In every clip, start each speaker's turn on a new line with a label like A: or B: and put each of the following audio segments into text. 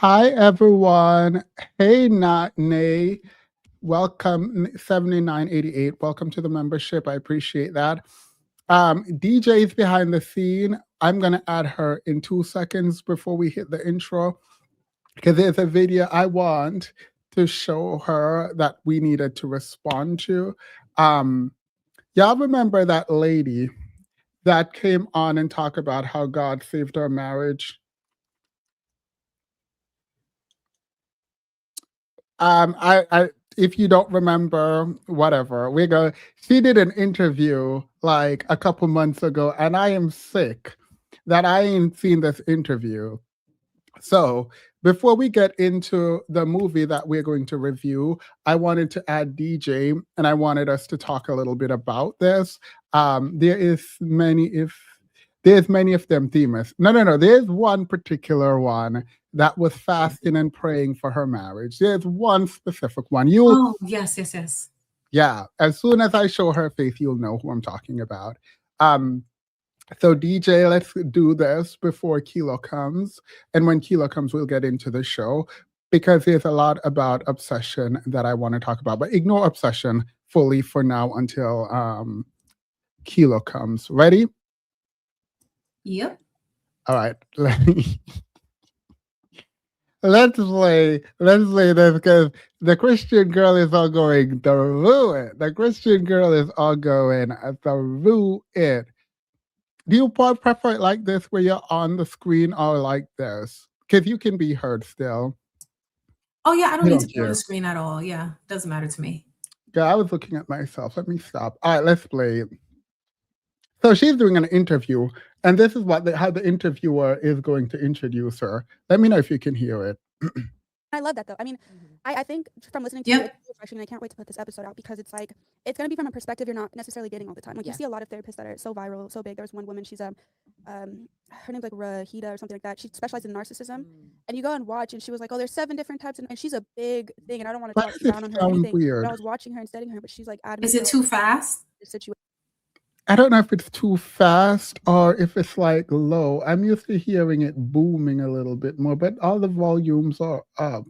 A: Hi, everyone. Hey, Not Nay. Welcome, 7988. Welcome to the membership. I appreciate that. DJ is behind the scene. I'm going to add her in 2 seconds before we hit the intro because there's a video I want to show her that we needed to respond to. Um, y'all remember that lady that came on and talked about how God saved her marriage? I if you don't remember, whatever. We go. She did an interview like a couple months ago, and I am sick that I ain't seen this interview. So before we get into the movie that we're going to review, I wanted to add DJ, and I wanted us to talk a little bit about this. There is many if there's many of them themes. No. There's one particular one that was fasting and praying for her marriage. There's one specific one.
B: Oh, yes.
A: Yeah. As soon as I show her face, you'll know who I'm talking about. Um, so DJ, let's do this before Kilo comes. And when Kilo comes, we'll get into the show because there's a lot about obsession that I want to talk about. But ignore obsession fully for now until Kilo comes. Ready?
B: Yep.
A: All right. Let's play this because the Christian girl is all going through it. The Christian girl is all going through it. Do you prefer it like this where you're on the screen or like this? Because you can be heard still.
B: Oh, yeah, I don't
A: You
B: need
A: don't
B: to be on
A: care.
B: the screen at all. Yeah, doesn't matter to me.
A: Yeah, I was looking at myself. Let me stop. All right, let's play it. So she's doing an interview, and this is how the interviewer is going to introduce her. Let me know if you can hear it.
C: I love that though. I mean, I think from listening to
B: Yep.
C: you, it's so refreshing. And I can't wait to put this episode out because it's like it's gonna be from a perspective you're not necessarily getting all the time. Like you see a lot of therapists that are so viral, so big. There was one woman, she's her name's like Rahida or something like that. She specialized in narcissism, and you go and watch, and she was like, oh, there's 7 different types, and she's a big thing. And I don't want to
A: Why
C: talk
A: does it
C: down on her or
A: sound
C: anything, but
A: weird?
C: I was watching her and studying her, but she's like adamant
B: Is it too fast?
C: situation.
A: I don't know if it's too fast or if it's like low. I'm used to hearing it booming a little bit more, but all the volumes are up.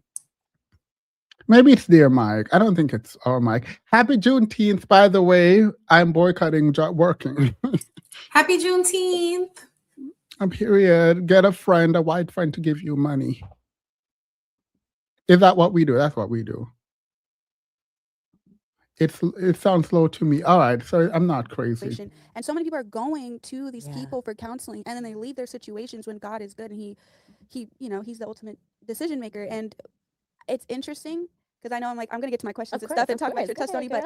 A: Maybe it's their mic. I don't think it's our mic. Happy Juneteenth, by the way. I'm boycotting working.
B: Happy Juneteenth.
A: Period. Get a friend, a white friend, to give you money. Is that what we do? That's what we do. It sounds low to me. All right, so I'm not crazy.
C: And so many people are going to these people for counseling, and then they leave their situations when God is good, and he he's the ultimate decision maker. And it's interesting because I know I'm gonna get to my questions and stuff and talk about your testimony, but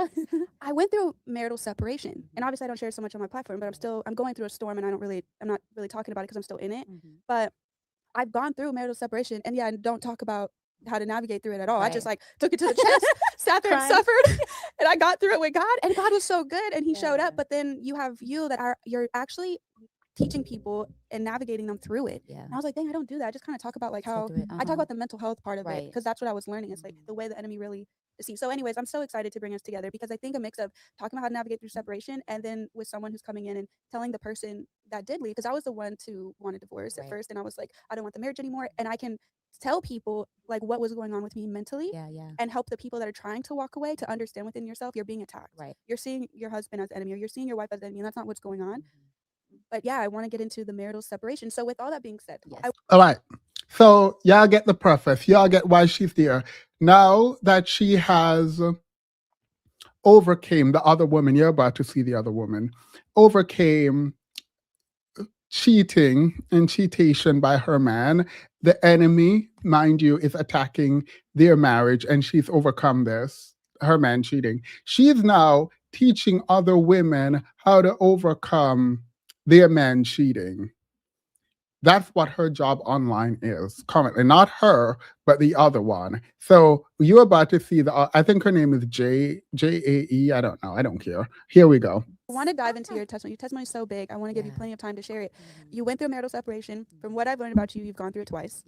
C: I went through marital separation, and obviously I don't share so much on my platform, but I'm going through a storm, and I'm not really talking about it because I'm still in it. But I've gone through marital separation, and I don't talk about how to navigate through it at all. I just took it to the chest, sat there and suffered, and I got through it with God, and God was so good, and He showed up. But then you have you're actually teaching people and navigating them through it. And I was like, dang, I don't do that. I just kind of talk about like how I talk about the mental health part of it because that's what I was learning. It's like the way the enemy really deceives. So anyways, I'm so excited to bring us together because I think a mix of talking about how to navigate through separation and then with someone who's coming in and telling the person that did leave, because I was the one to want a divorce at first, and I was like, I don't want the marriage anymore, and I can tell people like what was going on with me mentally and help the people that are trying to walk away to understand within yourself you're being attacked. You're seeing your husband as enemy, or you're seeing your wife as enemy, and that's not what's going on. But yeah, I want to get into the marital separation. So with all that being said,
A: all right. So y'all get the preface. Y'all get why she's there. Now that she has overcame the other woman, you're about to see the other woman, overcame cheating and cheatation by her man. The enemy, mind you, is attacking their marriage, and she's overcome this, her man cheating. She is now teaching other women how to overcome their man cheating. That's what her job online is currently. Not her, but the other one. So you're about to see I think her name is Jae. I don't know. I don't care. Here we go.
C: I want to dive into your testimony. Your testimony is so big. I want to give you plenty of time to share it. You went through a marital separation. From what I've learned about you, you've gone through it twice.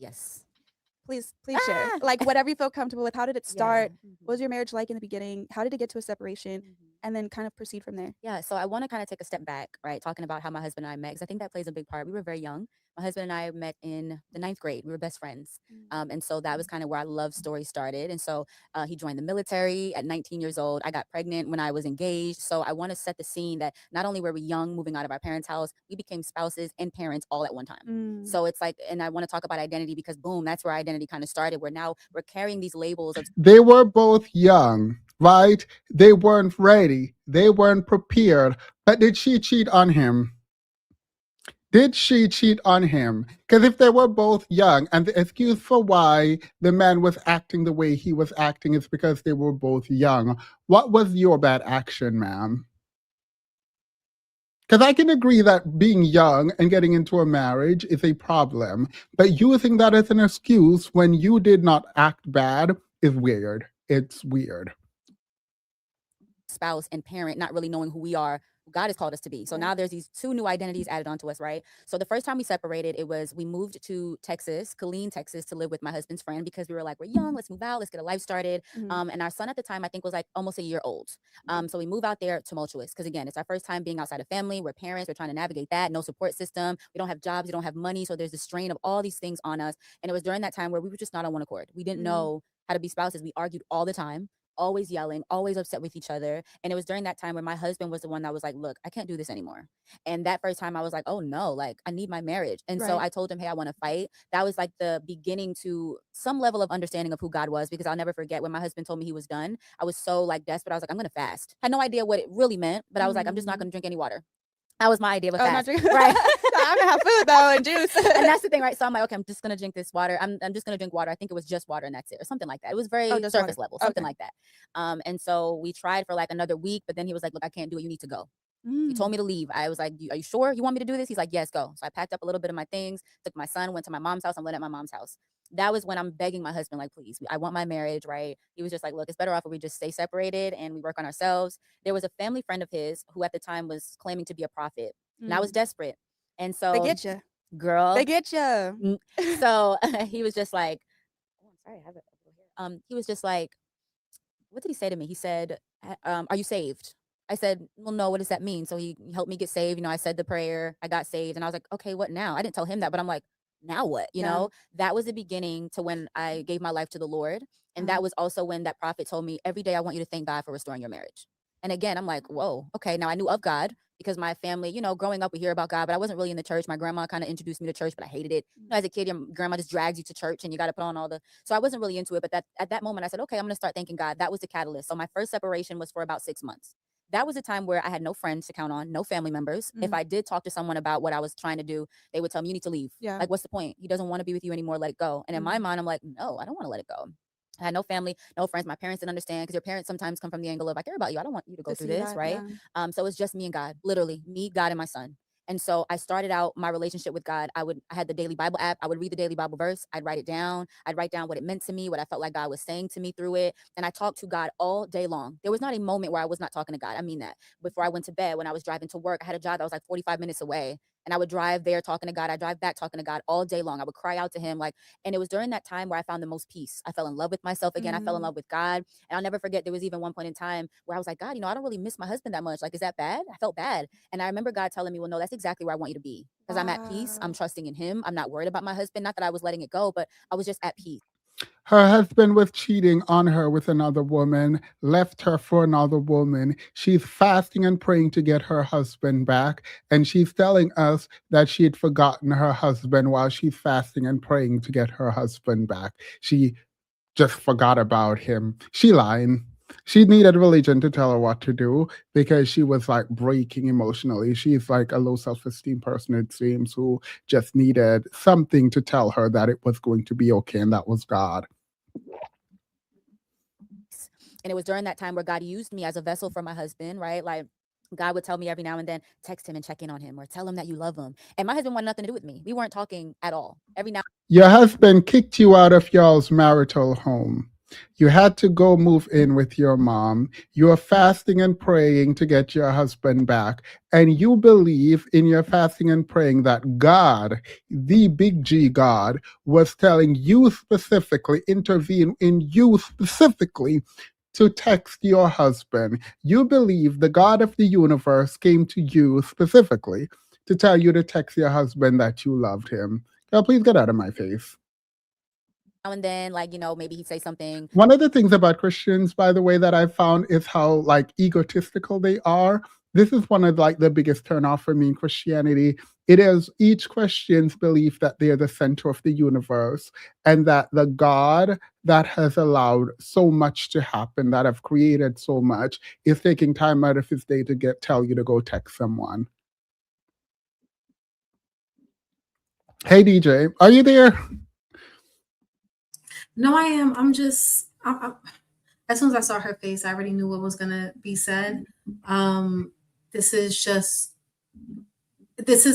C: Please share. Like whatever you feel comfortable with. How did it start? What was your marriage like in the beginning? How did it get to a separation? And then kind of proceed from there.
D: Yeah, so I want to kind of take a step back, right? Talking about how my husband and I met, because I think that plays a big part. We were very young My husband and I met in the 9th grade. We were best friends.
C: Mm.
D: And so that was kind of where our love story started. And so he joined the military at 19 years old. I got pregnant when I was engaged. So I want to set the scene that not only were we young, moving out of our parents' house, we became spouses and parents all at one time.
C: Mm.
D: So it's like, and I want to talk about identity because boom, that's where identity kind of started. Where now we're carrying these labels of
A: They were both young, right? They weren't ready. They weren't prepared. But did she cheat on him? Did she cheat on him? Because if they were both young, and the excuse for why the man was acting the way he was acting is because they were both young, what was your bad action, ma'am? Because I can agree that being young and getting into a marriage is a problem, but using that as an excuse when you did not act bad is weird. It's weird.
D: spouse and parent, not really knowing who we are, who God has called us to be. So now there's these 2 new identities added onto us, right? So the first time we separated, we moved to Texas, Killeen, Texas, to live with my husband's friend because we were like, we're young, let's move out, let's get a life started. And our son at the time, I think, was like almost a year old. So we move out there, tumultuous, because again, it's our first time being outside of family. We're parents, we're trying to navigate that, no support system. We don't have jobs, we don't have money. So there's the strain of all these things on us. And it was during that time where we were just not on one accord. We didn't know how to be spouses. We argued all the time, always yelling, always upset with each other. And it was during that time when my husband was the one that was like, look, I can't do this anymore. And that first time I was like, oh no, like I need my marriage. And so I told him, hey, I want to fight. That was like the beginning to some level of understanding of who God was, because I'll never forget when my husband told me he was done. I was so like desperate. I was like, I'm going to fast. Had no idea what it really meant, but I was like, I'm just not going to drink any water. That was my idea of a fast. Right.
C: I'm gonna have food though and juice.
D: And that's the thing, right? So I'm like, okay, I'm just gonna drink this water. I'm just gonna drink water. I think it was just water and that's it, or something like that. It was very surface level, something like that. And so we tried for like another week, but then he was like, look, I can't do it. You need to go. He told me to leave. I was like, are you sure you want me to do this? He's like, yes, go. So I packed up a little bit of my things, took my son, went to my mom's house, and lived at my mom's house. That was when I'm begging my husband, like, please, I want my marriage, right? He was just like, look, it's better off if we just stay separated and we work on ourselves. There was a family friend of his who at the time was claiming to be a prophet. And I was desperate. And so
C: they get you.
D: Girl.
C: They get you.
D: So he was just like, oh, I'm sorry, I have it over here. He was just like, what did he say to me? He said, are you saved? I said, well, no, what does that mean? So he helped me get saved. You know, I said the prayer, I got saved. And I was like, okay, what now? I didn't tell him that, but I'm like, now what? You know, that was the beginning to when I gave my life to the Lord. And that was also when that prophet told me, every day I want you to thank God for restoring your marriage. And again, I'm like, whoa, okay. Now I knew of God because my family, you know, growing up, we hear about God, but I wasn't really in the church. My grandma kind of introduced me to church, but I hated it. You know, as a kid, your grandma just drags you to church and you got to put on all the, so I wasn't really into it. But at that moment, I said, okay, I'm going to start thanking God. That was the catalyst. So my first separation was for about 6 months. That was a time where I had no friends to count on, no family members. If I did talk to someone about what I was trying to do, they would tell me, you need to leave. Like, what's the point? He doesn't want to be with you anymore. Let it go. And in my mind, I'm like, no, I don't want to let it go. I had no family, no friends. My parents didn't understand because your parents sometimes come from the angle of, I care about you. I don't want you to go through this, right? So it's just me and God, literally me, God, and my son. And so I started out my relationship with God. I had the daily Bible app. I would read the daily Bible verse. I'd write it down. I'd write down what it meant to me, what I felt like God was saying to me through it. And I talked to God all day long. There was not a moment where I was not talking to God. I mean that. Before I went to bed, when I was driving to work, I had a job that was like 45 minutes away. And I would drive there talking to God. I'd drive back talking to God all day long. I would cry out to him. And it was during that time where I found the most peace. I fell in love with myself again. I fell in love with God. And I'll never forget, there was even one point in time where I was like, God, you know, I don't really miss my husband that much. Like, is that bad? I felt bad. And I remember God telling me, well, no, that's exactly where I want you to be. Because I'm at peace. I'm trusting in him. I'm not worried about my husband. Not that I was letting it go, but I was just at peace.
A: Her husband was cheating on her with another woman, left her for another woman. She's fasting and praying to get her husband back. And she's telling us that she had forgotten her husband while she's fasting and praying to get her husband back. She just forgot about him. She lying. She needed religion to tell her what to do because she was like breaking emotionally. She's like a low self-esteem person, it seems, who just needed something to tell her that it was going to be okay, and that was God.
D: And it was during that time where God used me as a vessel for my husband, right? Like, God would tell me every now and then, text him and check in on him or tell him that you love him. And my husband wanted nothing to do with me. We weren't talking at all. Every now.
A: Your husband kicked you out of y'all's marital home. You had to go move in with your mom. You are fasting and praying to get your husband back. And you believe in your fasting and praying that God, the big G God, was telling you specifically, intervene in you specifically to text your husband. You believe the God of the universe came to you specifically to tell you to text your husband that you loved him. Girl, please get out of my face.
D: Now and then, like, maybe he'd say something.
A: One of the things about Christians, by the way, that I've found is how like egotistical they are. This is one of like the biggest turnoff for me in Christianity. It is each Christian's belief that they are the center of the universe and that the God that has allowed so much to happen, that have created so much, is taking time out of his day to tell you to go text someone. Hey DJ, are you there?
B: No, I am. I'm just. As soon as I saw her face, I already knew what was gonna be said. This is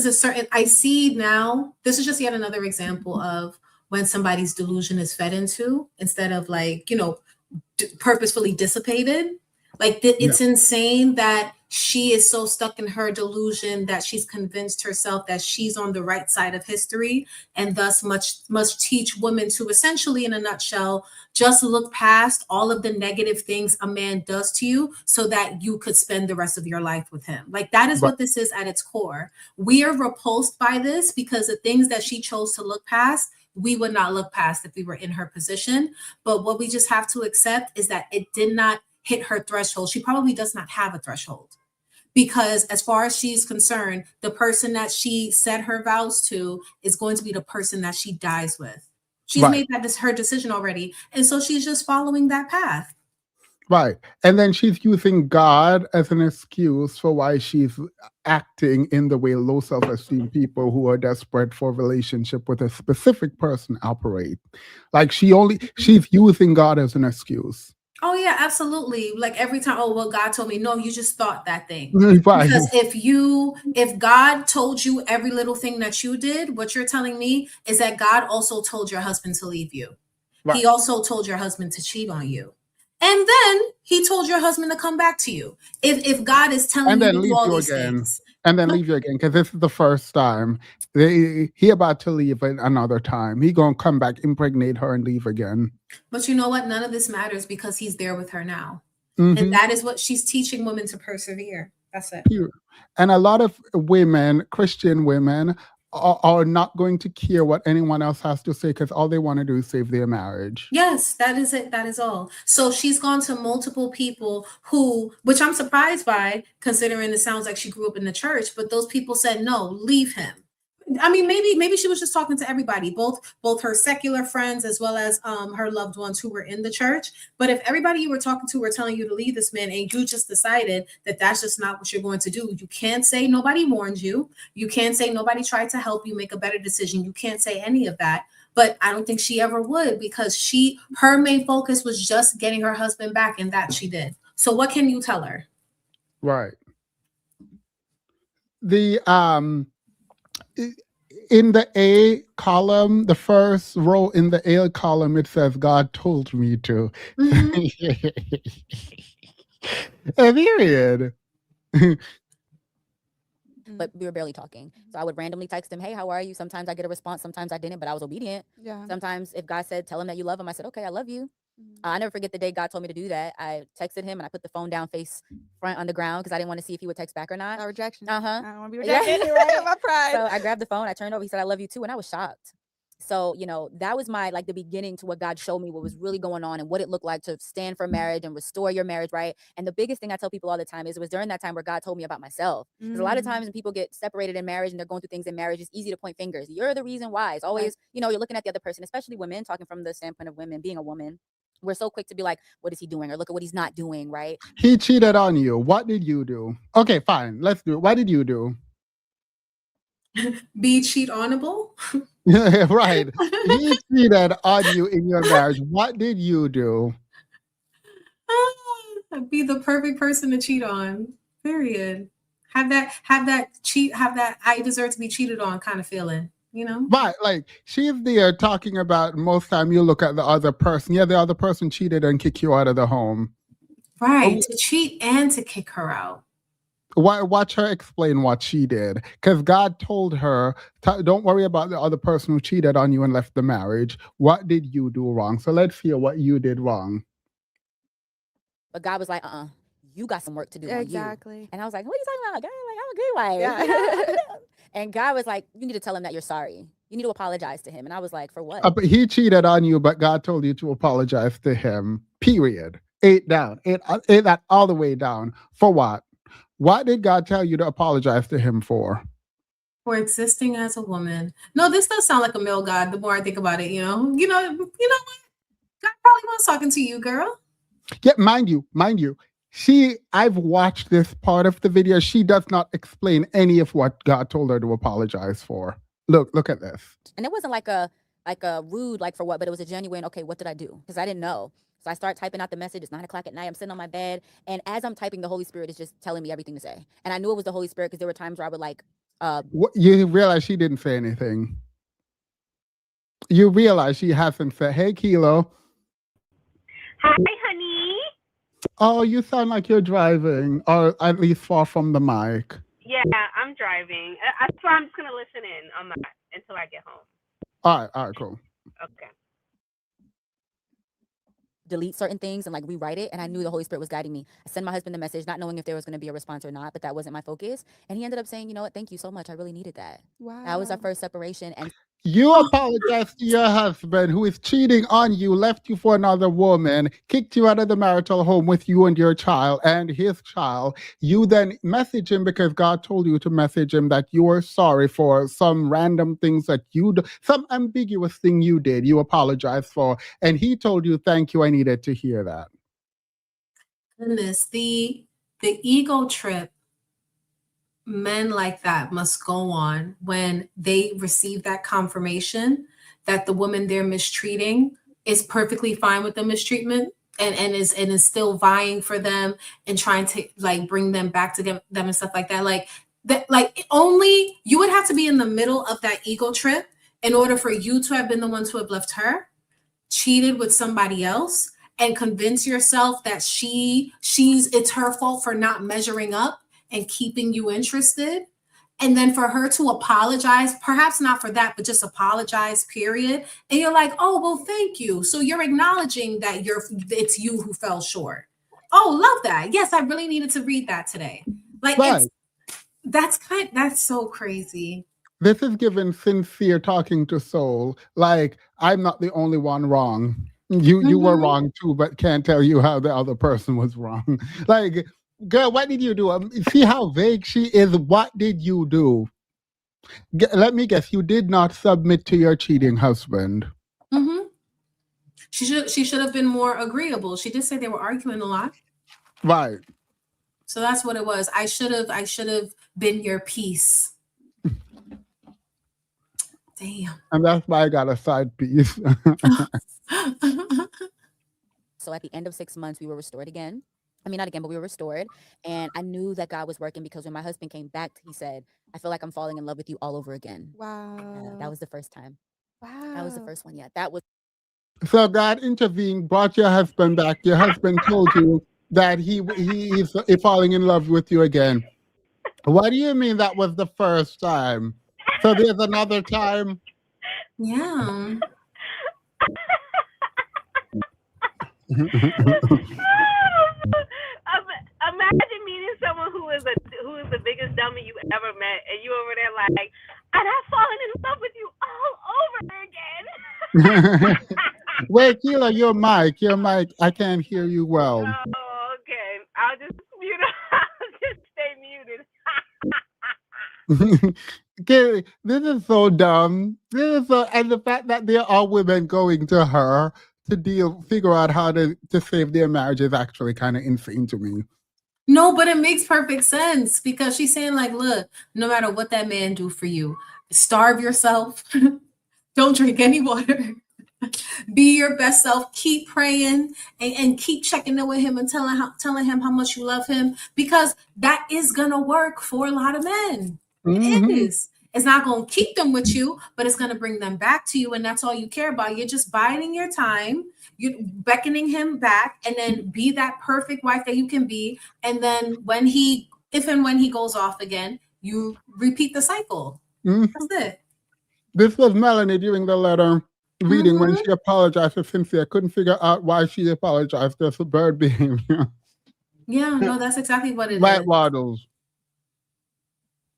B: a certain. I see now. This is just yet another example of when somebody's delusion is fed into instead of like purposefully dissipated. Like it's insane that she is so stuck in her delusion that she's convinced herself that she's on the right side of history and thus must teach women to essentially, in a nutshell, just look past all of the negative things a man does to you so that you could spend the rest of your life with him. Like that is what this is at its core. We are repulsed by this because the things that she chose to look past, we would not look past if we were in her position. But what we just have to accept is that it did not hit her threshold. She probably does not have a threshold because as far as she's concerned, the person that she said her vows to is going to be the person that she dies with. She's made that her decision already. And so she's just following that path.
A: Right. And then she's using God as an excuse for why she's acting in the way low self-esteem people who are desperate for a relationship with a specific person operate. Like she's using God as an excuse.
B: Oh yeah, absolutely. Like every time, oh well, God told me. No, you just thought that thing.
A: Right.
B: Because if God told you every little thing that you did, what you're telling me is that God also told your husband to leave you. Right. He also told your husband to cheat on you. And then he told your husband to come back to you. If God is telling you to do all these things.
A: And then leave you again, because this is the first time. He about to leave another time. He gonna come back, impregnate her, and leave again.
B: But you know what? None of this matters because he's there with her now. Mm-hmm. And that is what she's teaching women to persevere. That's it.
A: And a lot of women, Christian women, are not going to care what anyone else has to say because all they want to do is save their marriage.
B: Yes, that is it. That is all. So she's gone to multiple people which I'm surprised by, considering it sounds like she grew up in the church, but those people said, no, leave him. I mean, maybe she was just talking to everybody, both her secular friends as well as her loved ones who were in the church. But if everybody you were talking to were telling you to leave this man and you just decided that that's just not what you're going to do, you can't say nobody warned you. You can't say nobody tried to help you make a better decision. You can't say any of that. But I don't think she ever would because her main focus was just getting her husband back, and that she did. So what can you tell her?
A: Right. In the A column, the first row in the A column, it says, God told me to. Mm-hmm. Period.
D: But we were barely talking. So I would randomly text him, hey, how are you? Sometimes I get a response. Sometimes I didn't, but I was obedient.
C: Yeah.
D: Sometimes if God said, tell him that you love him, I said, okay, I love you. I never forget the day God told me to do that. I texted him and I put the phone down face front on the ground because I didn't want to see if he would text back or not.
C: A rejection.
D: Uh-huh.
C: I don't want to be rejected. Right? My pride.
D: So I grabbed the phone. I turned over. He said, I love you too. And I was shocked. So, that was the beginning to what God showed me what was really going on and what it looked like to stand for marriage and restore your marriage, right? And the biggest thing I tell people all the time is it was during that time where God told me about myself. Because a lot of times when people get separated in marriage and they're going through things in marriage, it's easy to point fingers. You're the reason why. It's always, you're looking at the other person, especially women, talking from the standpoint of women, being a woman. We're so quick to be like, what is he doing? Or look at what he's not doing, right?
A: He cheated on you. What did you do? Okay, fine. Let's do it. What did you do?
B: Be cheat-onable?
A: Right. He cheated on you in your marriage. What did you do?
B: Be the perfect person to cheat on. Period. Have that I deserve to be cheated on kind of feeling.
A: Right, like she's there talking about most time you look at the other person. Yeah, the other person cheated and kick you out of the home.
B: Right, to cheat and to kick her out.
A: Watch her explain what she did. Because God told her, don't worry about the other person who cheated on you and left the marriage. What did you do wrong? So let's hear what you did wrong.
D: But God was like, you got some work to do on you.
C: Exactly.
D: And I was like, what are you talking about? God, like, I'm a good wife. Yeah. And God was like, you need to tell him that you're sorry. You need to apologize to him. And I was like, for what?
A: But he cheated on you, but God told you to apologize to him. Period. Eight down. Eight that all the way down. For what? What did God tell you to apologize to him for?
B: For existing as a woman. No, this does sound like a male God. The more I think about it, you know what? God probably was talking to you, girl.
A: Yeah, mind you. I've watched this part of the video. She does not explain any of what God told her to apologize for. Look at this.
D: And it wasn't like a rude, like for what, but it was a genuine, okay, what did I do? Because I didn't know. So I start typing out the message. It's 9:00 at night. I'm sitting on my bed. And as I'm typing, the Holy Spirit is just telling me everything to say. And I knew it was the Holy Spirit because there were times where I would like,
A: you realize she didn't say anything. You realize she hasn't said, hey, Kilo.
E: Hi, honey.
A: Oh, you sound like you're driving, or at least far from the mic.
E: Yeah, I'm driving. So I'm just going to listen in on that until I get home.
A: All right, cool.
E: Okay.
D: delete certain things and like rewrite it. And I knew the Holy Spirit was guiding me. I sent my husband the message, not knowing if there was going to be a response or not, but that wasn't my focus. And he ended up saying, you know what, thank you so much. I really needed that.
C: Wow.
D: That was our first separation. And
A: you apologize to your husband who is cheating on you, left you for another woman, kicked you out of the marital home with you and your child and his child. You then message him because God told you to message him that you are sorry for some random things that you do, some ambiguous thing you did, you apologize for. And he told you, thank you, I needed to hear that.
B: Goodness, the ego trip men like that must go on when they receive that confirmation that the woman they're mistreating is perfectly fine with the mistreatment and is still vying for them and trying to like bring them back to them and stuff like that. Like that, like only you would have to be in the middle of that ego trip in order for you to have been the one to have left her, cheated with somebody else, and convince yourself that it's her fault for not measuring up and keeping you interested. And then for her to apologize, perhaps not for that, but just apologize, period. And you're like, oh, well, thank you. So you're acknowledging that it's you who fell short. Oh, love that. Yes, I really needed to read that today. Like
A: right.
B: That's so crazy.
A: This is given sincere talking to soul. Like, I'm not the only one wrong. You were wrong too, but can't tell you how the other person was wrong. Like, girl, what did you do? See how vague she is. What did you do? Let me guess. You did not submit to your cheating husband.
B: Mm-hmm. She should have been more agreeable. She did say they were arguing a lot.
A: Right.
B: So that's what it was. I should have been your peace. Damn.
A: And that's why I got a side piece.
D: So at the end of 6 months, we were restored again. I mean, not again, but we were restored. And I knew that God was working because when my husband came back, he said, I feel like I'm falling in love with you all over again.
C: Wow.
D: That was the first time.
C: Wow.
D: That was the first one. Yeah, that was.
A: So God intervened, brought your husband back. Your husband told you that he's falling in love with you again. What do you mean that was the first time? So there's another time?
B: Yeah.
E: Imagine meeting someone who is the biggest dummy you ever met, and you over there like, and I've fallen in love with you all over again.
A: Wait, Keela, your mic, I can't hear you well.
E: Oh, okay. I'll just stay muted.
A: Okay, this is so dumb. And the fact that there are women going to her to figure out how to save their marriage is actually kind of insane to me.
B: No, but it makes perfect sense because she's saying like, look, no matter what that man do for you, starve yourself, don't drink any water, be your best self, keep praying and keep checking in with him and telling him how much you love him, because that is going to work for a lot of men. Mm-hmm. It is. It's not going to keep them with you, but it's going to bring them back to you. And that's all you care about. You're just biding your time. You're beckoning him back, and then be that perfect wife that you can be. And then if and when he goes off again, you repeat the cycle. Mm-hmm. That's it.
A: This was Melanie during the letter reading when she apologized to Cynthia. Couldn't figure out why she apologized. There's a bird behavior.
B: Yeah, no, that's exactly what it is.
A: White waddles.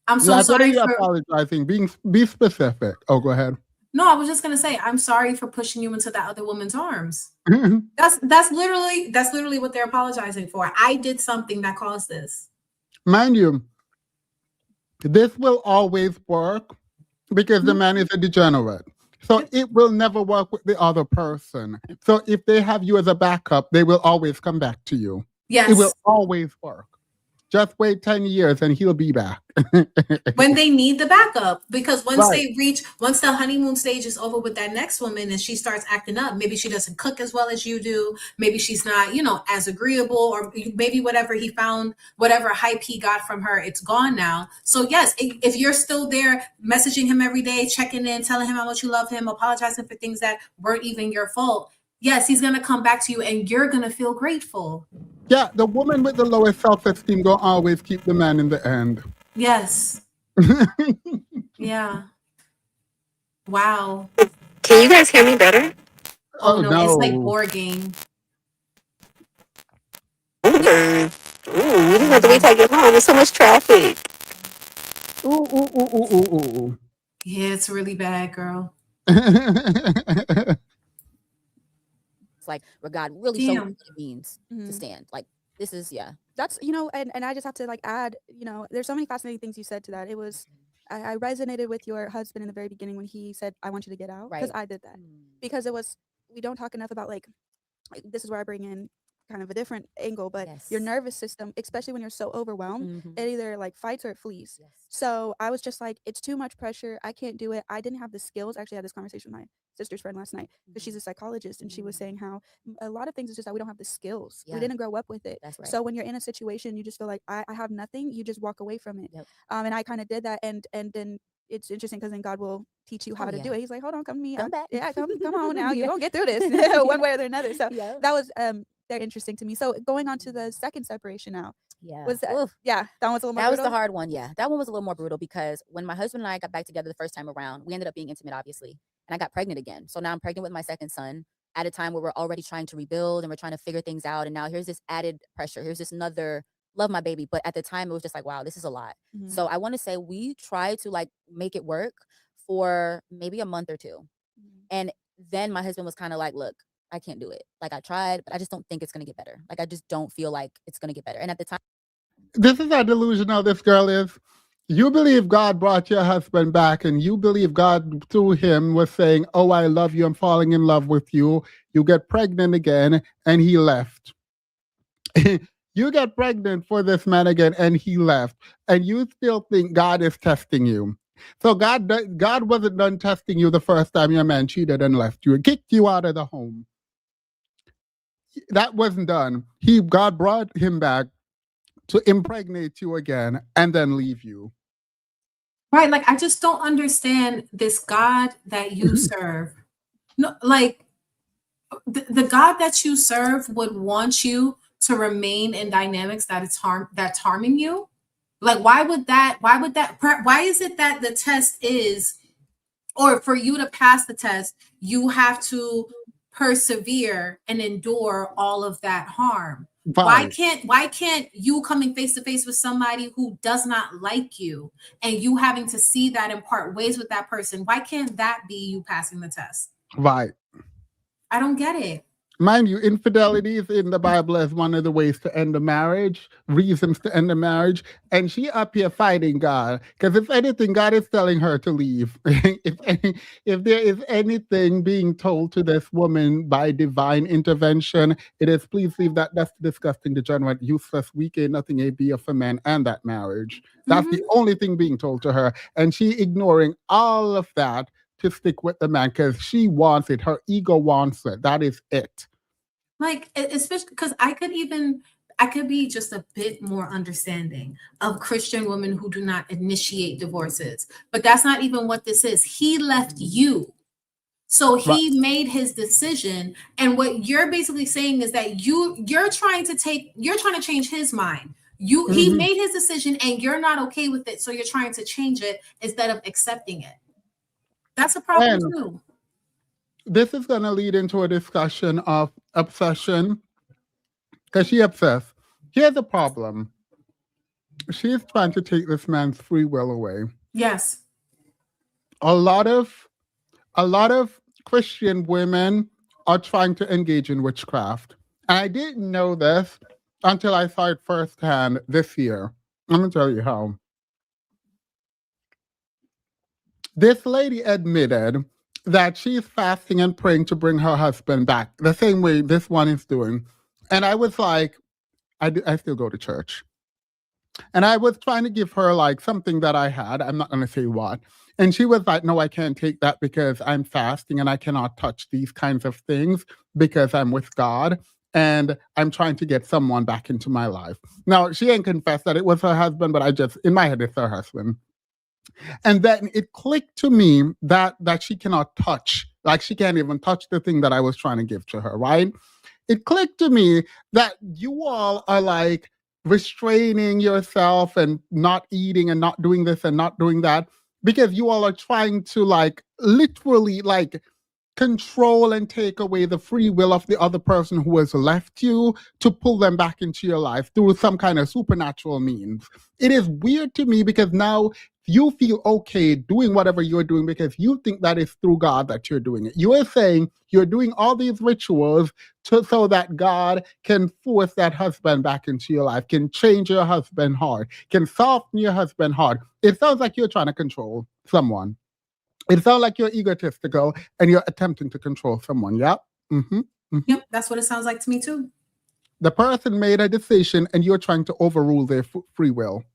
B: I'm so
A: Like, what are
B: sorry
A: you
B: for.
A: apologizing? Be specific. Oh, go ahead.
B: No, I was just gonna say I'm sorry for pushing you into that other woman's arms. That's literally what they're apologizing for. I did something that caused this.
A: Mind you, this will always work because the man is a degenerate. So it will never work with the other person. So if they have you as a backup, they will always come back to you. It will
B: Yes.
A: always work. Just wait 10 years and he'll be back.
B: When they need the backup, because once
A: Right.
B: once the honeymoon stage is over with that next woman and she starts acting up, maybe she doesn't cook as well as you do, maybe she's not, as agreeable, or maybe whatever he found, whatever hype he got from her, it's gone now. So yes, if you're still there messaging him every day, checking in, telling him how much you love him, apologizing for things that weren't even your fault, yes, he's going to come back to you and you're going to feel grateful.
A: Yeah, the woman with the lowest self-esteem will always keep the man in the end.
B: Yes. Yeah. Wow.
E: Can you guys hear me better?
B: Oh, no, it's like
A: no.
B: board game.
E: Ooh, you didn't have to wait till I get home. There's so much traffic.
A: Ooh.
B: Yeah, it's really bad, girl.
D: It's like where God really showed me
B: Damn.
D: what it means to stand. Like this is
C: That's and I just have to like add, there's so many fascinating things you said to that. It was I resonated with your husband in the very beginning when he said, I want you to get out, because
D: right.
C: I did that. Because we don't talk enough about like this is where I bring in kind of a different angle, but your
D: Yes.
C: nervous system, especially when you're so overwhelmed,
D: Mhm.
C: it either like fights or it flees.
D: Yes.
C: So I was just like, it's too much pressure. I can't do it. I didn't have the skills. I actually had this conversation with my sister's friend last night because she's a psychologist, and she was saying how a lot of things is just that we don't have the skills. We
D: Yeah.
C: didn't grow up with it.
D: That's right.
C: So when you're in a situation, you just feel like I have nothing. You just walk away from it.
D: Yep.
C: And I kind of did that, and then it's interesting because then God will teach you how to do it. He's like, hold on, come to me.
D: Come back.
C: Yeah, come on now.
D: Yeah.
C: You're gonna get through this one way or another. So
D: Yeah.
C: that was they're interesting to me. So going on to the second separation now.
D: Yeah.
C: Was that
D: Oof.
C: that one was a little more
D: That was the
C: brutal?
D: hard one. Yeah. That one was a little more brutal because when my husband and I got back together the first time around, we ended up being intimate, obviously. And I got pregnant again. So now I'm pregnant with my second son at a time where we're already trying to rebuild and we're trying to figure things out. And now here's this added pressure. Here's this another love my baby. But at the time it was just like, wow, this is a lot. So I want to say we tried to like make it work for maybe a month or two. And then my husband was kind of like, look, I can't do it. Like I tried, but I just don't think it's going to get better. Like I just don't feel like it's going to get better. And at the time,
A: This is how delusional this girl is. You believe God brought your husband back, and you believe God through him was saying, oh, I love you, I'm falling in love with you. You get pregnant again, and he left. You get pregnant for this man again, and he left. And you still think God is testing you. So God wasn't done testing you the first time your man cheated and left you and kicked you out of the home. That wasn't done. God brought him back to impregnate you again and then leave you.
B: Right. Like, I just don't understand this God that you serve. No, like the God that you serve would want you to remain in dynamics that's harming you. Like, why is it that the test is, or for you to pass the test, you have to persevere and endure all of that harm? Why can't you coming face to face with somebody who does not like you and you having to see that and part ways with that person? Why can't that be you passing the test?
A: Right.
B: I don't get it.
A: Mind you, infidelity is in the Bible as one of the ways to end a marriage, reasons to end a marriage. And she up here fighting God. Because if anything, God is telling her to leave. If there is anything being told to this woman by divine intervention, it is please leave that. That's disgusting, degenerate, useless, weak, nothing a be of a man and that marriage. That's the only thing being told to her. And she ignoring all of that to stick with the man because she wants it. Her ego wants it. That is it.
B: Like, especially because I could be just a bit more understanding of Christian women who do not initiate divorces, but that's not even what this is. He left you. So he made his decision. And what you're basically saying is that you're trying to change his mind. He made his decision and you're not okay with it. So you're trying to change it instead of accepting it. That's a problem too.
A: This is going to lead into a discussion of obsession because she obsessed. Here's the problem. She's trying to take this man's free will away.
B: Yes.
A: A lot of Christian women are trying to engage in witchcraft. And I didn't know this until I saw it firsthand this year. I'm gonna tell you how. This lady admitted that she's fasting and praying to bring her husband back, the same way this one is doing. And I was like, I still go to church. And I was trying to give her like something that I had. I'm not going to say what. And she was like, no, I can't take that because I'm fasting and I cannot touch these kinds of things because I'm with God and I'm trying to get someone back into my life. Now, she ain't confessed that it was her husband, but I just, in my head, it's her husband. And then it clicked to me that she cannot touch, like she can't even touch the thing that I was trying to give to her, right? It clicked to me that you all are like restraining yourself and not eating and not doing this and not doing that because you all are trying to like literally like control and take away the free will of the other person who has left you to pull them back into your life through some kind of supernatural means. It is weird to me because now you feel okay doing whatever you're doing because you think that is through God that you're doing it. You are saying you're doing all these rituals so that God can force that husband back into your life, can change your husband heart, can soften your husband heart. It sounds like you're trying to control someone. It sounds like you're egotistical and you're attempting to control someone. Yep. Mm-hmm. Mm-hmm.
B: Yep. That's what it sounds like to me too.
A: The person made a decision and you're trying to overrule their free will.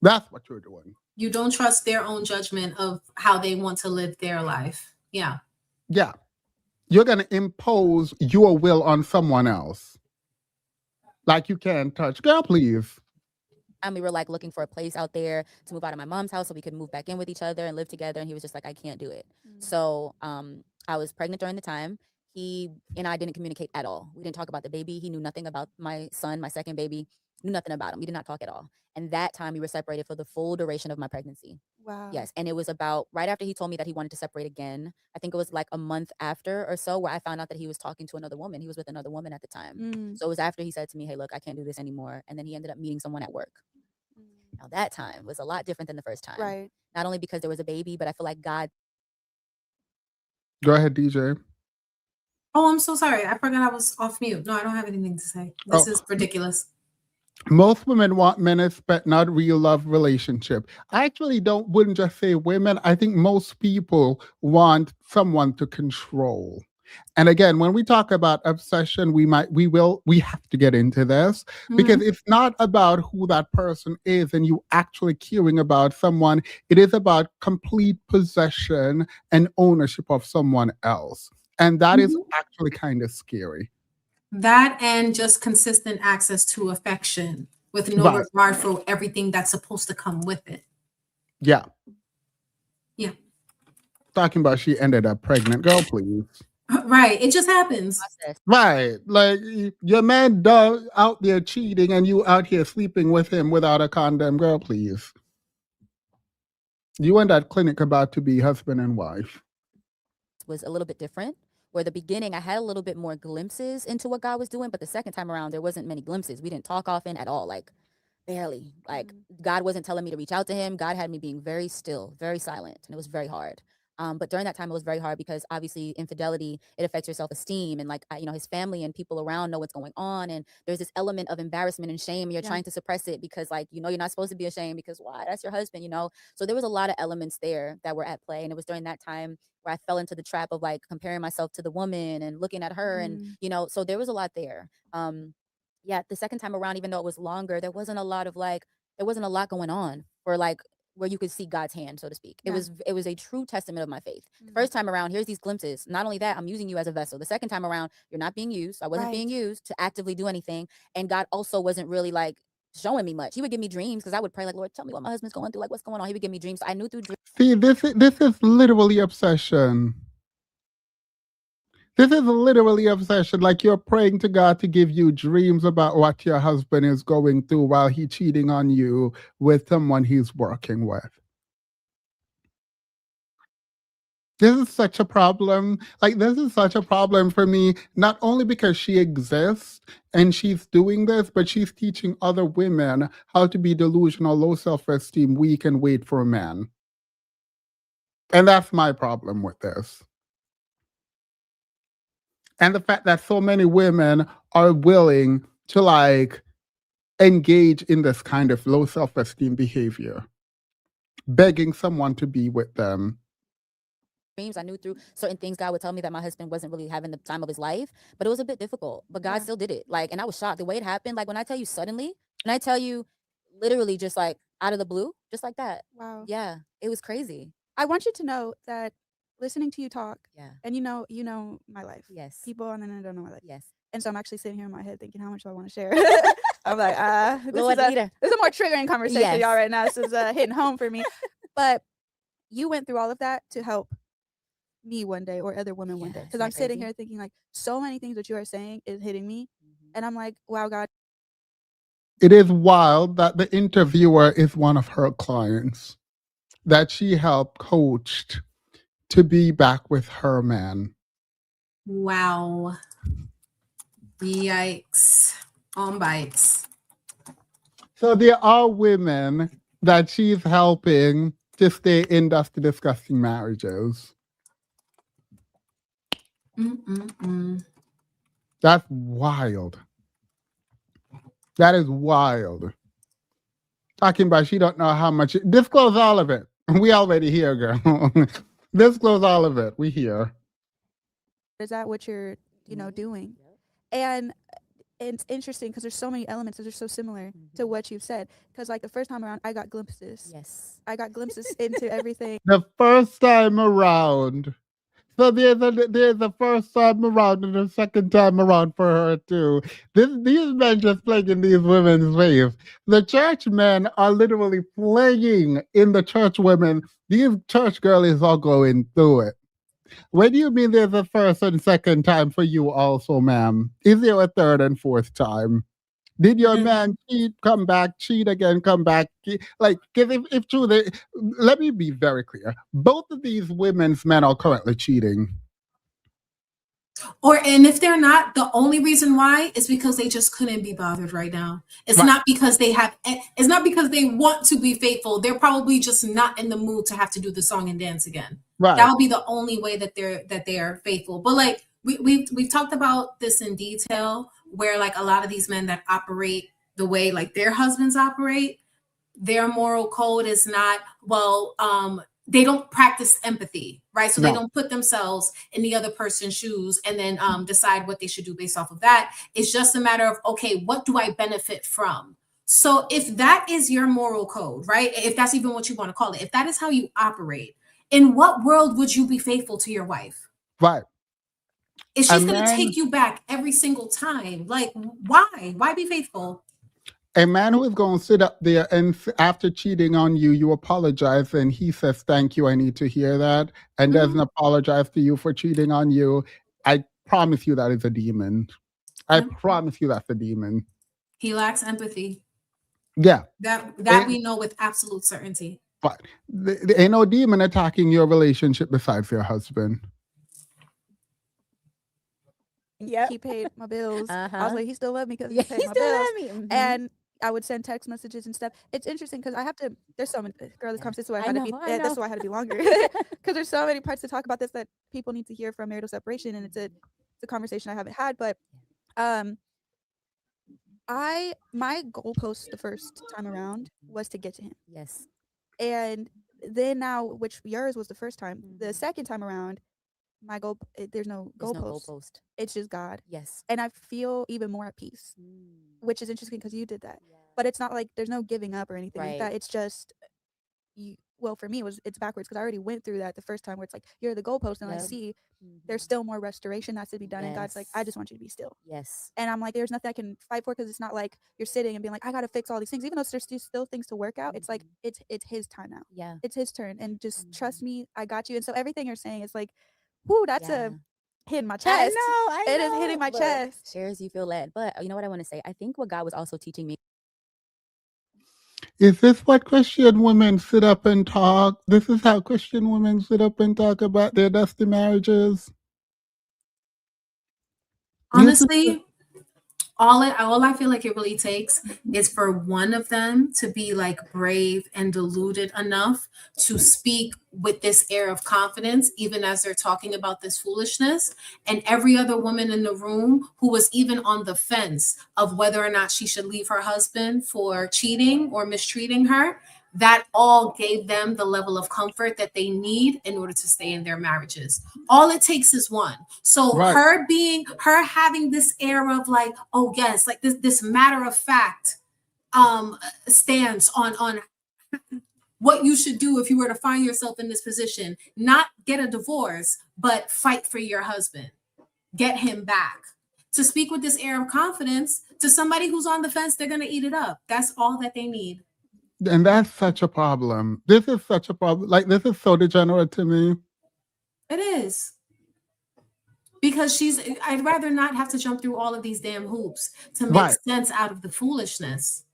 A: That's what you're doing.
B: You don't trust their own judgment of how they want to live their life. Yeah.
A: Yeah. You're going to impose your will on someone else. Like you can't touch. Girl, please.
D: And we were like looking for a place out there to move out of my mom's house so we could move back in with each other and live together. And he was just like, I can't do it. So I was pregnant during the time. He and I didn't communicate at all. We didn't talk about the baby. He knew nothing about my son, my second baby, knew nothing about him. We did not talk at all. And that time we were separated for the full duration of my pregnancy.
C: Wow.
D: Yes. And it was about right after he told me that he wanted to separate again. I think it was like a month after or so where I found out that he was talking to another woman. He was with another woman at the time. So it was after he said to me, hey, look, I can't do this anymore. And then he ended up meeting someone at work. Now that time was a lot different than the first time.
C: Right.
D: Not only because there was a baby, but I feel like God.
A: Go ahead, DJ.
B: Oh, I'm so sorry. I forgot I was off mute. No, I don't have anything to say. This is ridiculous.
A: Most women want menace, but not real love relationship. I actually wouldn't just say women. I think most people want someone to control. And again, when we talk about obsession, we have to get into this because it's not about who that person is and you actually caring about someone. It is about complete possession and ownership of someone else. And that is actually kind of scary.
B: That and just consistent access to affection with no regard for everything that's supposed to come with it.
A: Yeah.
B: Yeah.
A: Talking about she ended up pregnant. Girl, please.
B: Right. It just happens.
A: Right. Like your man out there cheating and you out here sleeping with him without a condom. Girl, please. You and that clinic about to be husband and wife.
D: Was a little bit different. Where the beginning, I had a little bit more glimpses into what God was doing, but the second time around, there wasn't many glimpses. We didn't talk often at all, like barely. Like God wasn't telling me to reach out to him. God had me being very still, very silent, and it was very hard. But during that time, it was very hard because obviously infidelity, it affects your self-esteem and like, his family and people around know what's going on. And there's this element of embarrassment and shame. And you're trying to suppress it because like, you're not supposed to be ashamed because why? That's your husband, So there was a lot of elements there that were at play. And it was during that time where I fell into the trap of like comparing myself to the woman and looking at her and, so there was a lot there. The second time around, even though it was longer, there wasn't a lot going on for like, where you could see God's hand, so to speak. It was a true testament of my faith. The first time around, here's these glimpses. Not only that, I'm using you as a vessel. The second time around, you're not being used. I wasn't being used to actively do anything. And God also wasn't really like showing me much. He would give me dreams because I would pray like, Lord, tell me what my husband's going through. Like, what's going on? He would give me dreams. So I knew through dreams.
A: See, this is literally obsession. This is literally obsession. Like you're praying to God to give you dreams about what your husband is going through while he's cheating on you with someone he's working with. This is such a problem. Like, this is such a problem for me, not only because she exists and she's doing this, but she's teaching other women how to be delusional, low self esteem, weak, and wait for a man. And that's my problem with this. And the fact that so many women are willing to like engage in this kind of low self esteem behavior, begging someone to be with them.
D: I knew through certain things God would tell me that my husband wasn't really having the time of his life, but it was a bit difficult. But God still did it. Like, and I was shocked the way it happened. Like when I tell you suddenly, and I tell you literally just like out of the blue, just like that.
C: Wow.
D: Yeah, it was crazy.
C: I want you to know that listening to you talk,
D: Yeah.
C: and you know my life.
D: Yes.
C: People on the internet don't know my life.
D: Yes.
C: And so I'm actually sitting here in my head thinking, how much do I want to share? I'm like,
D: Lord,
C: this
D: leader.
C: is a more triggering conversation,
D: Yes.
C: y'all, right now. This is hitting home for me. But you went through all of that to help me one day or other women one day.
D: Yeah,
C: Because
D: isn't
C: I'm
D: that
C: sitting
D: crazy?
C: here thinking like so many things that you are saying is hitting me. And I'm like, wow, God.
A: It is wild that the interviewer is one of her clients that she helped coached to be back with her man.
B: Wow. Yikes. On bikes.
A: So there are women that she's helping to stay in dusty, disgusting marriages.
B: Mm-mm-mm.
A: That's wild. That is wild. Talking about she don't know how much. Disclose all of it. We already here, girl. Disclose all of it. We here.
C: Is that what you're, doing? And it's interesting because there's so many elements that are so similar to what you've said. Because like the first time around, I got glimpses.
D: Yes.
C: I got glimpses into everything.
A: The first time around. So there's a first time around and a second time around for her too. These men just playing in these women's face. The church men are literally playing in the church women. These church girlies are going through it. What do you mean there's a first and second time for you also, ma'am? Is there a third and fourth time? Did your man cheat, come back, cheat again, come back? Like, because if true, let me be very clear. Both of these women's men are currently cheating.
B: And if they're not, the only reason why is because they just couldn't be bothered right now. It's
A: Right.
B: not because it's not because they want to be faithful. They're probably just not in the mood to have to do the song and dance again.
A: Right.
B: That would be the only way that they are faithful. But like we've talked about this in detail, where like a lot of these men that operate the way like their husbands operate, their moral code is not they don't practice empathy, right? So they don't put themselves in the other person's shoes and then decide what they should do based off of that. It's just a matter of, okay, what do I benefit from? So if that is your moral code, right? If that's even what you want to call it, if that is how you operate, in what world would you be faithful to your wife?
A: Right.
B: If she's going to take you back every single time, like why? Why be faithful?
A: A man who is going to sit up there and after cheating on you, you apologize and he says, thank you, I need to hear that, and doesn't apologize to you for cheating on you, I promise you that is a demon. I promise you that's a demon.
B: He lacks empathy.
A: Yeah.
B: That we know with absolute certainty.
A: But there ain't no demon attacking your relationship besides your husband.
C: Yeah, he paid my bills. I was like, he still loved me because he paid my bills. And I would send text messages and stuff. It's interesting because I have to. There's so many. Girl, this conversation. That's why I had to be longer because there's so many parts to talk about this that people need to hear from marital separation, and it's a conversation I haven't had. But my goalpost the first time around was to get to him.
D: Yes.
C: And then now, which yours was the first time, the second time around, my goal, there's no goalpost. It's just God.
D: Yes.
C: And I feel even more at peace, which is interesting because you did that. Yeah. But it's not like there's no giving up or anything like that. It's just well, for me, it's backwards because I already went through that the first time where it's like, you're the goalpost and I see there's still more restoration that has to be done. And God's like, I just want you to be still.
D: Yes.
C: And I'm like, there's nothing I can fight for because it's not like you're sitting and being like, I got to fix all these things. Even though there's still things to work out, it's like, it's his time now.
D: Yeah.
C: It's his turn. And just trust me, I got you. And so everything you're saying is like, whoo, that's a hitting my chest.
D: I know.
C: It is hitting my chest.
D: Shares you feel led. But you know what I want to say? I think what God was also teaching me.
A: Is this what Christian women sit up and talk? This is how Christian women sit up and talk about their dusty marriages? This is
B: Honestly, all I feel like it really takes is for one of them to be like brave and deluded enough to speak with this air of confidence, even as they're talking about this foolishness. And every other woman in the room who was even on the fence of whether or not she should leave her husband for cheating or mistreating her, that all gave them the level of comfort that they need in order to stay in their marriages. All it takes is one. So
A: right.
B: her having this air of like, oh yes, like this matter of fact stance on what you should do if you were to find yourself in this position. Not get a divorce, but fight for your husband. Get him back. To speak with this air of confidence to somebody who's on the fence, they're going to eat it up. That's all that they need.
A: And that's such a problem. This is such a problem. Like, this is so degenerate to me.
B: It is. Because I'd rather not have to jump through all of these damn hoops to make
A: Right.
B: sense out of the foolishness.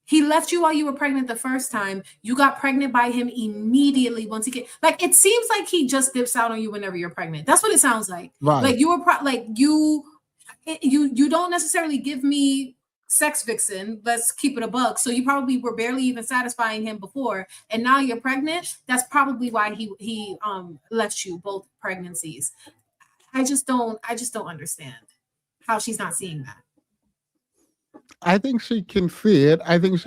B: He left you while you were pregnant the first time. You got pregnant by him immediately once he came. Like, it seems like he just dips out on you whenever you're pregnant. That's what it sounds like.
A: Right.
B: Like you were you don't necessarily give me sex vixen. Let's keep it a buck. So you probably were barely even satisfying him before, and now you're pregnant. That's probably why he left you both pregnancies. I just don't understand how she's not seeing that.
A: I think she can see it. I think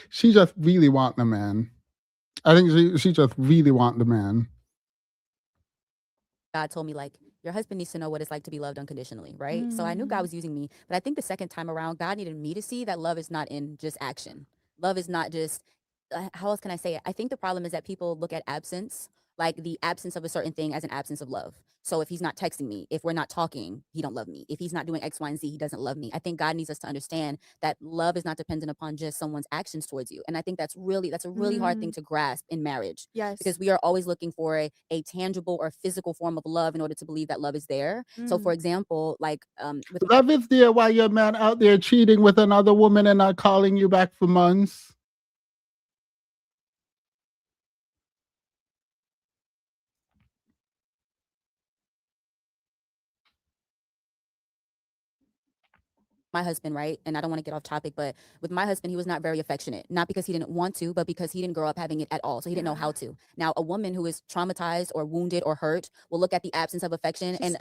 A: she just really want the man. I think she just really want the man.
D: God told me, like, your husband needs to know what it's like to be loved unconditionally, right? So I knew God was using me, but I think the second time around, God needed me to see that love is not in just action. Love is not just, how else can I say it? I think the problem is that people look at absence, like the absence of a certain thing, as an absence of love. So if he's not texting me, if we're not talking, he don't love me. If he's not doing X, Y, and Z, he doesn't love me. I think God needs us to understand that love is not dependent upon just someone's actions towards you. And I think that's a really hard thing to grasp in marriage.
C: Yes.
D: Because we are always looking for a tangible or physical form of love in order to believe that love is there. So for example, like with
A: Love is there while your man out there cheating with another woman and not calling you back for months.
D: my husband, right? And I don't want to get off topic, but with my husband, he was not very affectionate, not because he didn't want to, but because he didn't grow up having it at all. So he didn't know how to. Now, a woman who is traumatized or wounded or hurt will look at the absence of affection and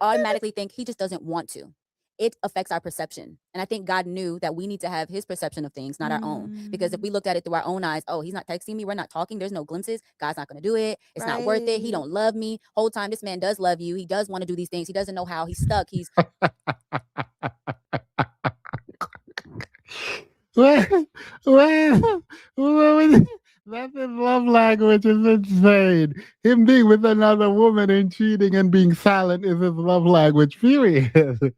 D: automatically think he just doesn't want to. It affects our perception. And I think God knew that we need to have his perception of things, not our own. Because if we looked at it through our own eyes, oh, he's not texting me, we're not talking, there's no glimpses, God's not going to do it, it's not worth it, he don't love me. Whole time, this man does love you, he does want to do these things, he doesn't know how, he's stuck, he's
A: That's his love language is insane. Him being with another woman and cheating and being silent is his love language, period.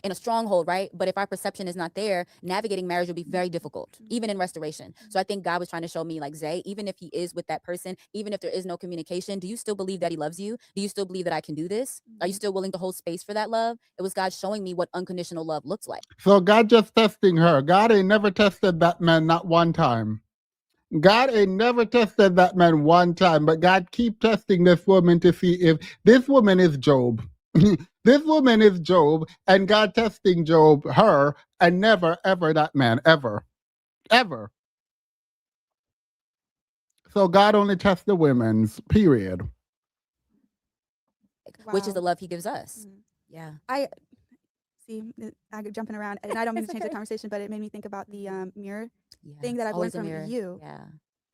D: in a stronghold, right? But if our perception is not there, navigating marriage will be very difficult, even in restoration. So I think God was trying to show me, like, Zay, even if he is with that person, even if there is no communication, do you still believe that he loves you? Do you still believe that I can do this? Are you still willing to hold space for that love? It was God showing me what unconditional love looks like.
A: So God just testing her. God ain't never tested that man, not one time. God ain't never tested that man one time, but God keep testing this woman to see if this woman is Job. This woman is Job, and God testing Job, her, and never, ever that man, ever. Ever. So God only tests the women's, period.
D: Which is the love he gives us. Yeah.
C: I get jumping around, and I don't mean to change the conversation, but it made me think about the mirror thing that I've learned from you.
D: Yeah.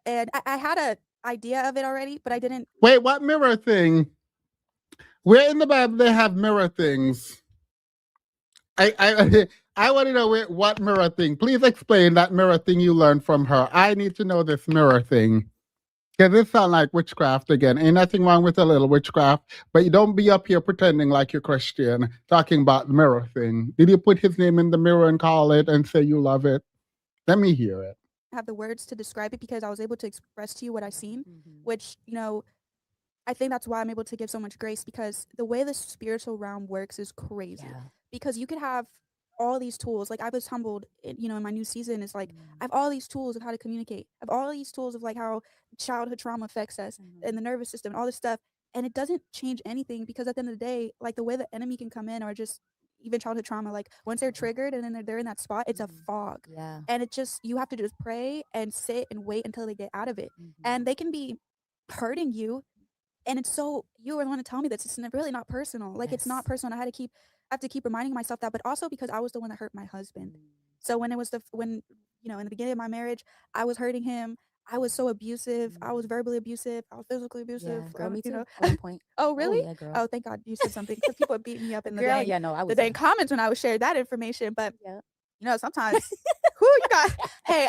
C: And I had an idea of it already, but I didn't.
A: Wait, what mirror thing? Where in the Bible they have mirror things? I want to know what mirror thing. Please explain that mirror thing you learned from her. I need to know this mirror thing. Because this sounds like witchcraft again. Ain't nothing wrong with a little witchcraft, but you don't be up here pretending like you're Christian, talking about the mirror thing. Did you put his name in the mirror and call it and say you love it? Let me hear it.
C: Have the words to describe it because I was able to express to you what I've seen, which, I think that's why I'm able to give so much grace, because the way the spiritual realm works is crazy.
D: Yeah.
C: Because you could have all these tools. Like I was humbled, in my new season is like I have all these tools of how to communicate. I have all these tools of like how childhood trauma affects us and the nervous system and all this stuff. And it doesn't change anything, because at the end of the day, like the way the enemy can come in, or just even childhood trauma, like once they're triggered and then they're in that spot, it's a fog.
D: Yeah.
C: And it just, you have to just pray and sit and wait until they get out of it. And they can be hurting you, and it's so, you were the one to tell me this, it's really not personal. Like it's not
D: Yes.
C: personal. I have to keep reminding myself that, but also because I was the one that hurt my husband. So when it was when in the beginning of my marriage, I was hurting him. I was so abusive. I was verbally abusive. I was physically abusive.
D: Yeah, girl, me
C: you
D: too.
C: know.
D: At one point.
C: Oh really?
D: yeah, girl.
C: Oh, thank God you said something, because people would beat me up in the
D: Girl,
C: dang,
D: yeah, no, I
C: the
D: was
C: dang comments when I was sharing that information. But
D: yeah.
C: Sometimes, who you got? Hey,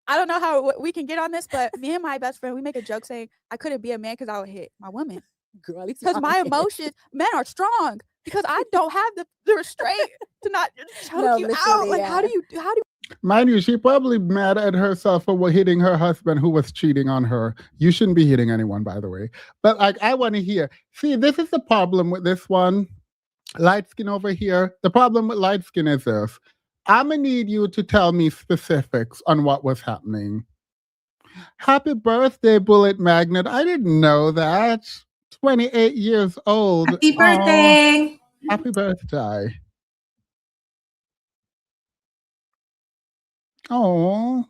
C: I don't know how we can get on this, but me and my best friend, we make a joke saying I couldn't be a man because I would hit my woman.
D: Girl, at least
C: Because my emotions, men are strong, because I don't have the restraint to not choke
D: No,
C: you out.
D: literally,
C: Like how do
D: yeah.
C: you
A: Mind you, she probably mad at herself for hitting her husband who was cheating on her. You shouldn't be hitting anyone, by the way. But like, I want to hear. See, this is the problem with this one. Light skin over here. The problem with light skin is this. I'm going to need you to tell me specifics on what was happening. Happy birthday, Bullet Magnet. I didn't know that. 28 years old.
B: Happy
A: Aw,
B: birthday.
A: happy birthday. Oh,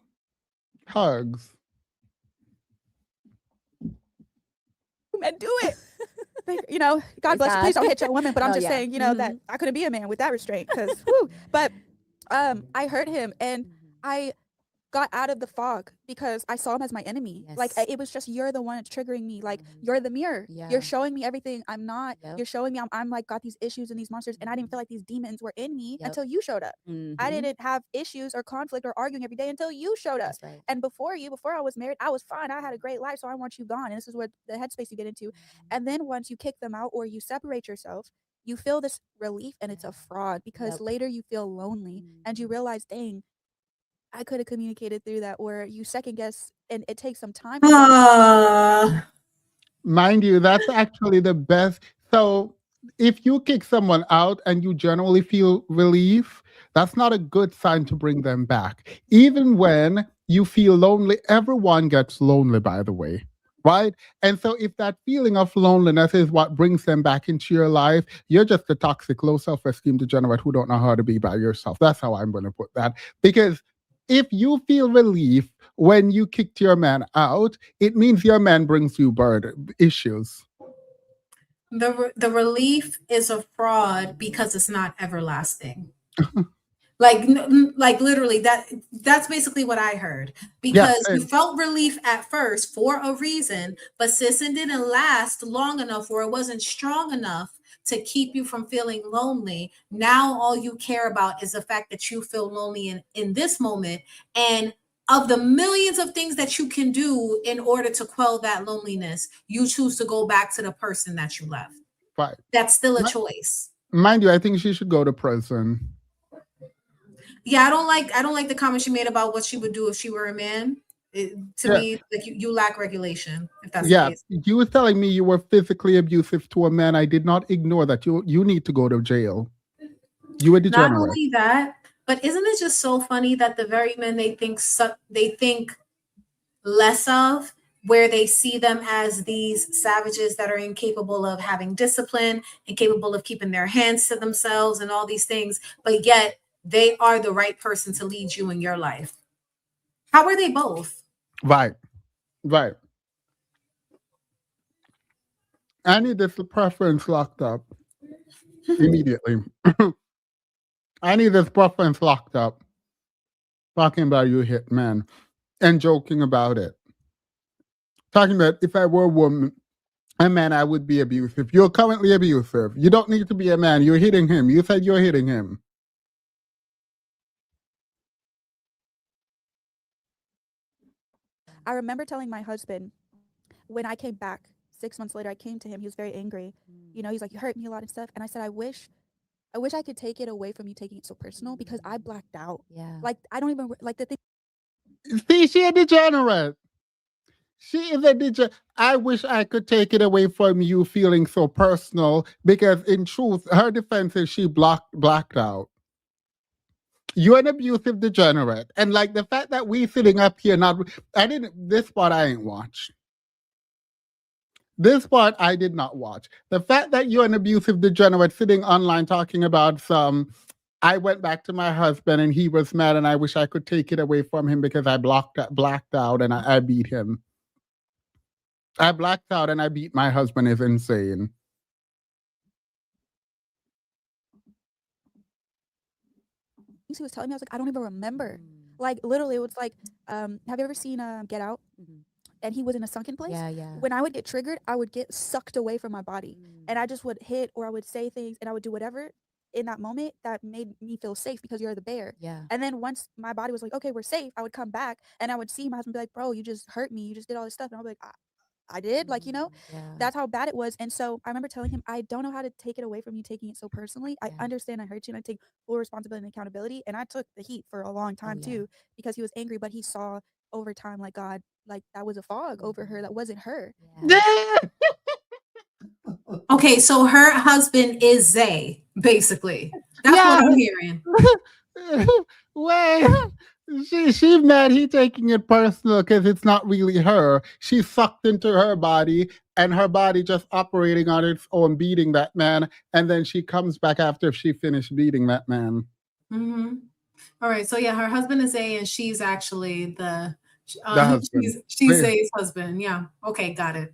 A: hugs.
C: men do it? God
D: Praise
C: bless you.
D: God.
C: Please don't hit your woman. But I'm
D: No,
C: just
D: yeah.
C: saying, that I couldn't be a man with that restraint. Because, but I hurt him, and I got out of the fog because I saw him as my enemy. Like
D: Yes.
C: it was just, you're the one that's triggering me. Like you're the mirror.
D: Yeah.
C: You're showing me everything I'm not.
D: Yep.
C: You're showing me I'm like got these issues and these monsters, and I didn't feel like these demons were in me
D: Yep.
C: until you showed up. I
D: Mhm.
C: didn't have issues or conflict or arguing every day until you showed up.
D: That's right.
C: And before I was married, I was fine. I had a great life, so I want you gone. And this is what the headspace you get into. And then once you kick them out or you separate yourself, you feel this relief, and it's a fraud, because
D: Yep.
C: later you feel lonely and you realize, dang, I could have communicated through that, or you second guess, and it takes some time.
A: Mind you, that's actually the best. So if you kick someone out and you generally feel relief, that's not a good sign to bring them back. Even when you feel lonely, everyone gets lonely, by the way. Right? And so if that feeling of loneliness is what brings them back into your life, you're just a toxic, low self-esteem degenerate who don't know how to be by yourself. That's how I'm going to put that. Because if you feel relief when you kicked your man out, it means your man brings you issues.
B: The relief is a fraud because it's not everlasting. Like literally that's basically what I heard, because you felt relief at first for a reason, but since it didn't last long enough, or it wasn't strong enough to keep you from feeling lonely, now all you care about is the fact that you feel lonely in this moment, and of the millions of things that you can do in order to quell that loneliness, you choose to go back to the person that you left.
A: Right.
B: That's still a choice.
A: Mind you, I think she should go to prison.
B: Yeah, I don't like the comment she made about what she would do if she were a man. To me, like you lack regulation, if that's the case.
A: You were telling me you were physically abusive to a man. I did not ignore that. You need to go to jail. You were degenerate.
B: Not only that, but isn't it just so funny that the very men they think less of, where they see them as these savages that are incapable of having discipline, incapable of keeping their hands to themselves and all these things, but yet they are the right person to lead you in your life. How are they both?
A: Right. I need this preference locked up immediately. I need this preference locked up. Talking about you hit men and joking about it. Talking about if I were a man, I would be abusive. You're currently abusive. You don't need to be a man. You're hitting him. You said you're hitting him.
C: I remember telling my husband when I came back 6 months later, I came to him. He was very angry. He's like, you hurt me a lot and stuff. And I said, I wish I could take it away from you taking it so personal, because I blacked out.
D: Yeah.
C: Like I don't even like the thing.
A: See, she a degenerate. She is a DJ. I wish I could take it away from you feeling so personal because, in truth, her defense is she blacked out. You're an abusive degenerate. And like the fact that we sitting up here not, this part I ain't watch. This part I did not watch. The fact that you're an abusive degenerate sitting online talking about I went back to my husband and he was mad and I wish I could take it away from him because I blacked out and I beat him. I blacked out and I beat my husband is insane.
C: He was telling me, I was like, I don't even remember. Like literally, it was like, have you ever seen Get Out? And he was in a sunken place.
D: Yeah.
C: When I would get triggered, I would get sucked away from my body, and I just would hit or I would say things, and I would do whatever in that moment that made me feel safe because you're the bear.
D: Yeah.
C: And then once my body was like, okay, we're safe, I would come back and I would see my husband be like, bro, you just hurt me. You just did all this stuff. And I'll be like, I did, like, you know, that's how bad it was. And so I remember telling him, I don't know how to take it away from you taking it so personally. I understand I hurt you and I take full responsibility and accountability. And I took the heat for a long time too, because he was angry, but he saw over time, like, God, like that was a fog over her. That wasn't her.
B: Okay, so her husband is Zay, basically. That's what I'm hearing.
A: Wait, she's mad he taking it personal because it's not really her. She's sucked into her body and her body just operating on its own, beating that man. And then she comes back after she finished beating that man.
B: All right, so yeah, her husband is Zay and she's actually the
A: husband.
B: she's Zay's husband. Yeah. Okay, got it.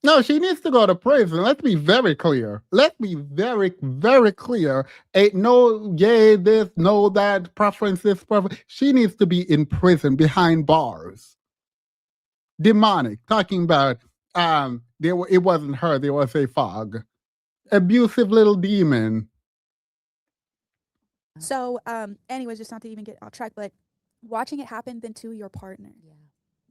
A: No, she needs to go to prison. Let's be very clear. Let's be very, very clear. Ain't no yay this, no that, preference this, preference. She needs to be in prison behind bars. Demonic. Talking about it wasn't her, there was a fog. Abusive little demon.
C: So anyways, just not to even get off track, but watching it happen then to your partner.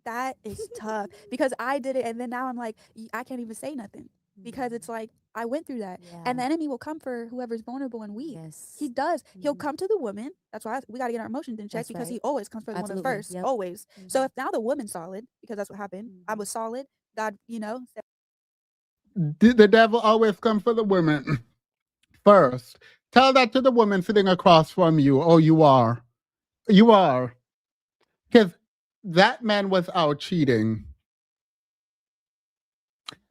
C: That is tough because I did it and then now I'm like, I can't even say nothing because it's like I went through that. And the enemy will come for whoever's vulnerable and weak. He does. He'll come to the woman. That's why we got to get our emotions in check because he always comes for the woman first. Always. So if now the woman's solid, because that's what happened, I was solid, God, you know.
A: The devil always comes for the women first. Tell that to the woman sitting across from you. Oh, you are. You are. Because that man was out cheating.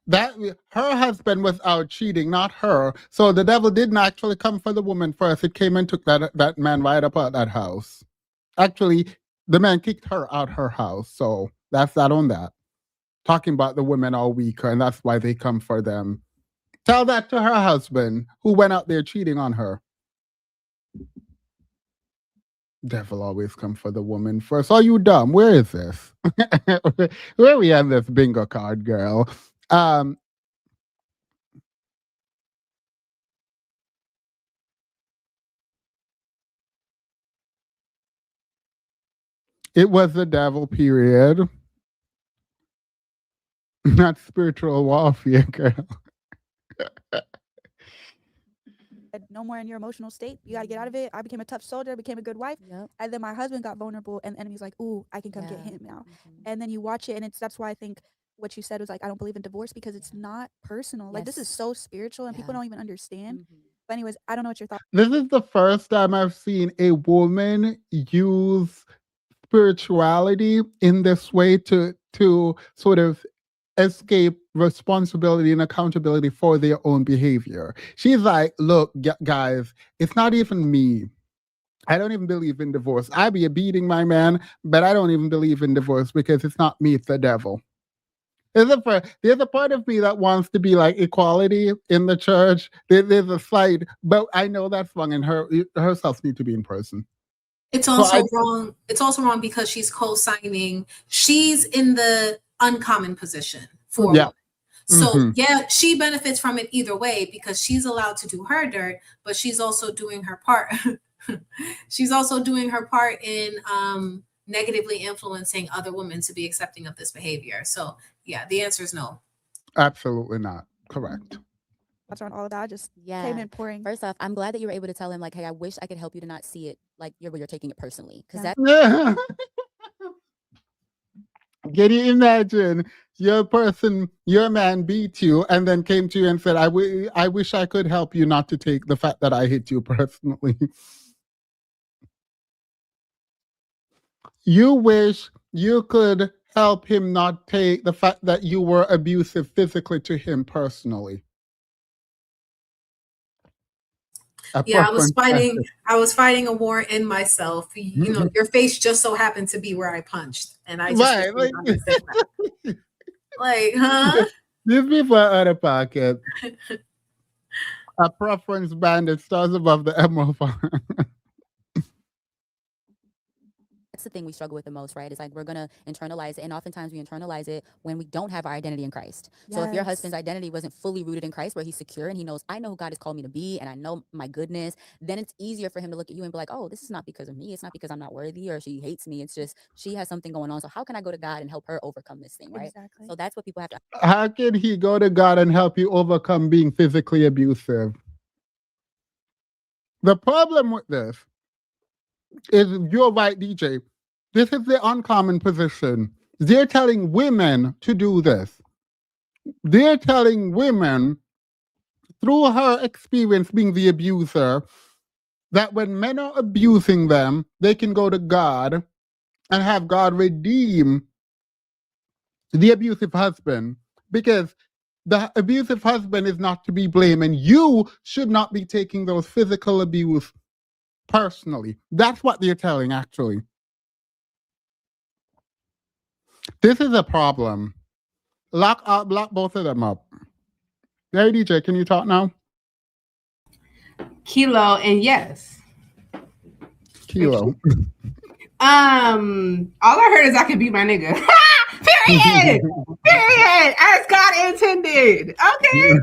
A: Her husband was out cheating, not her. So the devil didn't actually come for the woman first. It came and took that man right up out that house. Actually, the man kicked her out her house. So that's that on that. Talking about the women all week, and that's why they come for them. Tell that to her husband who went out there cheating on her. Devil always come for the woman first. Are you dumb? Where is this? Where we have this bingo card, girl? It was the devil, period. Not spiritual warfare, girl.
C: No more in your emotional state. You got to get out of it. I became a tough soldier, became a good wife. And then my husband got vulnerable and the enemy's like, ooh, I can come get him now. And then you watch it and that's why I think what you said was like, I don't believe in divorce because it's not personal. Like this is so spiritual and people don't even understand. But anyways, I don't know what your thoughts.
A: This is the first time I've seen a woman use spirituality in this way to sort of escape responsibility and accountability for their own behavior. She's like, look, guys, it's not even me. I don't even believe in divorce. I be beating my man, but I don't even believe in divorce because it's not me, it's the devil. There's a part of me that wants to be like equality in the church. There's a fight, but I know that's wrong, and herself need to be in person.
B: It's also wrong. It's also wrong because she's co-signing. She's in the uncommon position for a woman. So she benefits from it either way because she's allowed to do her dirt, but she's also doing her part. She's also doing her part in negatively influencing other women to be accepting of this behavior. So yeah, the answer is no.
A: Absolutely not. Correct.
C: That's on all of that. I just came in pouring.
D: First off, I'm glad that you were able to tell him like, hey, I wish I could help you to not see it like you're taking it personally. Because that
A: Can you imagine your man beat you and then came to you and said, I wish I could help you not to take the fact that I hit you personally. You wish you could help him not take the fact that you were abusive physically to him personally.
B: Yeah, I was fighting a war in myself. You know, your face just so happened to be where I punched. And I just didn't understand that. Like, huh?
A: These people are out of pocket. A preference band that starts above the emerald farm.
D: That's the thing we struggle with the most, right? It's like we're gonna internalize it, and oftentimes we internalize it when we don't have our identity in Christ. So if your husband's identity wasn't fully rooted in Christ, where he's secure and he knows, I know who God has called me to be, and I know my goodness, then it's easier for him to look at you and be like, oh, this is not because of me. It's not because I'm not worthy or she hates me. It's just she has something going on. So how can I go to God and help her overcome this thing, right?
C: Exactly.
D: So that's what people have to.
A: How can he go to God and help you overcome being physically abusive? The problem with this is, you're right, DJ. This is the uncommon position. They're telling women to do this. They're telling women, through her experience being the abuser, that when men are abusing them, they can go to God and have God redeem the abusive husband, because the abusive husband is not to be blamed, and you should not be taking those physical abuse personally. That's what they're telling, actually. This is a problem. Lock both of them up. Hey, DJ, can you talk now?
F: Kilo and yes.
A: Kilo.
F: All I heard is I could beat my nigga. Period. Period. As God intended. Okay.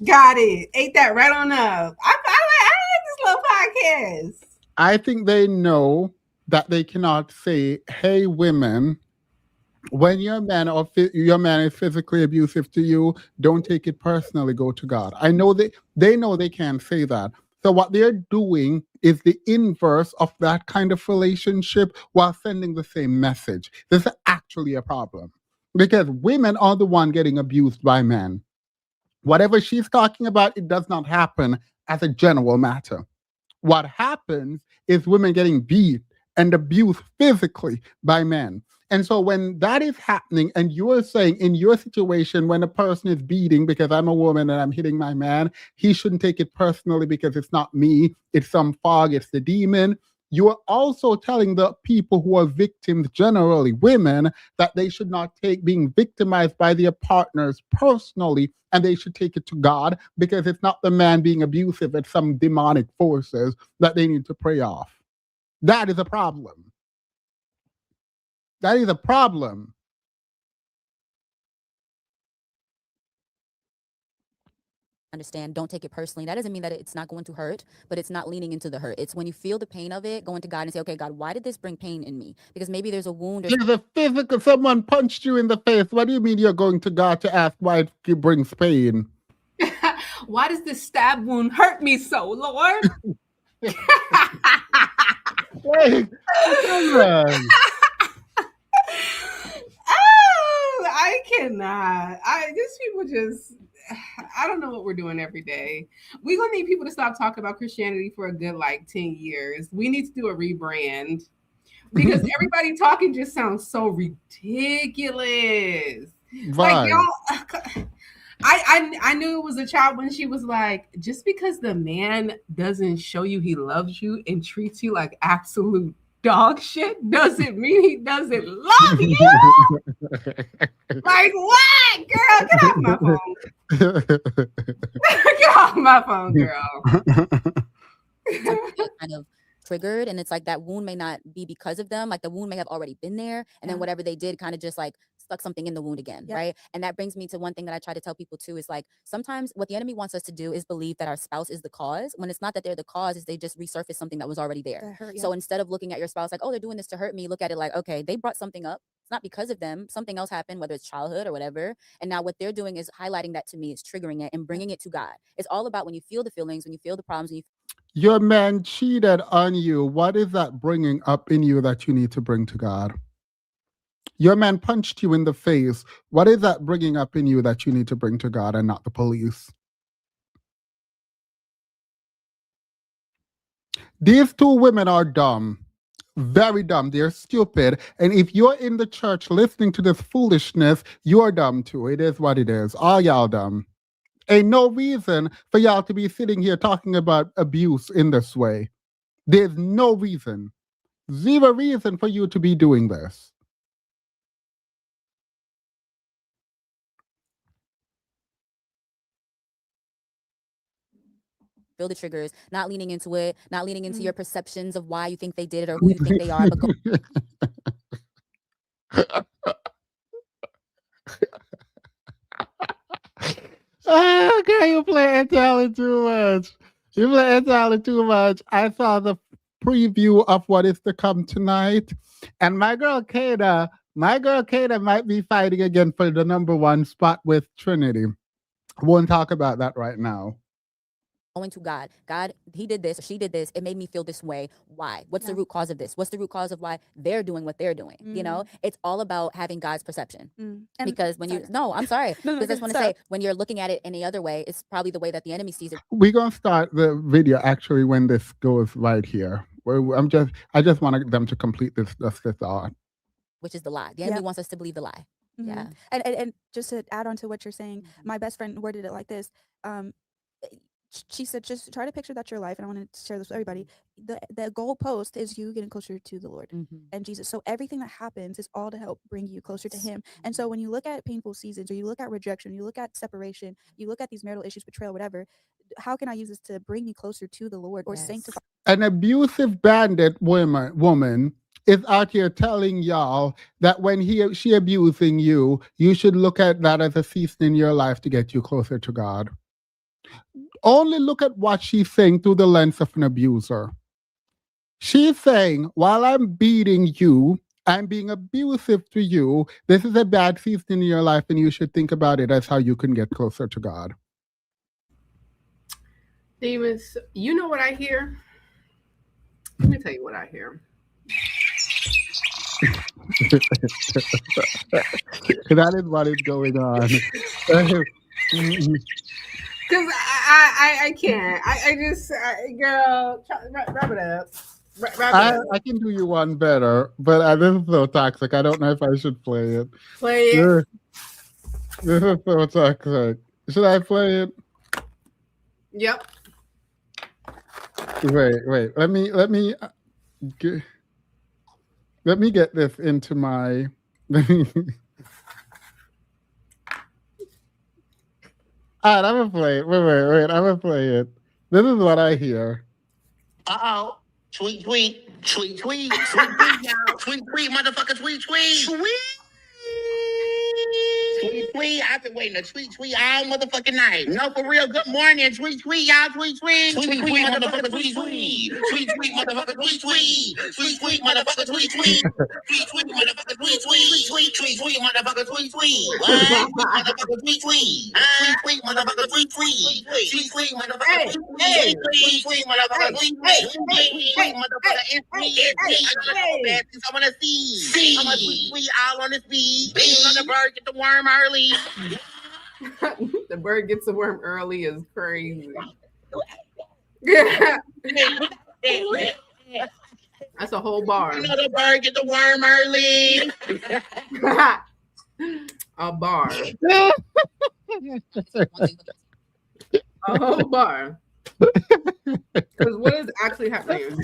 F: Got it. Ate that right on up. I like this little podcast.
A: I think they know that they cannot say, hey, women, when your man is physically abusive to you, don't take it personally, go to God. I know they know they can't say that. So what they're doing is the inverse of that kind of relationship while sending the same message. This is actually a problem, because women are the one getting abused by men. Whatever she's talking about, it does not happen as a general matter. What happens is women getting beat and abused physically by men. And so when that is happening, and you're saying in your situation, when a person is beating because I'm a woman and I'm hitting my man, he shouldn't take it personally because it's not me, it's some fog, it's the demon. You're also telling the people who are victims, generally women, that they should not take being victimized by their partners personally, and they should take it to God, because it's not the man being abusive, it's some demonic forces that they need to pray off. That is a problem. That is a problem.
D: Understand, don't take it personally. That doesn't mean that it's not going to hurt, but it's not leaning into the hurt. It's when you feel the pain of it, going to God and say, okay, God, why did this bring pain in me? Because maybe there's a wound.
A: There's a physical, someone punched you in the face. What do you mean you're going to God to ask why it brings pain?
F: Why does this stab wound hurt me so, Lord?
A: Wait,
F: Oh, I cannot. These people just, I don't know what we're doing every day. We're going to need people to stop talking about Christianity for a good, 10 years. We need to do a rebrand, because everybody talking just sounds so ridiculous. Like, y'all, I knew it was a child when she was like, just because the man doesn't show you he loves you and treats you like absolute dog shit doesn't mean he doesn't love you. Like, what? Girl, get off my phone. Get off my phone, girl.
D: Kind of triggered, and it's like that wound may not be because of them, like the wound may have already been there, and then whatever they did kind of just like stuck something in the wound again, right? And that brings me to one thing that I try to tell people too, is like sometimes what the enemy wants us to do is believe that our spouse is the cause, when it's not that they're the cause, is they just resurface something that was already there. So instead of looking at your spouse like, oh, they're doing this to hurt me, look at it like, okay, they brought something up. It's not because of them, something else happened, whether it's childhood or whatever, and now what they're doing is highlighting that to me, is triggering it and bringing it to God. It's all about when you feel the feelings, when you feel the problems, when
A: your man cheated on you. What is that bringing up in you that you need to bring to God? Your man punched you in the face. What is that bringing up in you that you need to bring to God and not the police? These two women are dumb. Very dumb. They're stupid. And if you're in the church listening to this foolishness, you're dumb too. It is what it is. All y'all dumb. Ain't no reason for y'all to be sitting here talking about abuse in this way. There's no reason. Zero reason for you to be doing this.
D: Feel the triggers, not leaning into it, not leaning into your perceptions of why you think they did it or who you think they are, but go
A: Okay, you play Italian too much. You play Italian too much. I saw the preview of what is to come tonight, and my girl Kada might be fighting again for the #1 spot with Trinity. Won't talk about that right now.
D: going to God. God, he did this or she did this. It made me feel this way. Why? What's the root cause of this? What's the root cause of why they're doing what they're doing? You know, it's all about having God's perception.
C: And
D: Because when you, no, I'm sorry.
C: No,
D: Because I just want to
C: stop.
D: say, when you're looking at it any other way, it's probably the way that the enemy sees it,
A: We're gonna start the video actually when this goes right here. I just wanted them to complete this thought.
D: which is the lie. The enemy wants us to believe the lie. Yeah.
C: And just to add on to what you're saying, my best friend worded it like this. She said, just try to picture that your life, and I want to share this with everybody. The goal post is you getting closer to the Lord and Jesus. So everything that happens is all to help bring you closer to Him. And so when you look at painful seasons, or you look at rejection, you look at separation, you look at these marital issues, betrayal, whatever, how can I use this to bring me closer to the Lord or sanctify?
A: An abusive bandit woman is out here telling y'all that when she abusing you, you should look at that as a season in your life to get you closer to God. Only look at what she's saying through the lens of an abuser. She's saying, while I'm beating you, I'm being abusive to you, this is a bad season in your life, and you should think about it as how you can get closer to God.
F: Demons, you know what I hear? Let me tell you what I hear.
A: That is what is going on.
F: Because I can't. I just, girl, wrap it up.
A: I can do you one better, but this is so toxic. I don't know if I should play it.
F: Play it.
A: This is so toxic. Should I play it?
F: Yep.
A: Wait. Let me get this into my. Alright, I'm gonna play it. Wait. I'm gonna play it. This is what I hear.
G: Uh-oh. Tweet, y'all. Tweet, motherfucker, tweet. Tweet. I've been waiting to tweet all motherfucking night. No, for real. Good morning. Tweet, y'all. Tweet, motherfucker, tweet. Tweet, motherfucker, tweet. Tweet, motherfucker, tweet. Tweet, motherfucker, tweet. Tweet, motherfucker, tweet. What? Motherfucker, tweet. Tweet, motherfucker, tweet. Tweet, motherfucker, tweet. Tweet, motherfucker, tweet. Tweet, motherfucker, I want to see. I'm going to tweet all on this beat. Beans on the bird, get the worm early.
F: The bird gets the worm early is crazy. That's a whole bar.
G: You know the bird get the worm early.
F: A bar. A whole bar. Because what is actually happening?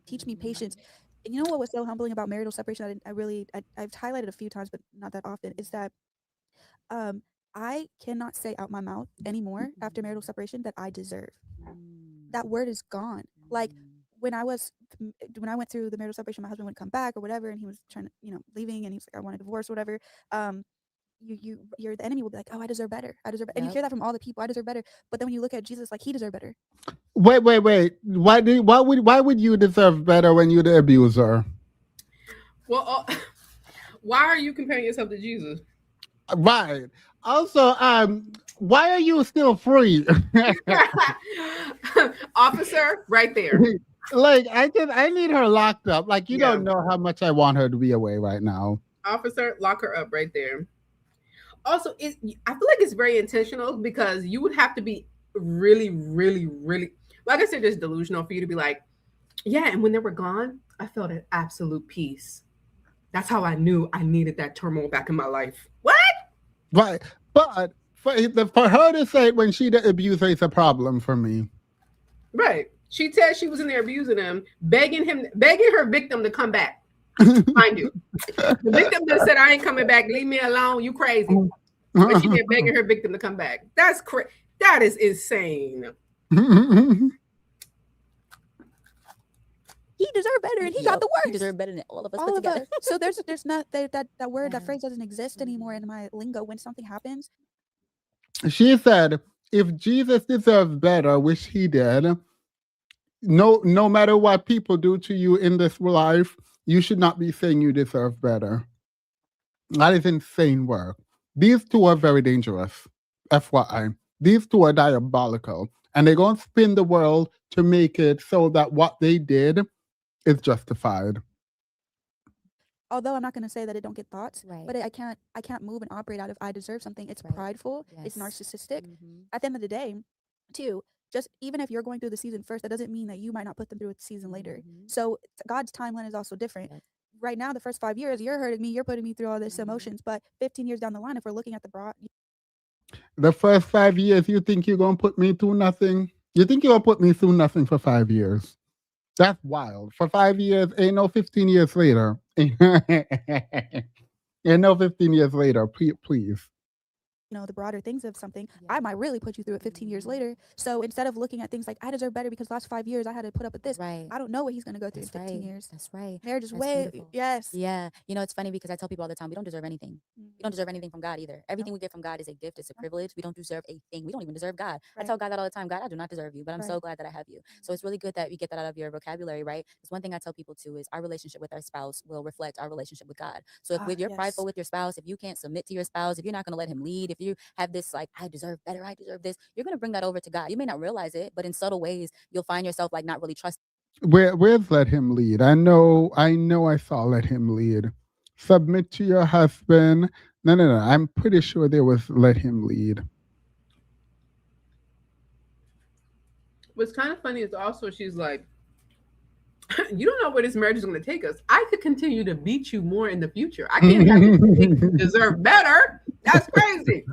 C: Teach me patience. And you know what was so humbling about marital separation? I've highlighted a few times, but not that often, is that I cannot say out my mouth anymore after marital separation that I deserve. That word is gone. Like when I went through the marital separation, my husband would come back or whatever, and he was trying to, leaving, and he was like, I want a divorce or whatever. The enemy will be like, oh, I deserve better. And you hear that from all the people, I deserve better. But then when you look at Jesus, like, he deserved better.
A: Wait. Why would you deserve better when you're the abuser?
F: Well, why are you comparing yourself to Jesus?
A: Right. Also, why are you still free?
F: Officer, right there.
A: Like, I need her locked up. Like, you
F: Yeah.
A: don't know how much I want her to be away right now.
F: Officer, lock her up right there. Also, I feel like it's very intentional because you would have to be really, really, really, like I said, just delusional for you to be like, yeah, and when they were gone, I felt an absolute peace. That's how I knew I needed that turmoil back in my life. What?
A: But for her to say it when she the abuser is a problem for me.
F: Right. She said she was in there abusing him, begging her victim to come back. Mind you, the victim just said, "I ain't coming back. Leave me alone. You crazy." But she been begging her victim to come back. That's crazy. That is insane.
C: He deserved better, and he got the
D: He
C: worst.
D: deserved better than all of us
C: All
D: put
C: of
D: together.
C: us. So there's not that word, that
D: Yeah.
C: phrase doesn't exist anymore in my lingo. When something happens,
A: She said, if Jesus deserves better, which he did, no matter what people do to you in this life, you should not be saying you deserve better. That is insane work. These two are very dangerous. FYI. These two are diabolical. And they're going to spin the world to make it so that what they did is justified.
C: although I'm not going to say that it don't get thoughts,
D: Right.
C: but I can't move and operate out of I deserve something. It's
D: Right.
C: prideful. It's
D: Yes.
C: narcissistic.
D: Mhm.
C: At the end of the day, too, just even if you're going through the season first, that doesn't mean that you might not put them through a season later.
D: Mhm.
C: So God's timeline is also different.
D: Yes.
C: Right now, the first 5 years, you're hurting me, you're putting me through all this
D: Mhm.
C: emotions. But 15 years down the line, if we're looking at the broad,
A: The first 5 years, you think you're going to put me through nothing? You think you're going to put me through nothing for 5 years? That's wild. For 5 years, ain't no 15 years later. Ain't no 15 years later, please.
C: the broader things of something,
D: Yeah.
C: I might really put you through it 15 years
D: Mhm.
C: later. So instead of looking at things like I deserve better because last 5 years I had to put up with this,
D: Right.
C: I don't know what he's going to go through
D: That's
C: in 15
D: right.
C: years.
D: That's right.
C: Marriage is
D: That's
C: way,
D: beautiful.
C: yes.
D: Yeah. It's funny because I tell people all the time, we don't deserve anything.
C: Mm.
D: We don't deserve anything from God either. Everything we get from God is a gift. It's a
C: No.
D: privilege. We don't deserve a thing. We don't even deserve God. I
C: Right.
D: tell God that all the time. God, I do not deserve you, but I'm so
C: Right.
D: glad that I have you. So it's really good that we get that out of your vocabulary, right? Because one thing I tell people too is our relationship with our spouse will reflect our relationship with God. So if you're prideful
C: Yes.
D: with your spouse, if you can't submit to your spouse, if you're not going to let him lead, if you have this like, I deserve better, I deserve this, you're going to bring that over to God. You may not realize it, but in subtle ways, you'll find yourself like not really trusting.
A: Where's let him lead? I know I saw let him lead. Submit to your husband. No. I'm pretty sure there was let him lead.
F: What's kind of funny is also she's like, you don't know where this marriage is going to take us. I could continue to beat you more in the future. I can't have you think you deserve better. That's crazy.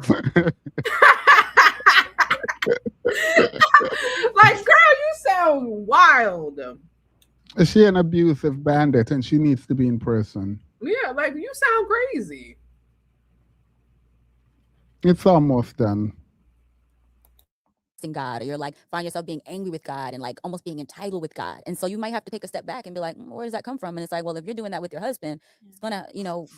F: Like, girl, you sound wild.
A: Is she an abusive bandit and she needs to be in prison?
F: Yeah, like you sound crazy.
A: It's almost done.
D: God, or you're like find yourself being angry with God and like almost being entitled with God. And so you might have to take a step back and be like, where does that come from? And it's like, well, if you're doing that with your husband, it's gonna,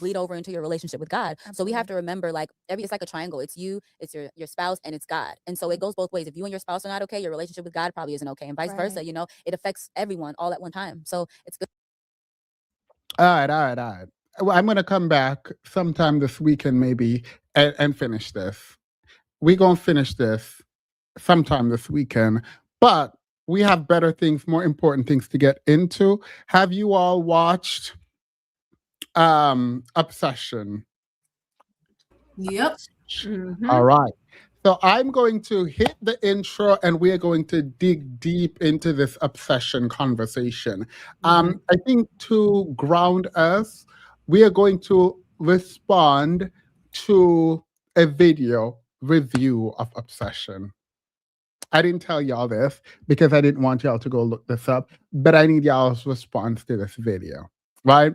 D: bleed over into your relationship with God. So we have to remember like it's like a triangle. It's you, it's your spouse, and it's God. And so it goes both ways. If you and your spouse are not okay, your relationship with God probably isn't okay, and vice versa. It affects everyone all at one time. So it's good.
A: All right. Well, I'm gonna come back sometime this weekend maybe and finish this. We're gonna finish this sometime this weekend, but we have better things, more important things to get into. Have you all watched Obsession?
B: Yep.
F: Mhm.
A: All right. So I'm going to hit the intro and we're going to dig deep into this obsession conversation. I think to ground us, we are going to respond to a video review of Obsession. I didn't tell y'all this because I didn't want y'all to go look this up, but I need y'all's response to this video, right?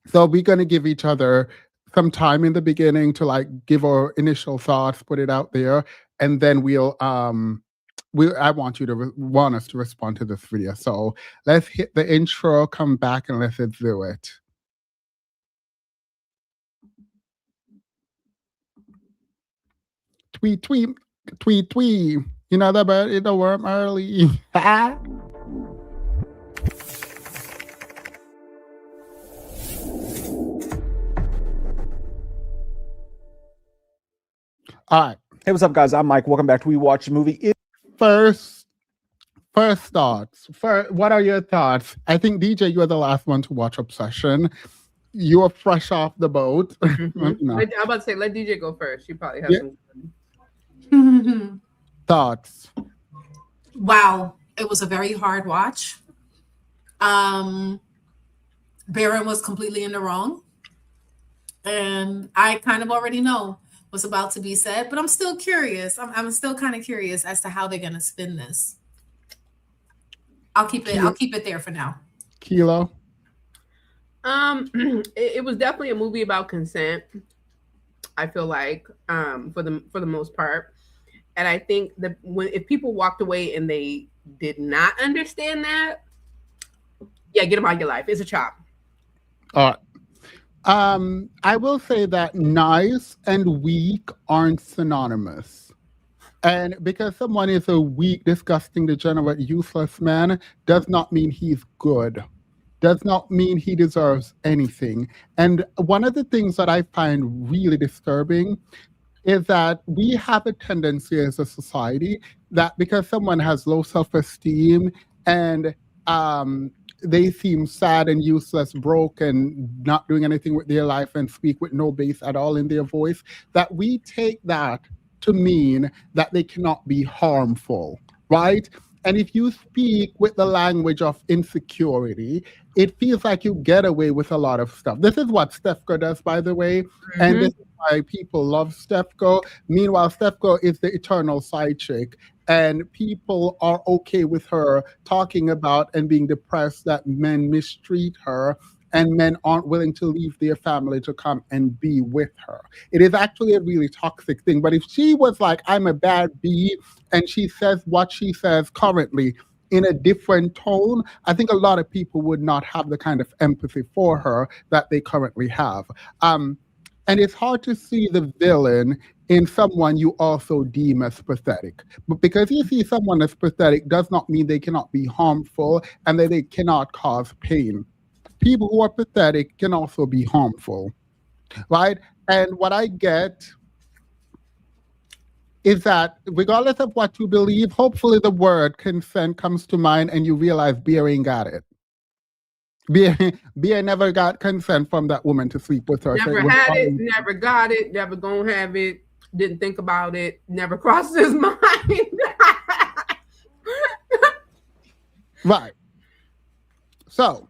A: So we're going to give each other some time in the beginning to like give our initial thoughts, put it out there, and then I want you to want us to respond to this video. So let's hit the intro, come back, and let's do it. Tweet, tweet, tweet, tweet. You know that bird in the worm early. All right.
H: Hey, what's up, guys? I'm Mike. Welcome back to We Watch a Movie.
A: First thoughts. What are your thoughts? I think DJ, you are the last one to watch Obsession. You are fresh off the boat.
F: I'm about to say, let DJ go first. She probably has some
A: thoughts.
B: Wow, it was a very hard watch. Baron was completely in the wrong, and I kind of already know what's about to be said, but I'm still curious. I'm still kind of curious as to how they're gonna spin this. I'll keep it there for now.
A: Kilo.
F: It was definitely a movie about consent. I feel like, for the most part, and I think that if people walked away and they did not understand that, yeah, get them out of your life. It's a chop.
A: All right. I will say that nice and weak aren't synonymous. And because someone is a weak, disgusting, degenerate, useless man does not mean he's good. Does not mean he deserves anything. And one of the things that I find really disturbing is that we have a tendency as a society that because someone has low self-esteem and they seem sad and useless, broke, and not doing anything with their life and speak with no bass at all in their voice, that we take that to mean that they cannot be harmful, right? And if you speak with the language of insecurity, it feels like you get away with a lot of stuff. This is what Stefko does, by the way. Mm-hmm. And this is why people love Stefko. Meanwhile, Stefko is the eternal side chick. And people are okay with her talking about and being depressed that men mistreat her and men aren't willing to leave their family to come and be with her. It is actually a really toxic thing. But if she was like, I'm a bad bee, and she says what she says currently in a different tone, I think a lot of people would not have the kind of empathy for her that they currently have. And it's hard to see the villain in someone you also deem as pathetic. But because you see someone as pathetic does not mean they cannot be harmful and that they cannot cause pain. People who are pathetic can also be harmful, right? And what I get is that regardless of what you believe, hopefully the word consent comes to mind and you realize Beer ain't got it. Beer never got consent from that woman to sleep with her.
F: Never had it, never got it, never gonna have it, didn't think about it, never crossed his mind.
A: Right. So,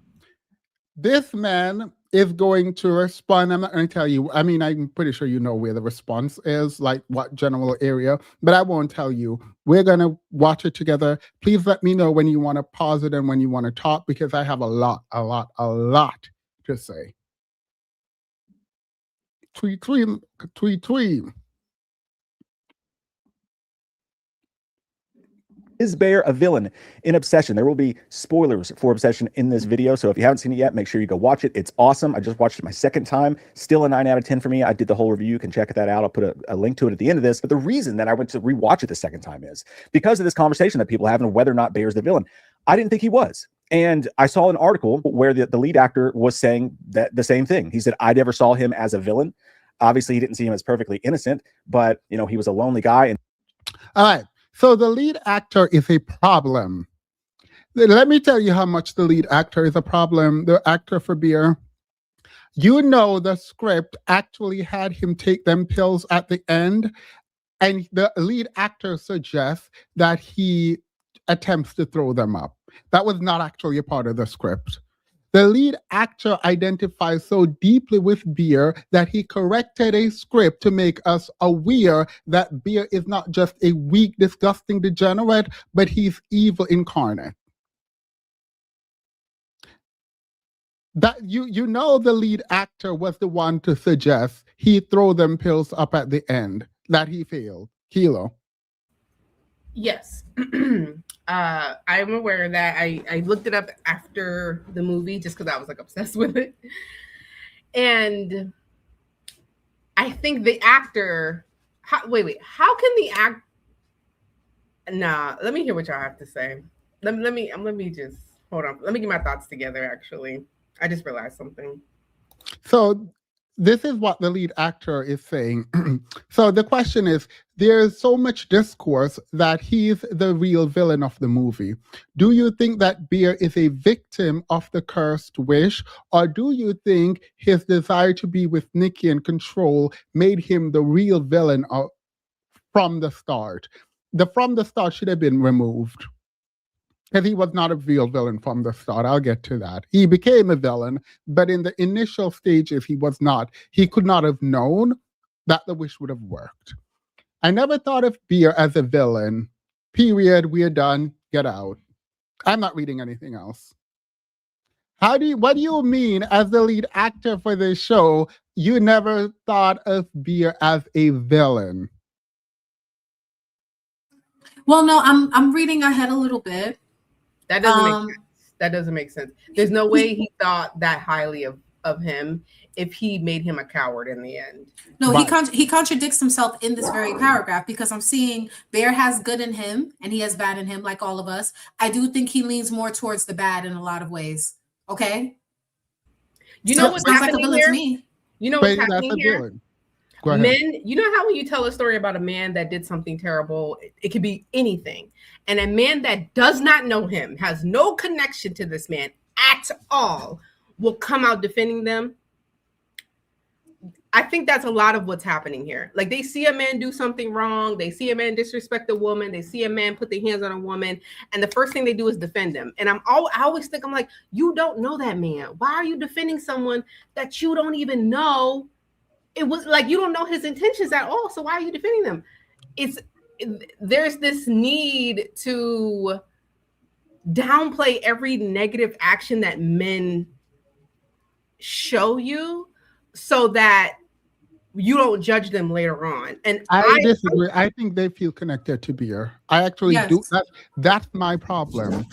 A: this man is going to respond. I'm not going to tell you. I mean, I'm pretty sure you know where the response is, like what general area, but I won't tell you. We're going to watch it together. Please let me know when you want to pause it and when you want to talk, because I have a lot to say. Tweet.
H: Is Bear a villain in Obsession? There will be spoilers for Obsession in this video, so if you haven't seen it yet, make sure you go watch it. It's awesome. I just watched it my second time. Still a 9 out of 10 for me. I did the whole review. You can check that out. I'll put a link to it at the end of this. But the reason that I went to rewatch it the second time is because of this conversation that people have on whether or not Bear's the villain. I didn't think he was. And I saw an article where the lead actor was saying that the same thing. He said, I never saw him as a villain. Obviously, he didn't see him as perfectly innocent, but, you know, he was a lonely guy. And
A: all right. So the lead actor is a problem. Let me tell you how much the lead actor is a problem. The actor for Beer. You know, the script actually had him take them pills at the end, and the lead actor suggests that he attempts to throw them up. That was not actually a part of the script. The lead actor identifies so deeply with Beer that he corrected a script to make us aware that Beer is not just a weak, disgusting degenerate, but he's evil incarnate. That you know the lead actor was the one to suggest he throw them pills up at the end, that he failed. Kilo.
F: Yes. I'm aware of that. I looked it up after the movie just because I was like obsessed with it. And I think the actor, how can the act? Nah, let me hear what y'all have to say. Let me just hold on. Let me get my thoughts together. Actually, I just realized something.
A: So this is what the lead actor is saying. So the question is, there's so much discourse that he's the real villain of the movie. Do you think that Beer is a victim of the cursed wish, or do you think his desire to be with Nikki and control made him the real villain from the start? The from the start should have been removed. Because he was not a real villain from the start. I'll get to that. He became a villain, but in the initial stages, he was not. He could not have known that the wish would have worked. I never thought of Beer as a villain. Period. We're done. Get out. I'm not reading anything else. What do you mean, as the lead actor for this show, you never thought of Beer as a villain?
B: Well, no, I'm reading ahead a little bit.
F: That doesn't make sense. That doesn't make sense. There's no way he thought that highly of him if he made him a coward in the end.
B: No, he contradicts himself in this very paragraph, because I'm seeing Bear has good in him and he has bad in him, like all of us. I do think he leans more towards the bad in a lot of ways. Okay.
F: You know what's happening here? You know what's happening here?
A: Villain.
F: Men, you know how when you tell a story about a man that did something terrible, it could be anything. And a man that does not know him, has no connection to this man at all, will come out defending them. I think that's a lot of what's happening here. Like, they see a man do something wrong. They see a man disrespect a woman. They see a man put their hands on a woman. And the first thing they do is defend him. And I always think, I'm like, you don't know that man. Why are you defending someone that you don't even know? It was like, you don't know his intentions at all. So why are you defending them? There's this need to downplay every negative action that men show you so that you don't judge them later on. And
A: I disagree. I think they feel connected to Beer. I actually do. That's my problem.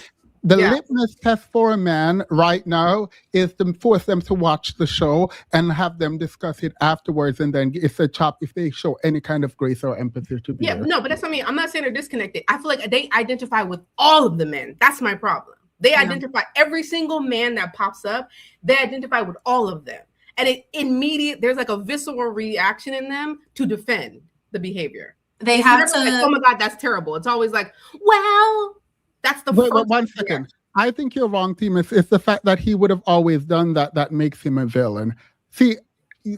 A: The litmus test for a man right now is to force them to watch the show and have them discuss it afterwards, and then it's a chop if they show any kind of grace or empathy to Beer.
F: Yeah, no, but that's what I mean. I'm not saying they're disconnected. I feel like they identify with all of the men. That's my problem. They identify every single man that pops up. They identify with all of them. And there's like a visceral reaction in them to defend the behavior.
B: They have to.
F: Like, oh my God, that's terrible. It's always like, well, that's the
A: Wait, 1 second. I think you're wrong, Timus. It's the fact that he would have always done that makes him a villain. See,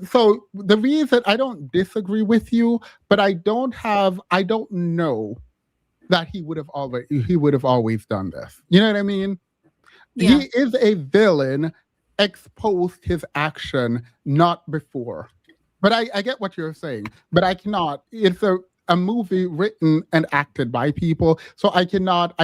A: so the reason I don't disagree with you, but I don't know that he would have always done this. You know what I mean? Yeah. He is a villain exposed his action, not before. But I get what you're saying, but I cannot. It's a movie written and acted by people, so I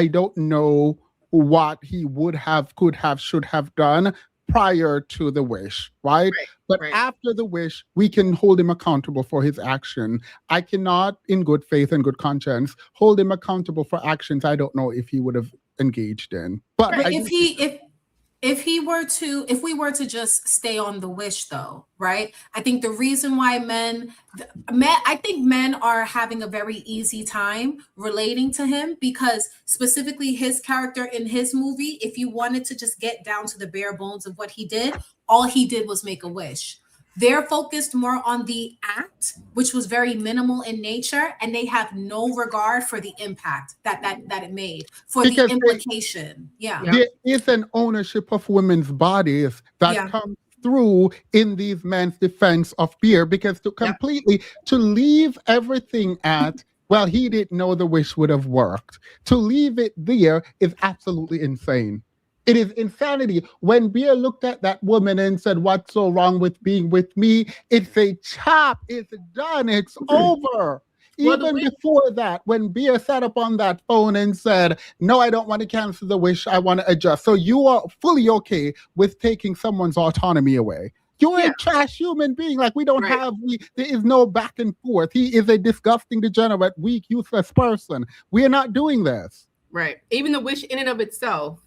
A: don't know what he would have, could have, should have done prior to the wish, right? But after the wish, we can hold him accountable for his action. I cannot, in good faith and good conscience, hold him accountable for actions I don't know if he would have engaged in. But
B: if we were to just stay on the wish, though, right? I think the reason why men are having a very easy time relating to him, because specifically his character in his movie, if you wanted to just get down to the bare bones of what he did, all he did was make a wish. They're focused more on the act, which was very minimal in nature, and they have no regard for the impact that it made, for the implication.
A: There is an ownership of women's bodies that comes through in these men's defense of Beer, because to leave everything at, well, he didn't know the wish would have worked. To leave it there is absolutely insane. It is insanity. When Beer looked at that woman and said, "What's so wrong with being with me?" It's a chop. It's done. It's over. Even before that, when Beer sat up on that phone and said, "No, I don't want to cancel the wish. I want to adjust." So you are fully okay with taking someone's autonomy away. You're a trash human being. Like, there is no back and forth. He is a disgusting, degenerate, weak, useless person. We are not doing this.
F: Right. Even the wish in and of itself,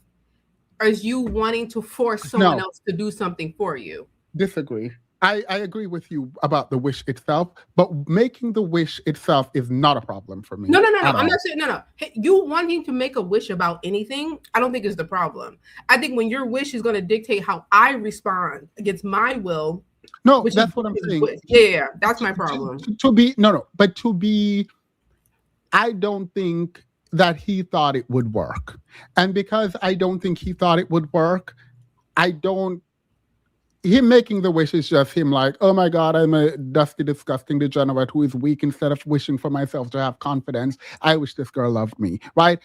F: is you wanting to force someone else to do something for you.
A: Disagree. I agree with you about the wish itself, but making the wish itself is not a problem for me.
F: No. I'm not saying no. Hey, you wanting to make a wish about anything, I don't think is the problem. I think when your wish is going to dictate how I respond against my will
A: No,
F: Which
A: that's
F: is
A: what I'm
F: his
A: saying.
F: wish. Yeah, that's my problem.
A: But to be, I don't think that he thought it would work. And because I don't think he thought it would work, him making the wish is just him like, oh my God, I'm a dusty, disgusting degenerate who is weak. Instead of wishing for myself to have confidence, I wish this girl loved me, right?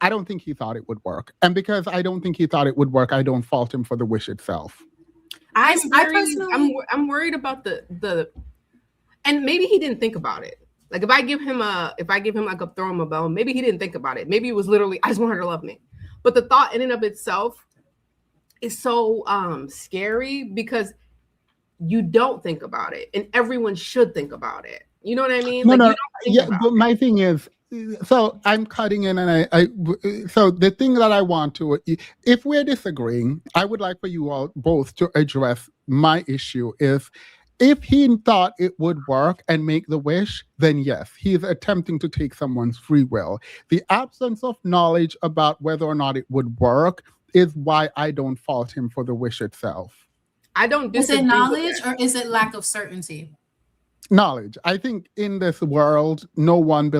A: I don't think he thought it would work. And because I don't think he thought it would work, I don't fault him for the wish itself.
F: I'm
B: personally,
F: I'm worried about the and maybe he didn't think about it. Like if I give him like a throw him a bone, maybe he didn't think about it. Maybe it was literally I just want her to love me. But the thought in and of itself is so scary because you don't think about it, and everyone should think about it. You know what I mean?
A: No,
F: like
A: no,
F: you don't think
A: yeah.
F: about
A: But
F: it.
A: my thing is, so I'm cutting in, and so the thing that I want to, if we're disagreeing, I would like for you all both to address my issue. If he thought it would work and make the wish, then yes, he is attempting to take someone's free will. The absence of knowledge about whether or not it would work is why I don't fault him for the wish itself.
F: I don't
B: is
F: disagree
B: it
F: with
B: knowledge
F: that.
B: or is it lack of certainty?
A: Knowledge. I think in this world, no one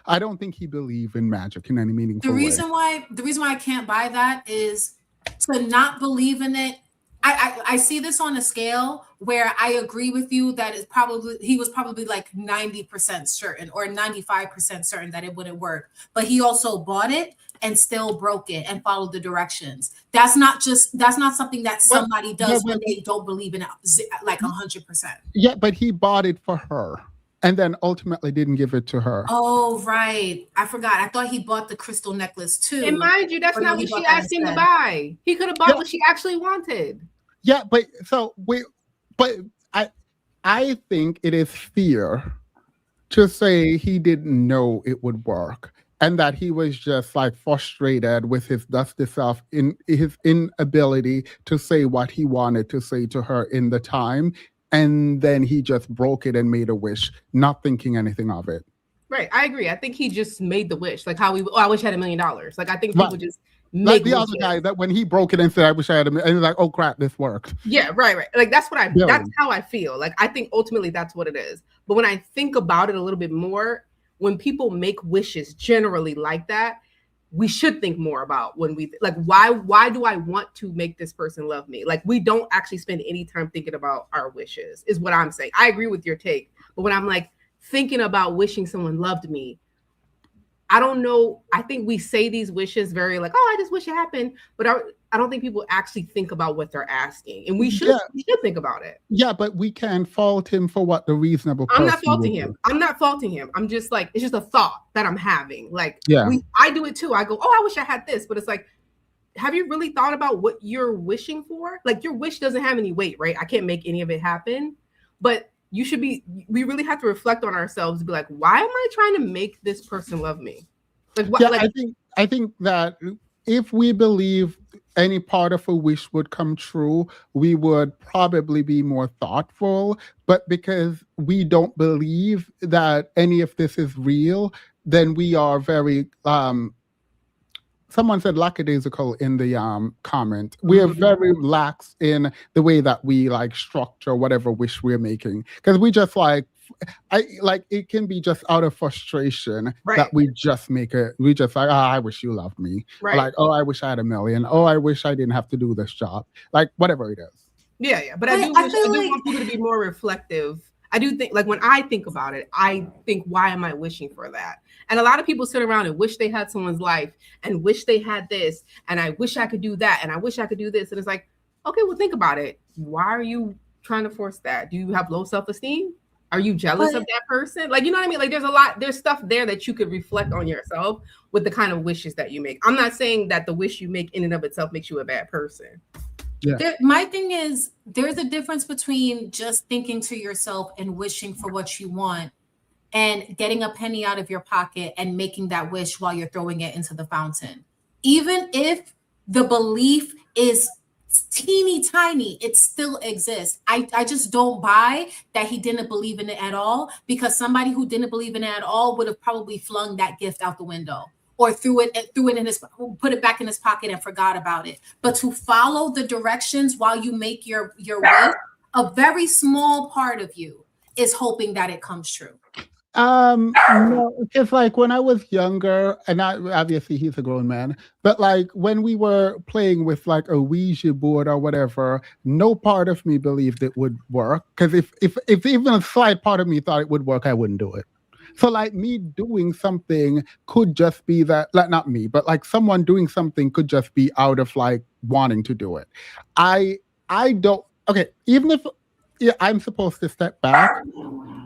A: I don't think he believed in magic in any meaningful
B: The
A: way.
B: reason why I can't buy that is to not believe in it. I see this on a scale where I agree with you that he was probably like 90% certain or 95% certain that it wouldn't work, but he also bought it and still broke it and followed the directions. That's not something that somebody does when they don't believe in it like 100%.
A: Yeah, but he bought it for her and then ultimately didn't give it to her.
B: Oh, right. I forgot. I thought he bought the crystal necklace too.
F: And mind you, that's not what she asked him to buy. He could have bought what she actually wanted.
A: Yeah, but I think it is fear to say he didn't know it would work and that he was just like frustrated with his dusty self in his inability to say what he wanted to say to her in the time. And then he just broke it and made a wish, not thinking anything of it.
F: Right. I agree. I think he just made the wish. Like how I wish I had $1 million. Like I think people just
A: like the other guy that when he broke it and said, I wish I had and he's like, oh crap, this worked.
F: Yeah, right. Like that's how I feel. Like I think ultimately that's what it is. But when I think about it a little bit more, when people make wishes generally like that, we should think more about when we like why do I want to make this person love me? Like we don't actually spend any time thinking about our wishes, is what I'm saying. I agree with your take, but when I'm like thinking about wishing someone loved me, I don't know. I think we say these wishes very like, oh, I just wish it happened. But I don't think people actually think about what they're asking. And we should think about it.
A: Yeah, but we can't fault him for what the reasonable person
F: I'm not faulting him. I'm not faulting him. I'm just like, it's just a thought that I'm having. Like, I do it too. I go, oh, I wish I had this. But it's like, have you really thought about what you're wishing for? Like your wish doesn't have any weight, right? I can't make any of it happen. But we really have to reflect on ourselves and be like, why am I trying to make this person love me? Like, what?
A: Yeah,
F: like,
A: I think that if we believe any part of a wish would come true, we would probably be more thoughtful. But because we don't believe that any of this is real, then we are very someone said lackadaisical in the comment. We are very lax in the way that we like structure whatever wish we're making. Because we just it can be just out of frustration that we just I wish you loved me. Right. Like, oh, I wish I had $1 million. Oh, I wish I didn't have to do this job. Like whatever it is.
F: Yeah. But I do want people to be more reflective. I do think, like, when I think about it, I think, why am I wishing for that? And a lot of people sit around and wish they had someone's life and wish they had this. And I wish I could do that. And I wish I could do this. And it's like, okay, well, think about it. Why are you trying to force that? Do you have low self-esteem? Are you jealous of that person? Like, you know what I mean? Like, there's stuff there that you could reflect on yourself with the kind of wishes that you make. I'm not saying that the wish you make in and of itself makes you a bad person.
A: Yeah.
B: My thing is, there's a difference between just thinking to yourself and wishing for what you want and getting a penny out of your pocket and making that wish while you're throwing it into the fountain. Even if the belief is teeny tiny, it still exists. I just don't buy that he didn't believe in it at all, because somebody who didn't believe in it at all would have probably flung that gift out the window or put it back in his pocket and forgot about it. But to follow the directions while you make your wish a very small part of you is hoping that it comes true.
A: No, because like when I was younger, and obviously he's a grown man, but like when we were playing with like a Ouija board or whatever, no part of me believed it would work. Because if even a slight part of me thought it would work, I wouldn't do it. So like me doing something could just be that, like not me, but like someone doing something could just be out of like wanting to do it. I don't. Okay, even if I'm supposed to step back,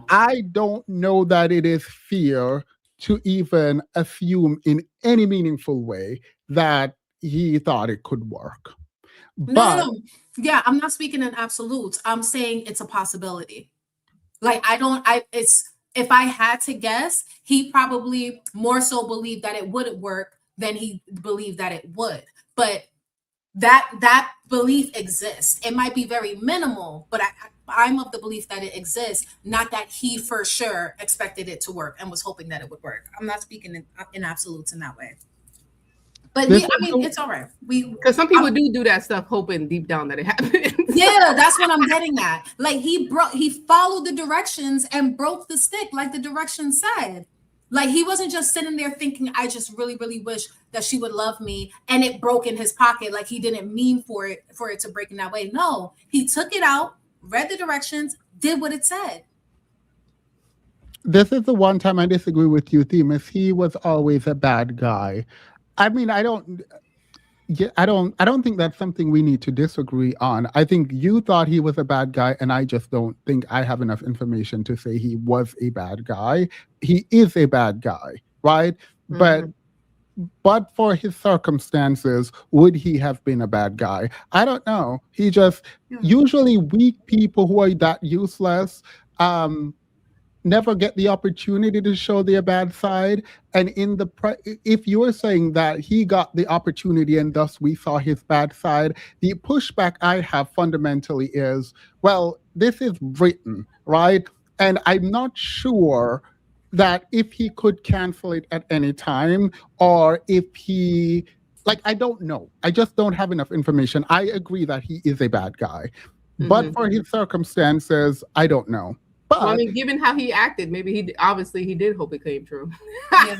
A: I don't know that it is fear to even assume in any meaningful way that he thought it could work. But
B: No. Yeah, I'm not speaking in absolutes. I'm saying it's a possibility. Like if I had to guess, he probably more so believed that it wouldn't work than he believed that it would. But that belief exists. It might be very minimal, but I'm of the belief that it exists, not that he for sure expected it to work and was hoping that it would work. I'm not speaking in absolutes in that way. But I mean, it's all right.
F: Because some people do that stuff hoping deep down that it happens.
B: Yeah, that's what I'm getting at. Like he followed the directions and broke the stick like the directions said. Like he wasn't just sitting there thinking, I just really, really wish that she would love me, and it broke in his pocket. Like he didn't mean for it to break in that way. No, he took it out, read the directions, did what it said.
A: this is the one time I disagree with you, Themis. He was always a bad guy. I mean, I don't think that's something we need to disagree on. I think you thought he was a bad guy, and I just don't think I have enough information to say he was a bad guy. He is a bad guy, right?
F: Mhm.
A: But for his circumstances, would he have been a bad guy? I don't know. He just usually weak people who are that useless never get the opportunity to show their bad side. And if you're saying that he got the opportunity and thus we saw his bad side, the pushback I have fundamentally is, well, this is written, right? And I'm not sure that if he could cancel it at any time, or if he, like, I don't know. I just don't have enough information. I agree that he is a bad guy. But for his circumstances, I don't know. But
F: Well, I mean, given how he acted, maybe he did hope it came true.
B: Yeah.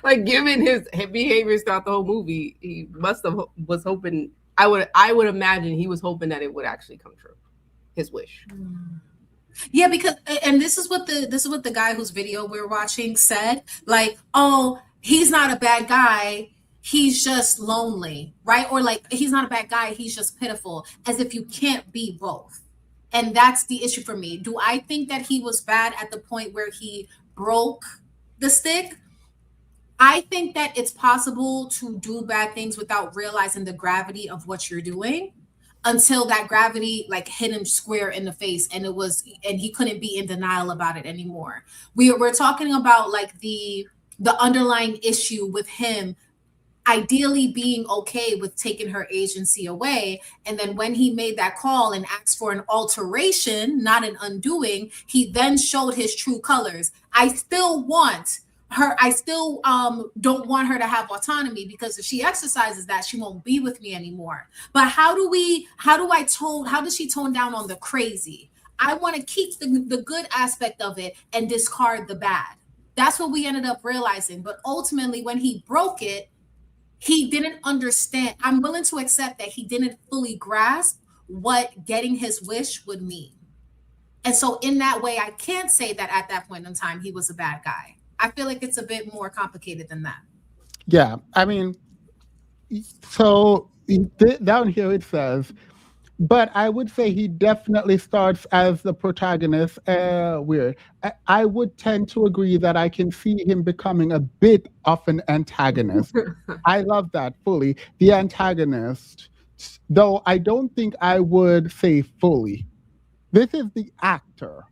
F: Like, given his behaviors throughout the whole movie, he was hoping. I would imagine he was hoping that it would actually come true, his wish.
B: Yeah, because and this is what the guy whose video we're watching said. Like, oh, he's not a bad guy. He's just lonely, right? Or like, he's not a bad guy. He's just pitiful, as if you can't be both. And that's the issue for me. Do I think that he was bad at the point where he broke the stick? I think that it's possible to do bad things without realizing the gravity of what you're doing, until that gravity like hit him square in the face, and he couldn't be in denial about it anymore. We're talking about like the underlying issue with him ideally being okay with taking her agency away. And then when he made that call and asked for an alteration, not an undoing, he then showed his true colors. I still want her. I still don't want her to have autonomy, because if she exercises that, she won't be with me anymore. But how does she tone down on the crazy? I want to keep the good aspect of it and discard the bad. That's what we ended up realizing. But ultimately, when he broke it, he didn't understand. I'm willing to accept that he didn't fully grasp what getting his wish would mean. And so in that way, I can't say that at that point in time, he was a bad guy. I feel like it's a bit more complicated than that.
A: yeah, I mean, so down here it says, but I would say he definitely starts as the protagonist. Weird. I would tend to agree that I can see him becoming a bit of an antagonist. I love that fully. The antagonist, though I don't think I would say fully. This is the actor.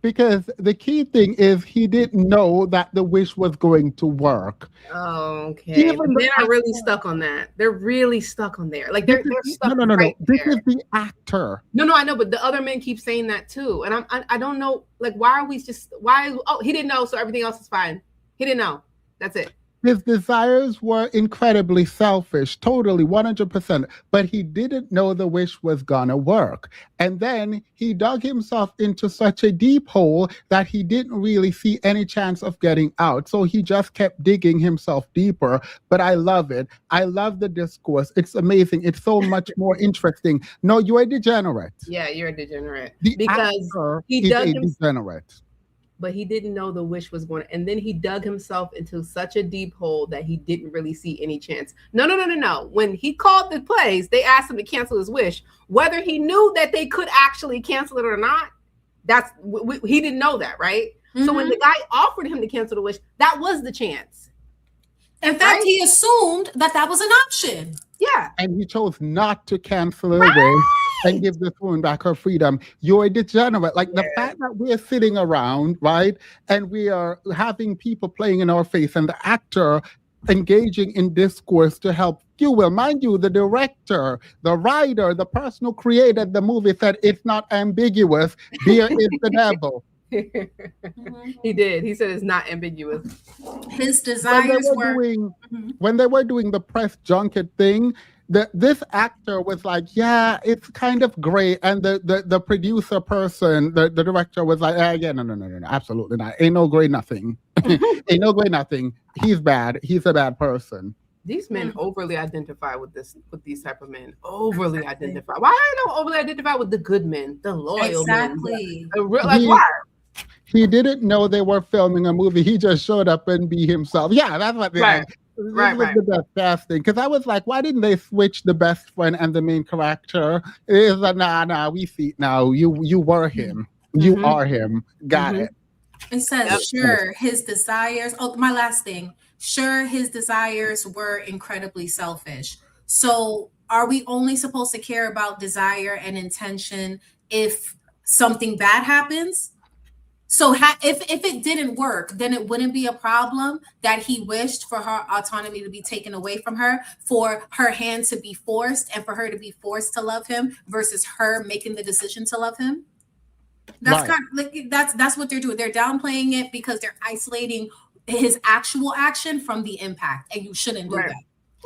A: Because the key thing is he didn't know that the wish was going to work.
F: Oh, okay.
A: Even
F: They're really stuck on that. They're really stuck on there. Like they're stuck.
A: No.
F: Right
A: This
F: there.
A: is the actor.
F: No, I know, but the other men keep saying that too, and I don't know. Like, why are we just? Why? Oh, he didn't know, so everything else is fine. He didn't know. That's it.
A: His desires were incredibly selfish, totally 100%, but he didn't know the wish was gonna work. And then he dug himself into such a deep hole that he didn't really see any chance of getting out. So he just kept digging himself deeper. But I love it. I love the discourse. It's amazing. It's so much more interesting. No, you're a degenerate.
F: Yeah, you're a degenerate.
A: The
F: Because
A: actor
F: he
A: is
F: dug
A: a
F: him,
A: degenerate.
F: but he didn't know the wish was going to, and then he dug himself into such a deep hole that he didn't really see any chance. No. When he called the place, they asked him to cancel his wish. Whether he knew that they could actually cancel it or not, he didn't know that, right? Mm-hmm. So when the guy offered him to cancel the wish, that was the chance.
B: In fact, he assumed that was an option.
F: Yeah.
A: And he chose not to cancel her wish and give this woman back her freedom. You're a degenerate. Like the fact that we're sitting around, right, and we are having people playing in our face and the actor engaging in discourse to help fuel. Mind you, the director, the writer, the person who created the movie said it's not ambiguous. Beer is the devil.
F: He did. He said it's not ambiguous.
B: His desires
A: when they were doing the press junket thing, this actor was like, yeah, it's kind of great. And the producer person, the director was like, yeah, no, absolutely not. Ain't no gray nothing. Ain't no gray nothing. He's bad. He's a bad person.
F: These men overly identify with these type of men. Overly identify. Why I don't overly identify with the good men, the loyal men? Like why?
A: He didn't know they were filming a movie. He just showed up and be himself. Yeah, that's what they
F: right.
A: This was the best casting. Because I was like, why didn't they switch the best friend and the main character? It is like, nah, we see it now. You were him. You are him. Got it.
B: It says, sure, his desires. Oh, my last thing. Sure, his desires were incredibly selfish. So are we only supposed to care about desire and intention if something bad happens? So if it didn't work, then it wouldn't be a problem that he wished for her autonomy to be taken away from her, for her hand to be forced, and for her to be forced to love him versus her making the decision to love him. That's kind of like that's what they're doing. They're downplaying it because they're isolating his actual action from the impact, and you shouldn't do that.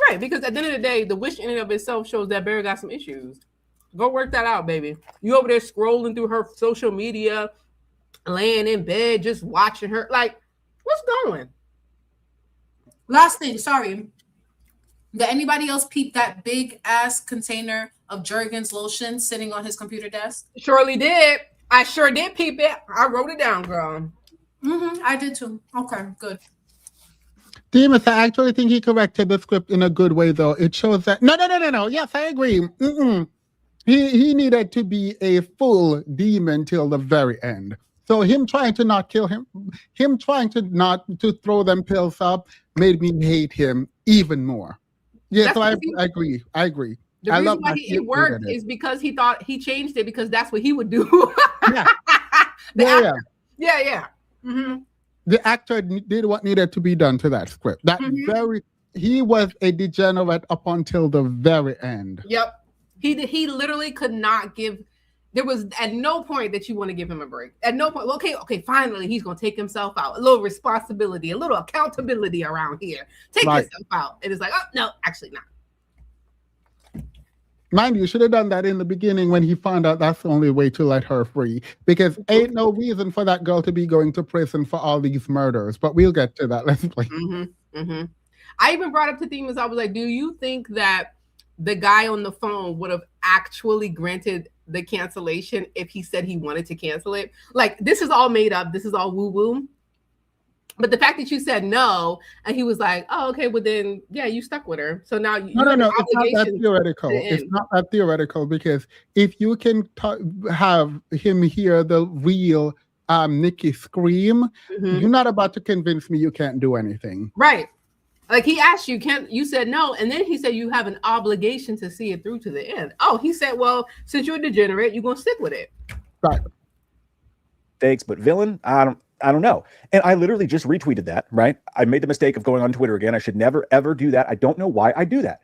F: Right, because at the end of the day, the wish in and of itself shows that Barry got some issues. Go work that out, baby. You over there scrolling through her social media, laying in bed, just watching her. Like, what's going?
B: Last thing, sorry. Did anybody else peep that big ass container of Jergens lotion sitting on his computer desk?
F: Surely did. I sure did peep it. I wrote it down, girl.
B: I did too. Okay, good.
A: Demas, I actually think he corrected the script in a good way, though. It shows that no. Yes, I agree. He needed to be a full demon till the very end. So him trying to not kill him trying to not to throw them pills up made me hate him even more. Yeah, so I agree.
F: The reason why it worked is because he thought he changed it because that's what he would do.
A: Yeah.
F: The
A: actor did what needed to be done to that script. He was a degenerate up until the very end.
F: Yep. He literally could not give. There was at no point that you want to give him a break. At no point. Okay. Finally, he's going to take himself out. A little responsibility, a little accountability around here. Take yourself out. And it's like, oh no, actually not.
A: Mind you, should have done that in the beginning when he found out that's the only way to let her free. Because ain't no reason for that girl to be going to prison for all these murders. But we'll get to that. Let's play.
F: I even brought up to Themis. I was like, do you think that the guy on the phone would have actually granted the cancellation if he said he wanted to cancel it? Like, this is all made up. This is all woo-woo. But the fact that you said no, and he was like, oh, okay, well then, yeah, you stuck with her. So now
A: no, it's not that theoretical. It's not that theoretical because if you can have him hear the real Nikki scream, you're not about to convince me you can't do anything.
F: Right. Like he asked you, you said no, and then he said you have an obligation to see it through to the end. Oh, he said, well, since you're a degenerate, you're gonna stick with it.
A: Right.
H: Thanks, but villain, I don't know. And I literally just retweeted that, right? I made the mistake of going on Twitter again. I should never, ever do that. I don't know why I do that,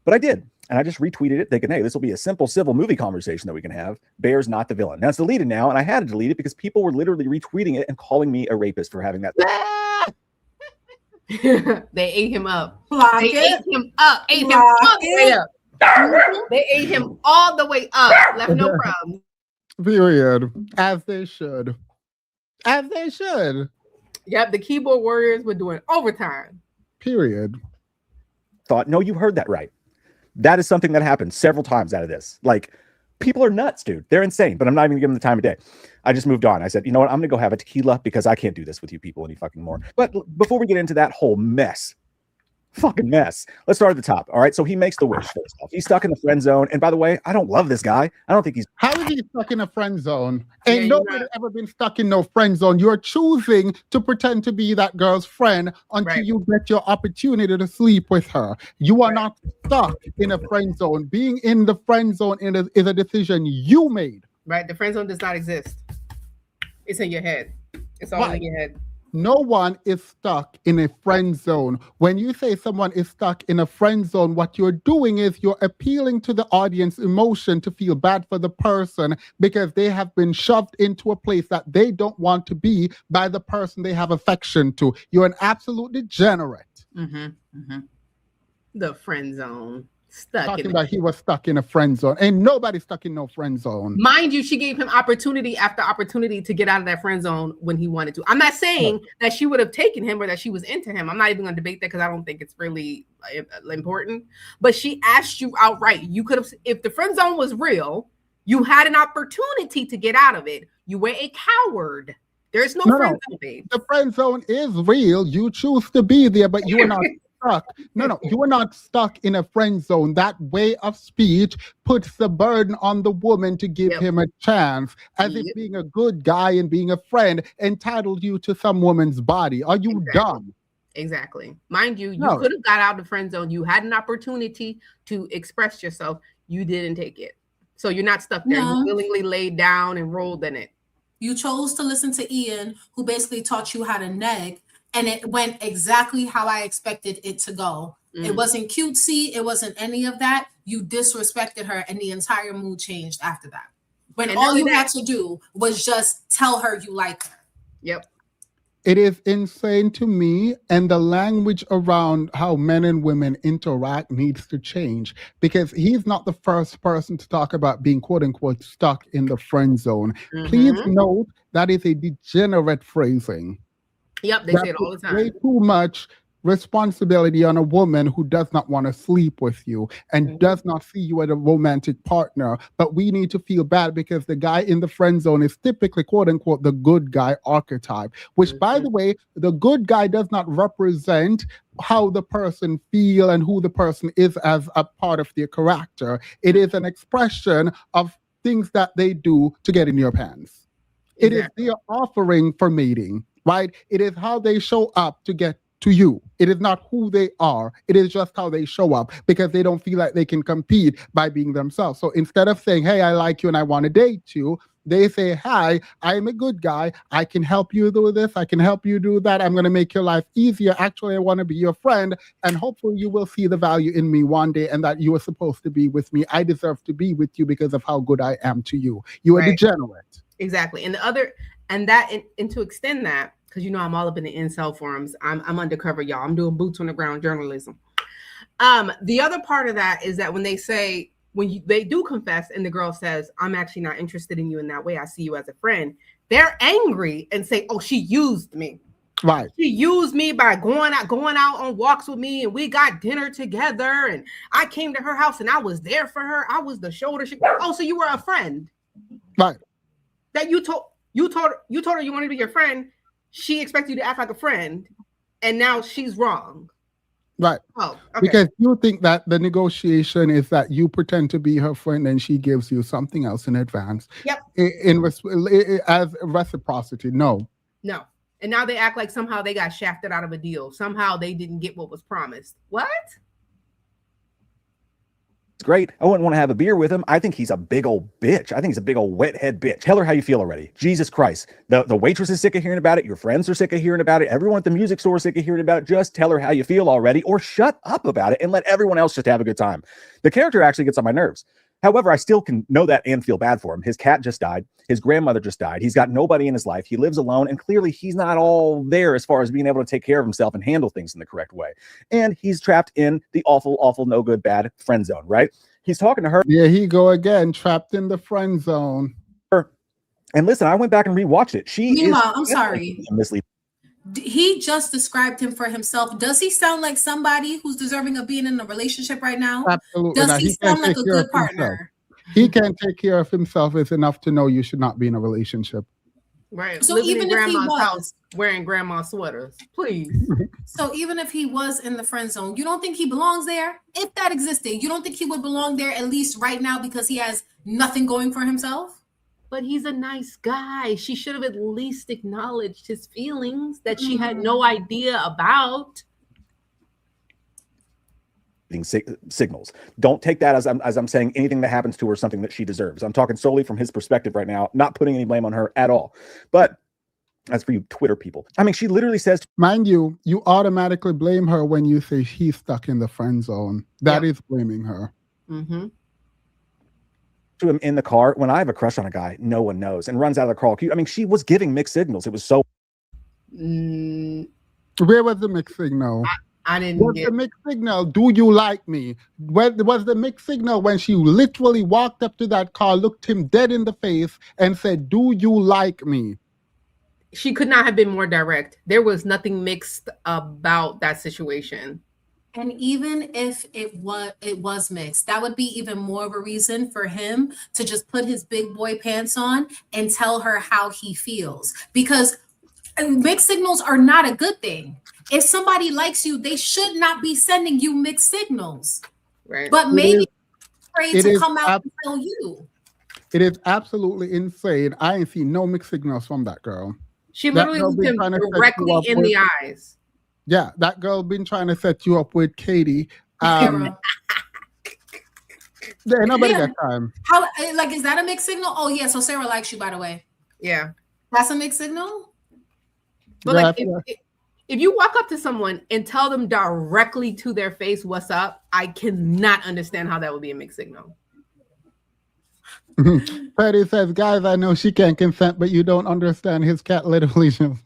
H: but I did. And I just retweeted it thinking, hey, this will be a simple civil movie conversation that we can have. Bear's not the villain. Now it's deleted now. And I had to delete it because people were literally retweeting it and calling me a rapist for having that.
F: They ate him up.
B: Block
F: They
B: it.
F: ate him up. Ate him
B: Block
F: all the way
B: it.
F: up. They ate him all the way up. Left no crumbs.
A: Period. As they should. As they should.
F: Yep, the keyboard warriors were doing overtime.
A: Period.
H: Thought, no, you heard that right. That is something that happened several times out of this. Like, people are nuts, dude. They're insane, but I'm not even giving them the time of day. I just moved on. I said, you know what? I'm going to go have a tequila because I can't do this with you people any fucking more. But before we get into that whole fucking mess, let's start at the top. All right. So he makes the wish first off. He's stuck in the friend zone. And by the way, I don't love this guy. I don't think he's.
A: How is he stuck in a friend zone?
F: Yeah,
A: Ain't
F: you're
A: nobody
F: right.
A: ever been stuck in no friend zone. You're choosing to pretend to be that girl's friend until
F: Right.
A: you get your opportunity to sleep with her. You are not stuck in a friend zone. Being in the friend zone is a decision you made.
F: Right? The friend zone does not exist. It's in your head. It's all
A: Right.
F: in your head.
A: No one is stuck in a friend zone. When you say someone is stuck in a friend zone, what you're doing is you're appealing to the audience emotion to feel bad for the person because they have been shoved into a place that they don't want to be by the person they have affection to. You're an absolute degenerate.
F: The friend zone. Stuck
A: Talking
F: in
A: about he was stuck in a friend zone. Ain't nobody stuck in no friend zone.
F: Mind you, she gave him opportunity after opportunity to get out of that friend zone when he wanted to. I'm not saying that she would have taken him or that she was into him. I'm not even going to debate that because I don't think it's really important. But she asked you outright. You could have, if the friend zone was real, you had an opportunity to get out of it. You were a coward. There's no friend zone, babe.
A: The friend zone is real. You choose to be there, but you are not stuck. No, you are not stuck in a friend zone. That way of speech puts the burden on the woman to give him a chance, as if being a good guy and being a friend entitled you to some woman's body. Are you dumb?
F: Exactly. Mind you, you
A: No.
F: could have got out of the friend zone. You had an opportunity to express yourself. You didn't take it. So you're not stuck there.
B: No.
F: You willingly laid down and rolled in it.
B: You chose to listen to Ian, who basically taught you how to neg, and it went exactly how I expected it to go. It wasn't cutesy. It wasn't any of that. You disrespected her, and the entire mood changed after that. When
F: And
B: all
F: not
B: you
F: only
B: had to do was just tell her you like her.
F: Yep.
A: It is insane to me, and the language around how men and women interact needs to change, because he's not the first person to talk about being quote unquote stuck in the friend zone. Please note that is a degenerate phrasing.
F: Yep, they say it all the
A: puts way
F: time.
A: too much responsibility on a woman who does not want to sleep with you and does not see you as a romantic partner. But we need to feel bad because the guy in the friend zone is typically quote unquote the good guy archetype, which by the way, the good guy does not represent how the person feel and who the person is as a part of their character. It is an expression of things that they do to get in your pants. It is their offering for mating, right? It is how they show up to get to you. It is not who they are. It is just how they show up because they don't feel like they can compete by being themselves. So instead of saying, hey, I like you and I want to date you, they say, hi, I'm a good guy. I can help you do this. I can help you do that. I'm going to make your life easier. Actually, I want to be your friend. And hopefully you will see the value in me one day and that you are supposed to be with me. I deserve to be with you because of how good I am to you. You are degenerate.
F: Exactly. And to extend that, because you know I'm all up in the incel forums. I'm undercover, y'all. I'm doing boots on the ground journalism. The other part of that is that when they say, they do confess and the girl says, I'm actually not interested in you in that way. I see you as a friend. They're angry and say, oh, she used me.
A: Right.
F: She used me by going out on walks with me, and we got dinner together, and I came to her house and I was there for her. I was the shoulder. Oh, so you were a friend.
A: Right.
F: That you told her you wanted to be your friend. She expects you to act like a friend, and now she's wrong.
A: Right.
F: Oh, okay.
A: Because you think that the negotiation is that you pretend to be her friend and she gives you something else in advance.
F: Yep.
A: As reciprocity. No.
F: And now they act like somehow they got shafted out of a deal. Somehow they didn't get what was promised. What?
H: It's great. I wouldn't want to have a beer with him. I think he's a big old bitch. I think he's a big old wethead bitch. Tell her how you feel already. Jesus Christ. The waitress is sick of hearing about it. Your friends are sick of hearing about it. Everyone at the music store is sick of hearing about it. Just tell her how you feel already, or shut up about it and let everyone else just have a good time. The character actually gets on my nerves. However, I still can know that and feel bad for him. His cat just died. His grandmother just died. He's got nobody in his life. He lives alone, and clearly he's not all there as far as being able to take care of himself and handle things in the correct way. And he's trapped in the awful, awful, no good, bad friend zone, right? He's talking to her.
A: There he go again, trapped in the friend zone.
H: And listen, I went back and rewatched it.
B: Meanwhile, I'm sorry.
H: Misleading.
B: He just described him for himself. Does he sound like somebody who's deserving of being in a relationship right now?
A: Absolutely.
B: Does
A: not.
B: he
A: can't
B: sound like
A: take
B: a
A: care
B: good
A: of himself.
B: partner?
A: He can't take care of himself is enough to know you should not be in a relationship.
F: Right.
B: So
F: Living
B: even
F: in
B: if he
F: grandma's
B: was
F: house wearing grandma's sweaters, please.
B: So even if he was in the friend zone, you don't think he belongs there? If that existed, you don't think he would belong there at least right now because he has nothing going for himself?
F: But he's a nice guy. She should have at least acknowledged his feelings that she had no idea about.
H: Signals. Don't take that as I'm saying anything that happens to her is something that she deserves. I'm talking solely from his perspective right now, not putting any blame on her at all. But as for you Twitter people, I mean, she literally says,
A: mind you, you automatically blame her when you say he's stuck in the friend zone. That is blaming her.
F: Mm-hmm.
H: To him in the car, when I have a crush on a guy, no one knows, and runs out of the car. I mean, she was giving mixed signals. It was so.
A: Where was the mixed signal?
F: I didn't
A: What's
F: get
A: the mixed signal? Do you like me? Was the mixed signal when she literally walked up to that car, looked him dead in the face, and said, "Do you like me?"
F: She could not have been more direct. There was nothing mixed about that situation.
B: And even if it was mixed, that would be even more of a reason for him to just put his big boy pants on and tell her how he feels. Because mixed signals are not a good thing. If somebody likes you, they should not be sending you mixed signals.
F: Right.
B: But maybe afraid to come out and tell you.
A: It is absolutely insane. I ain't seen no mixed signals from that girl.
F: She literally looked him directly in the eyes.
A: Yeah, that girl been trying to set you up with Katie. Nobody got time.
B: How, like, is that a mixed signal? Oh yeah, so Sarah likes you, by the way.
F: Yeah,
B: that's a mixed signal.
F: But like, if you walk up to someone and tell them directly to their face what's up, I cannot understand how that would be a mixed signal.
A: Patty says, guys, I know she can't consent, but you don't understand. His cat literally just...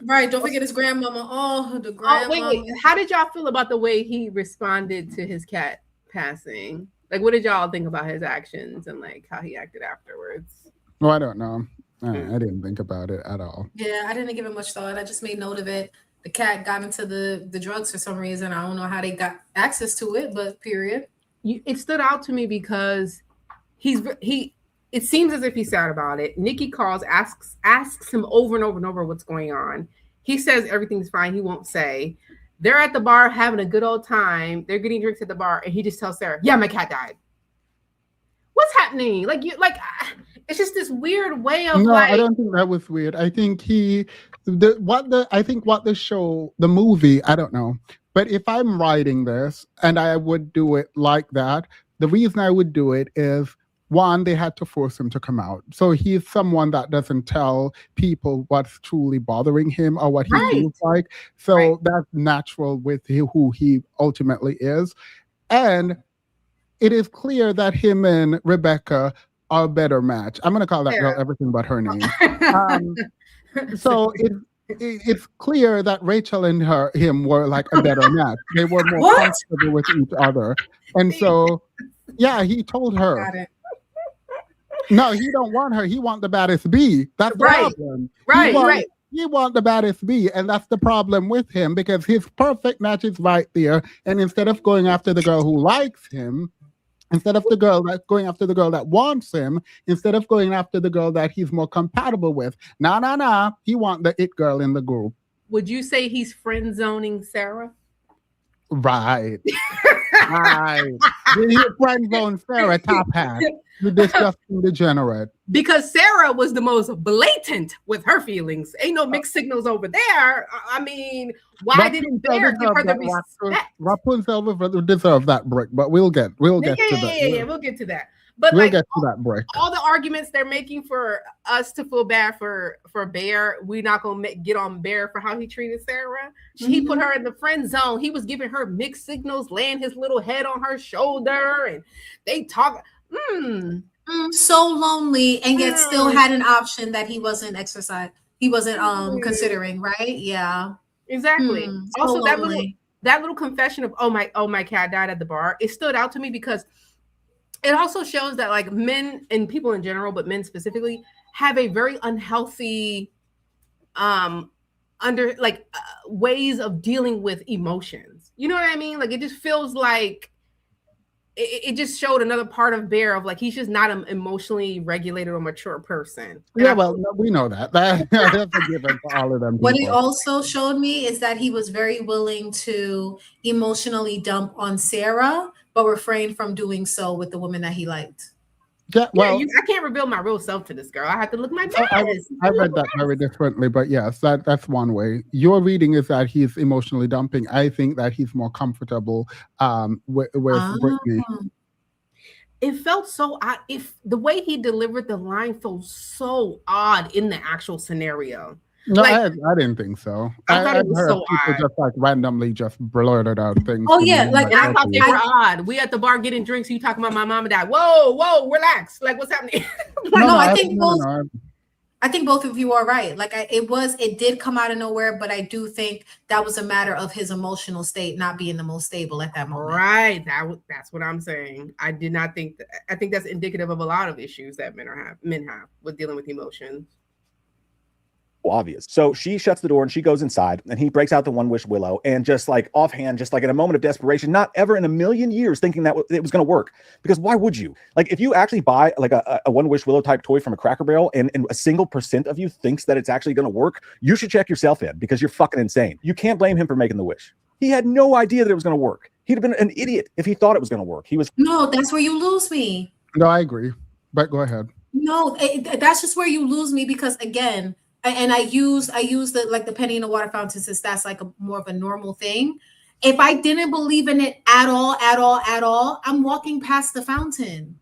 B: Right, don't forget his grandmama. Oh, the grandmama.
F: Wait. How did y'all feel about the way he responded to his cat passing? Like, what did y'all think about his actions and like how he acted afterwards?
A: Well, I don't know. I didn't think about it at all.
B: Yeah, I didn't give it much thought. I just made note of it. The cat got into the drugs for some reason. I don't know how they got access to it, but period.
F: It stood out to me because it seems as if he's sad about it. Nikki calls, asks him over and over and over what's going on. He says everything's fine. He won't say. They're at the bar having a good old time. They're getting drinks at the bar, and he just tells Sarah, "Yeah, my cat died." What's happening? It's just this weird way of
A: I don't think that was weird. I think the movie, I don't know. But if I'm writing this and I would do it like that, the reason I would do it is, one, they had to force him to come out. So he's someone that doesn't tell people what's truly bothering him or what he feels like. So that's natural with who he ultimately is. And it is clear that him and Rebecca are a better match. I'm going to call that girl everything but her name. So it's clear that Rachel and him were like a better match. They were more comfortable with each other. And so, yeah, he told her. No, he don't want her. He want the baddest bee. That's the problem.
F: Right.
A: He want the baddest bee, and that's the problem with him because his perfect match is right there. And instead of going after the girl who likes him, instead of going after the girl that wants him, instead of going after the girl that he's more compatible with, he want the it girl in the group.
F: Would you say he's friend zoning Sarah?
A: Right. Right. He friend zone Sarah top hat. You disgusting degenerate.
F: Because Sarah was the most blatant with her feelings. Ain't no mixed signals over there. I mean, why didn't Bear give her the respect?
A: Rapunzel deserve that brick, but we'll get to that.
F: Yeah, we'll get to that. But
A: we'll
F: like
A: get to that break.
F: all the arguments they're making for us to feel bad for Bear, we're not gonna get on Bear for how he treated Sarah. He put her in the friend zone. He was giving her mixed signals, laying his little head on her shoulder, and they talk.
B: So lonely, and yet still had an option that he wasn't considering, right? Yeah,
F: exactly.
B: So
F: Also,
B: lonely.
F: that little confession of oh my cat died at the bar, it stood out to me because it also shows that like men and people in general, but men specifically, have a very unhealthy ways of dealing with emotions. You know what I mean? Like it just feels like it just showed another part of Bear of like he's just not an emotionally regulated or mature person.
A: Yeah, well, we know that. That's a given for all of them.
B: What it also showed me is that he was very willing to emotionally dump on Sarah, but refrained from doing so with the woman that he liked.
A: Yeah, well,
F: I can't reveal my real self to this girl. I have to look my best.
A: I read that very differently, but yes, that's one way. Your reading is that he's emotionally dumping. I think that he's more comfortable with Brittany.
F: It felt so odd. If the way he delivered the line felt so odd in the actual scenario.
A: No,
F: like,
A: I didn't think so.
F: I thought it was so
A: people
F: odd.
A: just like randomly just blurted out things.
B: Oh yeah, like
F: I thought they were odd. We at the bar getting drinks. You talking about my mom and dad? Whoa, relax. Like what's happening?
B: I think both of you are right. Like it did come out of nowhere, but I do think that was a matter of his emotional state not being the most stable at that moment.
F: Right. That's what I'm saying. I did not think that. I think that's indicative of a lot of issues that men have with dealing with emotions.
H: Obvious. So she shuts the door and she goes inside and he breaks out the One Wish Willow and just like offhand, just like in a moment of desperation, not ever in a million years thinking that it was going to work. Because why would you? Like if you actually buy like a One Wish Willow type toy from a Cracker Barrel and a single % of you thinks that it's actually going to work, you should check yourself in because you're fucking insane. You can't blame him for making the wish. He had no idea that it was going to work. He'd have been an idiot if he thought it was going to work.
B: No, that's where you lose me.
A: No, I agree. But go ahead.
B: No, that's just where you lose me because again, and I use the penny in the water fountain since that's like more of a normal thing. If I didn't believe in it at all, I'm walking past the fountain.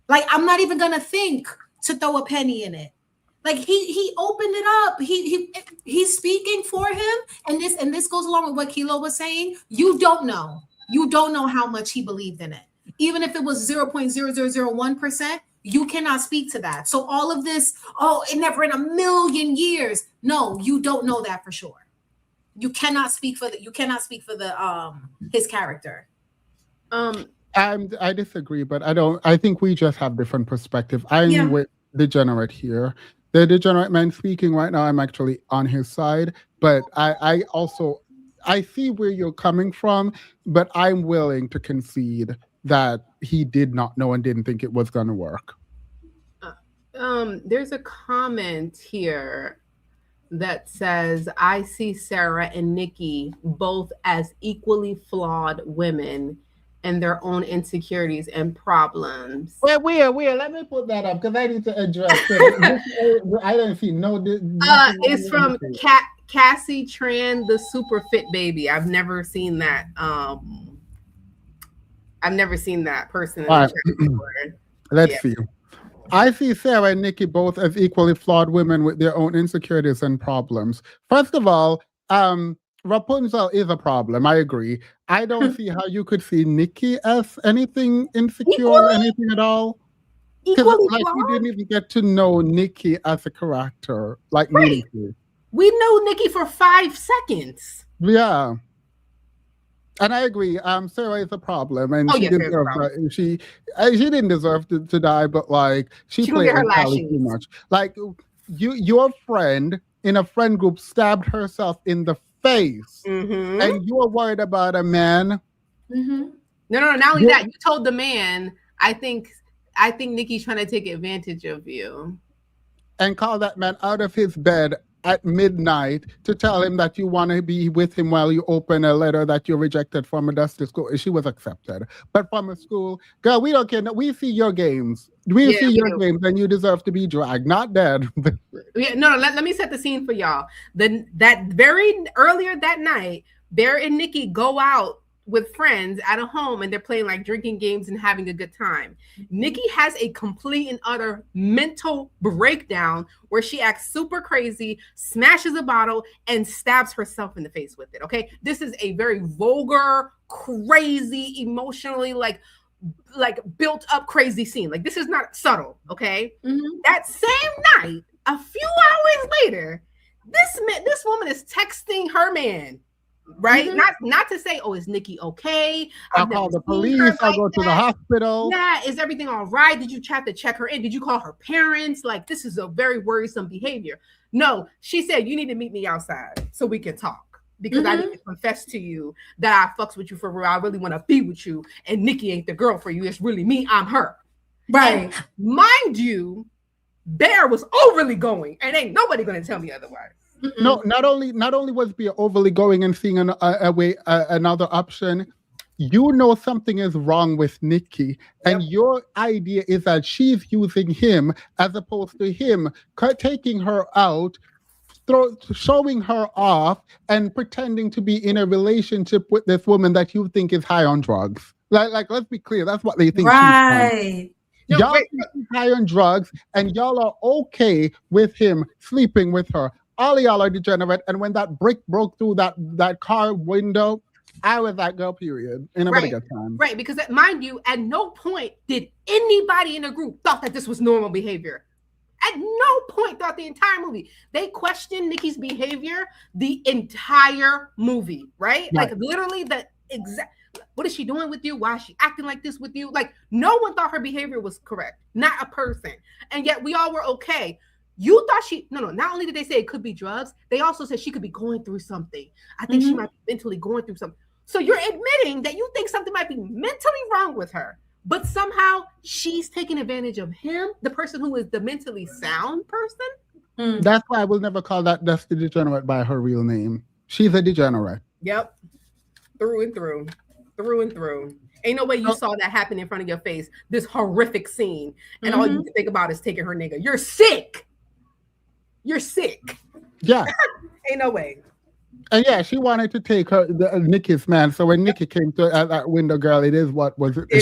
B: Like I'm not even gonna think to throw a penny in it. Like he opened it up. He's speaking for him, and this goes along with what Kilo was saying. You don't know how much he believed in it, even if it was 0.0001%. You cannot speak to that. So all of this, it never in a million years. No, you don't know that for sure. You cannot speak for his character.
A: I disagree, but I think we just have different perspective. I'm with Degenerate here. The Degenerate man speaking right now, I'm actually on his side, but I see where you're coming from, but I'm willing to concede that he did not know and didn't think it was going to work.
F: There's a comment here that says, I see Sarah and Nikki both as equally flawed women and their own insecurities and problems.
A: Well, let me put that up because I need to address it. I don't see
F: it's from Cassie Tran, the super fit baby. I've never seen that. I've never seen that person in the chat before.
A: Let's see. I see Sarah and Nikki both as equally flawed women with their own insecurities and problems. First of all, Rapunzel is a problem. I agree. I don't see how you could see Nikki as anything insecure or anything at all. Because we didn't even get to know Nikki as a character. Meaningfully.
F: We know Nikki for 5 seconds.
A: Yeah. And I agree. Sarah is a problem, and she didn't deserve to die, but she played entirely too much. Like your friend in a friend group stabbed herself in the face, and you were worried about a man.
F: No. Not only that, you told the man, I think Nikki's trying to take advantage of you,
A: and call that man out of his bed at midnight to tell him that you want to be with him while you open a letter that you rejected from a dusty school. She was accepted. But from a school, girl, we don't care. We see your games. We see your games, and you deserve to be dragged, not dead.
F: Let me set the scene for y'all. That very earlier that night, Bear and Nikki go out with friends at a home and they're playing like drinking games and having a good time. Nikki has a complete and utter mental breakdown where she acts super crazy, smashes a bottle, and stabs herself in the face with it. Okay. This is a very vulgar, crazy, emotionally like built up crazy scene. Like this is not subtle. Okay. That same night, a few hours later, this woman is texting her man, right? Not to say, oh, is Nikki okay?
A: I'll call the police. I'll go to the hospital.
F: Yeah, is everything all right? Did you have to check her in? Did you call her parents? Like, this is a very worrisome behavior. No, she said, you need to meet me outside so we can talk. Because I need to confess to you that I fucks with you for real. I really want to be with you. And Nikki ain't the girl for you. It's really me. I'm her.
B: Right.
F: And mind you, Bear was overly going, and ain't nobody going to tell me otherwise.
A: No, not only was Bear overly going and seeing another option, you know something is wrong with Nikki, and your idea is that she's using him as opposed to him taking her out, showing her off, and pretending to be in a relationship with this woman that you think is high on drugs. Like let's be clear, that's what they think.
B: Right.
A: Y'all think he's high on drugs, and y'all are okay with him sleeping with her. All of y'all are degenerate, and when that brick broke through that car window, I was that girl, period. In a really good time.
F: Right, because mind you, at no point did anybody in the group thought that this was normal behavior. At no point throughout the entire movie. They questioned Nikki's behavior the entire movie, right? Like literally the exact, what is she doing with you? Why is she acting like this with you? Like no one thought her behavior was correct, not a person. And yet we all were okay. You thought not only did they say it could be drugs, they also said she could be going through something. I think she might be mentally going through something. So you're admitting that you think something might be mentally wrong with her. But somehow she's taking advantage of him, the person who is the mentally sound person.
A: That's why I will never call that Dusty Degenerate by her real name. She's a degenerate.
F: Yep. Through and through. Through and through. Ain't no way you saw that happen in front of your face. This horrific scene. And all you can think about is taking her nigga. You're sick. You're sick.
A: Yeah.
F: Ain't no way.
A: And yeah, she wanted to take her Nikki's man. So when Nikki came to that window, girl, it is what was it?
B: Look,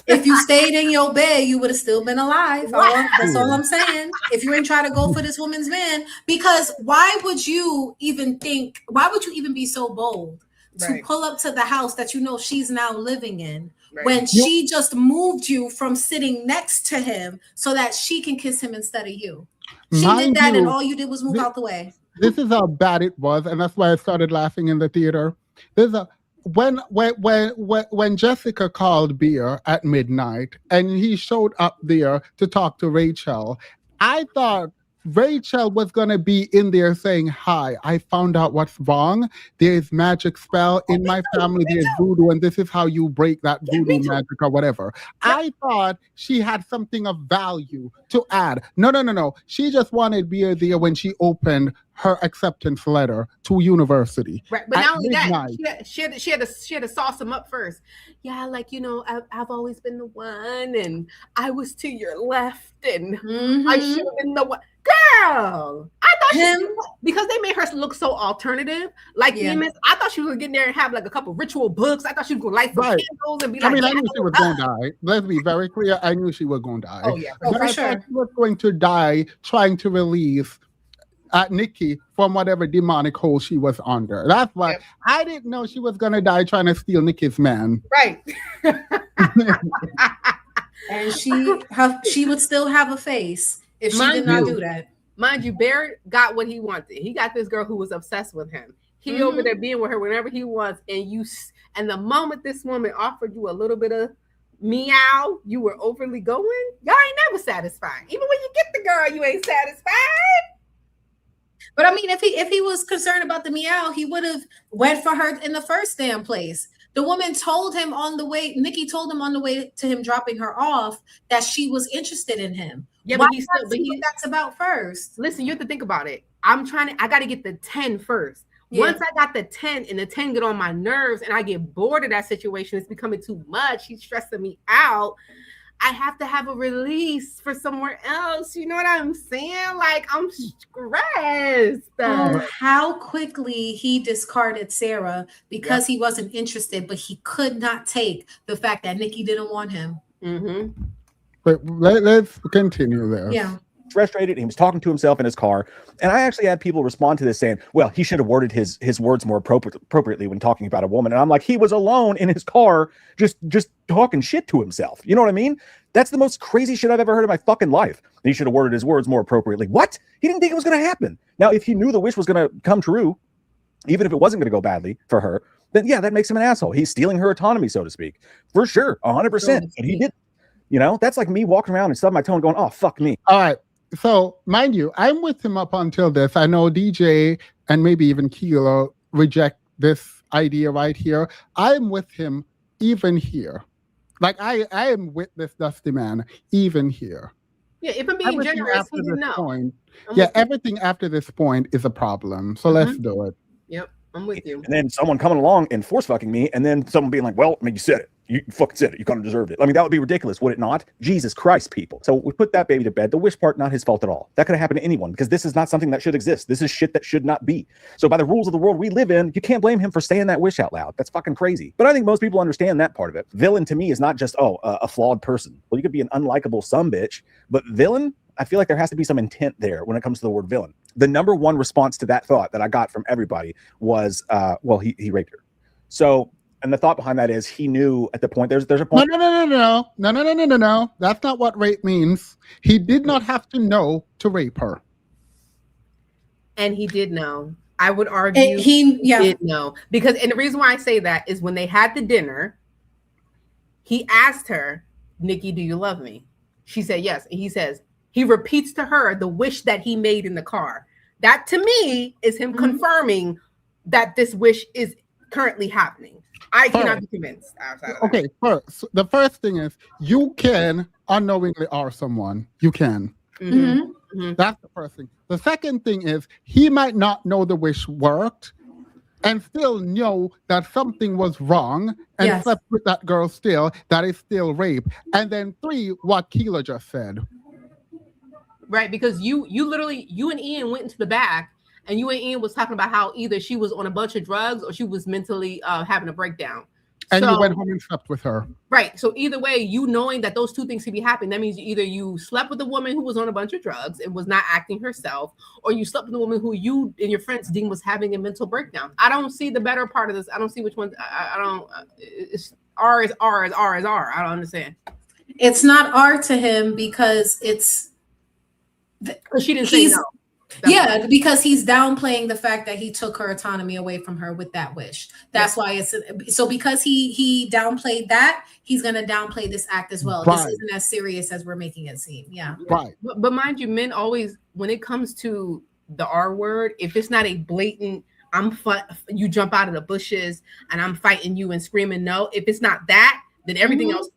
B: if you stayed in your bed, you would have still been alive. That's all I'm saying. If you ain't trying to go for this woman's man, because why would you even be so bold to pull up to the house that you know she's now living in when she just moved you from sitting next to him so that she can kiss him instead of you? She did that, and all you did was move out the way.
A: This is how bad it was, and that's why I started laughing in the theater. When Jessica called Beer at midnight, and he showed up there to talk to Rachel, I thought Rachel was going to be in there saying, hi, I found out what's wrong. There's magic spell in my family. There's voodoo, and this is how you break that voodoo magic or whatever. I thought she had something of value to add. No. She just wanted Beer there when she opened her acceptance letter to university.
F: Right, but not only that, she had to sauce him up first. Yeah, like, I've always been the one, and I was to your left, and I should have been the one. Girl, I thought because they made her look so alternative, like Emis, I thought she was getting there and have like a couple ritual books. I thought she was going to light some candles and be like,
A: I knew she was going to die. Let's be very clear. I knew she was going to die.
F: Oh, yeah.
A: For sure. She was going to die trying to release Nikki from whatever demonic hole she was under. That's why I didn't know she was going to die trying to steal Nikki's man.
F: Right.
B: And she would still have a face if she did not do that.
F: Mind you, Barrett got what he wanted. He got this girl who was obsessed with him. He over there being with her whenever he wants. And the moment this woman offered you a little bit of meow, you were overly going. Y'all ain't never satisfied. Even when you get the girl, you ain't satisfied.
B: But I mean, if he was concerned about the meow, he would have went for her in the first damn place. The woman told him on the way, Nikki told him on the way to him dropping her off that she was interested in him.
F: Yeah,
B: but
F: that's
B: about first.
F: Listen, you have to think about it. I got to get the 10 first. Yeah. Once I got the 10 and the 10 get on my nerves and I get bored of that situation, it's becoming too much. He's stressing me out. I have to have a release for somewhere else. You know what I'm saying? Like, I'm stressed.
B: Oh, how quickly he discarded Sarah because he wasn't interested, but he could not take the fact that Nikki didn't want him.
F: Mm-hmm.
A: But let's continue this.
B: Yeah.
H: Frustrated. He was talking to himself in his car. And I actually had people respond to this saying, well, he should have worded his words more appropriately when talking about a woman. And I'm like, he was alone in his car, just talking shit to himself. You know what I mean? That's the most crazy shit I've ever heard in my fucking life. He should have worded his words more appropriately. What? He didn't think it was going to happen. Now, if he knew the wish was going to come true, even if it wasn't going to go badly for her, then yeah, that makes him an asshole. He's stealing her autonomy, so to speak. For sure. 100%. But he did. You know, that's like me walking around and stubbing my toe and going, oh, fuck me.
A: All right. So, mind you, I'm with him up until this. I know DJ and maybe even Kilo reject this idea right here. I'm with him even here. Like, I am with this Dusty man even here.
F: Yeah, if I'm being
A: Everything
F: generous,
A: after
F: he
A: this
F: didn't know.
A: point,
F: I'm
A: yeah,
F: with you.
A: everything after this point is a problem. So let's do it.
F: Yep, I'm with you.
H: And then someone coming along and force fucking me, and then someone being like, well, I mean, you said it. You fucking said it. You kind of deserved it. I mean, that would be ridiculous, would it not? Jesus Christ, people. So we put that baby to bed. The wish part, not his fault at all. That could have happened to anyone because this is not something that should exist. This is shit that should not be. So by the rules of the world we live in, you can't blame him for saying that wish out loud. That's fucking crazy. But I think most people understand that part of it. Villain to me is not just, a flawed person. Well, you could be an unlikable sumbitch, but villain, I feel like there has to be some intent there when it comes to the word villain. The number one response to that thought that I got from everybody was, he raped her. So, and the thought behind that is he knew at the point there's a point.
A: No. That's not what rape means. He did not have to know to rape her.
F: And he did know. I would argue he did know. Because, and the reason why I say that is when they had the dinner, he asked her, Nikki, do you love me? She said yes. And he repeats to her the wish that he made in the car. That to me is him confirming that this wish is currently happening. I cannot be convinced outside of that.
A: Okay, first, the first thing is you can unknowingly R someone. You can. That's the first thing. The second thing is he might not know the wish worked and still know that something was wrong and slept with that girl still. That is still rape. And then 3, what Keela just said.
F: Right, because you and Ian went into the back and you and Ian was talking about how either she was on a bunch of drugs or she was mentally having a breakdown.
A: And you went home and slept with her.
F: Right. So either way, you knowing that those two things could be happening, that means either you slept with a woman who was on a bunch of drugs and was not acting herself, or you slept with a woman who you and your friends deemed was having a mental breakdown. I don't see the better part of this. I don't see which one. I don't. It's R is R is R is R. I don't understand.
B: It's not R to him because it's.
F: Because she didn't say no.
B: Because he's downplaying the fact that he took her autonomy away from her with that wish. That's why it's so because he downplayed that, he's gonna downplay this act as well. This isn't as serious as we're making it seem. Yeah.
A: Right.
F: But mind you, men always, when it comes to the R word, if it's not a blatant, you jump out of the bushes and I'm fighting you and screaming no. If it's not that, then everything else,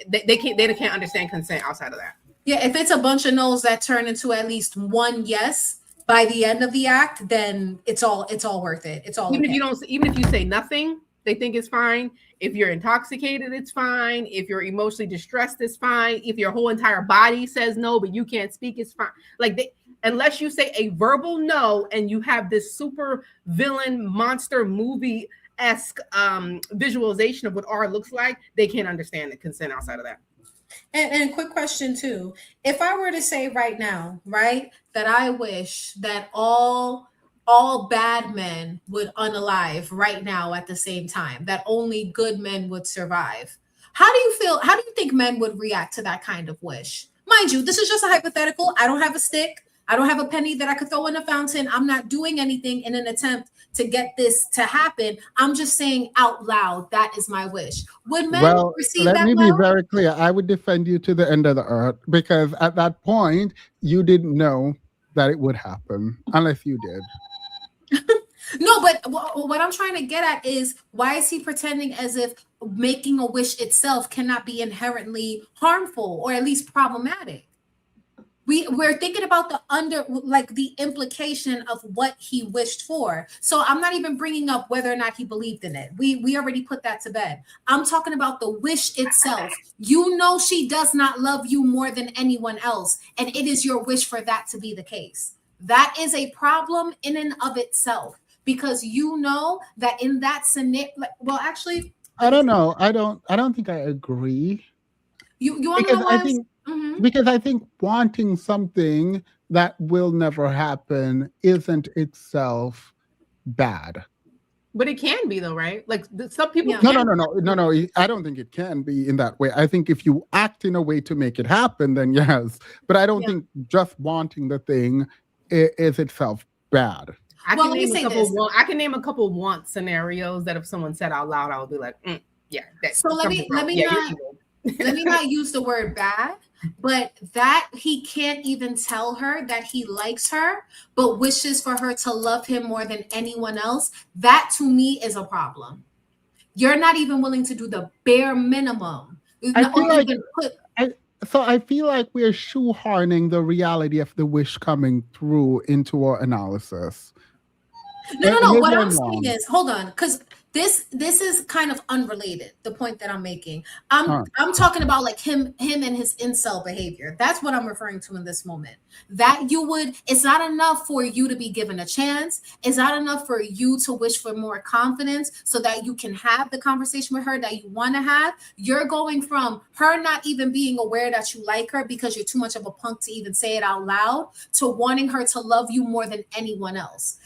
F: they can't understand consent outside of that.
B: Yeah, if it's a bunch of no's that turn into at least one yes by the end of the act, then it's all worth it. It's all
F: even if you say nothing, they think it's fine. If you're intoxicated, it's fine. If you're emotionally distressed, it's fine. If your whole entire body says no, but you can't speak, it's fine. Unless you say a verbal no and you have this super villain monster movie-esque visualization of what R looks like, they can't understand the consent outside of that.
B: And quick question too. If I were to say right now, right, that I wish that all bad men would unalive right now at the same time, that only good men would survive. How do you feel? How do you think men would react to that kind of wish? Mind you, this is just a hypothetical. I don't have a stick. I don't have a penny that I could throw in a fountain. I'm not doing anything in an attempt to get this to happen. I'm just saying out loud, that is my wish. Would men receive that?
A: Let me be very clear. I would defend you to the end of the earth because at that point, you didn't know that it would happen unless you did.
B: No, but what I'm trying to get at is why is he pretending as if making a wish itself cannot be inherently harmful or at least problematic? we're thinking about the implication of what he wished for. So I'm not even bringing up whether or not he believed in it. We already put that to bed. I'm talking about the wish itself. You know she does not love you more than anyone else, and it is your wish for that to be the case. That is a problem in and of itself, because you know that in that scenario, well, actually,
A: I don't know. I don't think I agree.
B: You want to
A: Because
B: know
A: I
B: why?
A: think
B: Mhm.
A: because I think wanting something that will never happen isn't itself bad.
F: But it can be though, right? Like some people
B: Yeah.
A: No,
F: can.
A: no. I don't think it can be in that way. I think if you act in a way to make it happen, then yes. But I don't
B: Yeah.
A: think just wanting the thing is itself bad.
F: I
B: Well,
F: can
B: let me
F: name a
B: say
F: couple.
B: this.
F: I can name a couple want scenarios that if someone said out loud, I would be like, yeah.
B: So let me
F: Yeah, you're
B: not
F: evil.
B: let me not use the word bad, but that he can't even tell her that he likes her, but wishes for her to love him more than anyone else. That to me is a problem. You're not even willing to do the bare minimum.
A: I feel like
B: Even put
A: I feel like we're shoehorning the reality of the wish coming through into our analysis.
B: no.
A: Maybe
B: What
A: I'm
B: I'm saying
A: wrong.
B: is, hold on, because this is kind of unrelated. The point that I'm making,
A: Huh.
B: I'm talking about like him and his incel behavior. That's what I'm referring to in this moment. That it's not enough for you to be given a chance. It's not enough for you to wish for more confidence so that you can have the conversation with her that you want to have. You're going from her not even being aware that you like her because you're too much of a punk to even say it out loud, to wanting her to love you more than anyone else.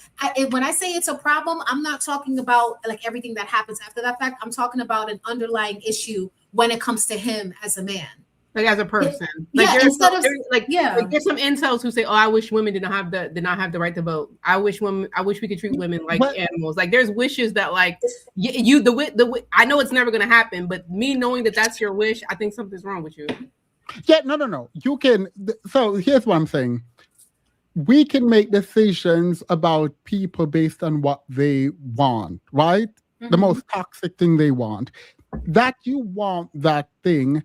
B: When I say it's a problem, I'm not talking about like everything that happens after that fact. I'm talking about an underlying issue when it comes to him as a man.
F: Like as a person. Like
B: Yeah,
F: there's some incels who say, "Oh, I wish women did not have the right to vote. I wish we could treat women like animals." Like there's wishes that like I know it's never going to happen, but me knowing that that's your wish, I think something's wrong with you.
A: Yeah, no. You can. So here's what I'm saying. We can make decisions about people based on what they want, right?
B: Mm-hmm.
A: The most toxic thing they want. That you want that thing.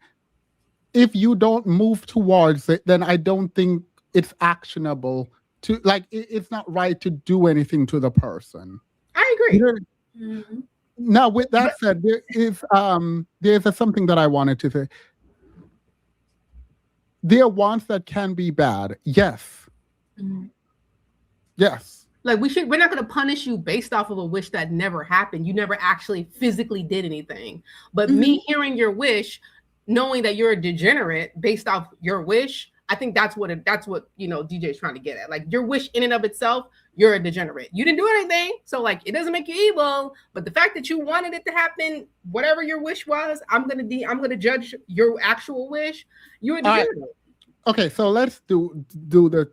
A: If you don't move towards it, then I don't think it's actionable to like. It's not right to do anything to the person.
F: I agree.
B: Mm-hmm.
A: Now, with that said, there's something that I wanted to say. There are wants that can be bad. Yes.
B: Mm-hmm.
A: Yes.
F: Like we're not going to punish you based off of a wish that never happened. You never actually physically did anything. But me hearing your wish, knowing that you're a degenerate based off your wish, I think that's what DJ is trying to get at. Like your wish in and of itself, you're a degenerate. You didn't do anything, so like it doesn't make you evil. But the fact that you wanted it to happen, whatever your wish was, I'm gonna judge your actual wish. You're a degenerate.
A: Okay, so let's do the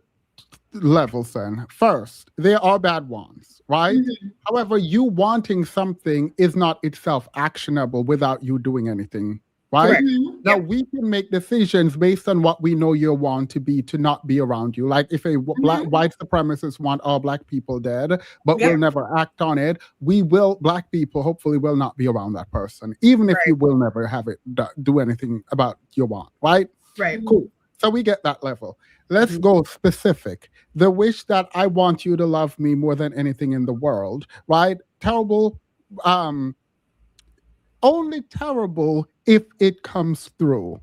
A: levels then. First, there are bad ones, right? Mm-hmm. However, you wanting something is not itself actionable without you doing anything, right? Mm-hmm. Now, we can make decisions based on what we know your want to be to not be around you. Like if a white supremacist want all black people dead, but will never act on it, black people hopefully will not be around that person, even if you will never have it do anything about your want, right?
F: Right.
A: Cool. So we get that level. Let's go specific. The wish that I want you to love me more than anything in the world, right? Terrible. Only terrible if it comes through.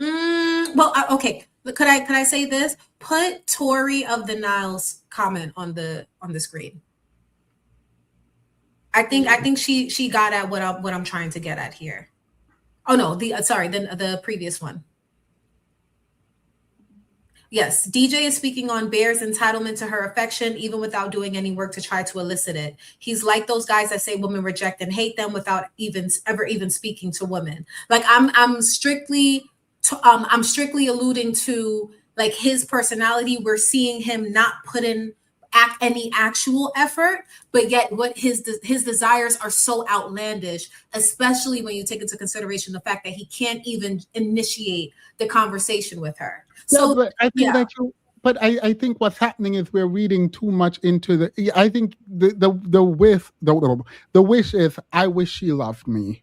B: Well, okay. Could I say this? Put Tori of the Nile's comment on the screen. I think she got at what I'm trying to get at here. Oh no, the previous one. Yes, DJ is speaking on Bear's entitlement to her affection, even without doing any work to try to elicit it. He's like those guys that say women reject and hate them without ever speaking to women. Like I'm strictly alluding to like his personality. We're seeing him not put in any actual effort, but yet what his desires are so outlandish, especially when you take into consideration the fact that he can't even initiate the conversation with her. So
A: but I think I think what's happening is we're reading too much into the. I think the wish is I wish she loved me.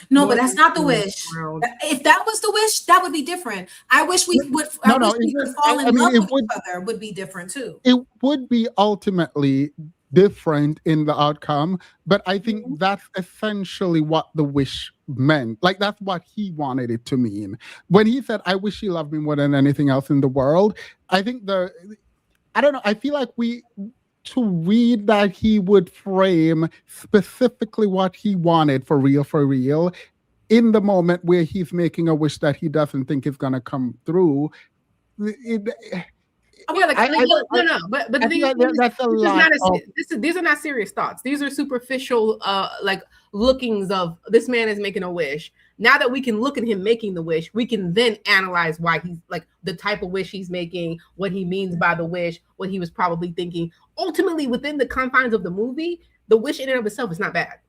B: No,
F: more
B: but that's not the
F: in this
B: wish.
F: world.
B: If that was the wish, that would be different. I wish we would. I wish we could fall in love with each other. Would be different too.
A: It would be ultimately different in the outcome, but I think that's essentially what the wish meant. Like that's what he wanted it to mean. When he said, "I wish you loved me more than anything else in the world," I think I don't know. I feel like to read that he would frame specifically what he wanted for real, in the moment where he's making a wish that he doesn't think is going to come through.
F: But the thing is, these are not serious thoughts. These are superficial, like lookings of this man is making a wish. Now that we can look at him making the wish, we can then analyze why he's like the type of wish he's making, what he means by the wish, what he was probably thinking. Ultimately, within the confines of the movie, the wish in and of itself is not bad.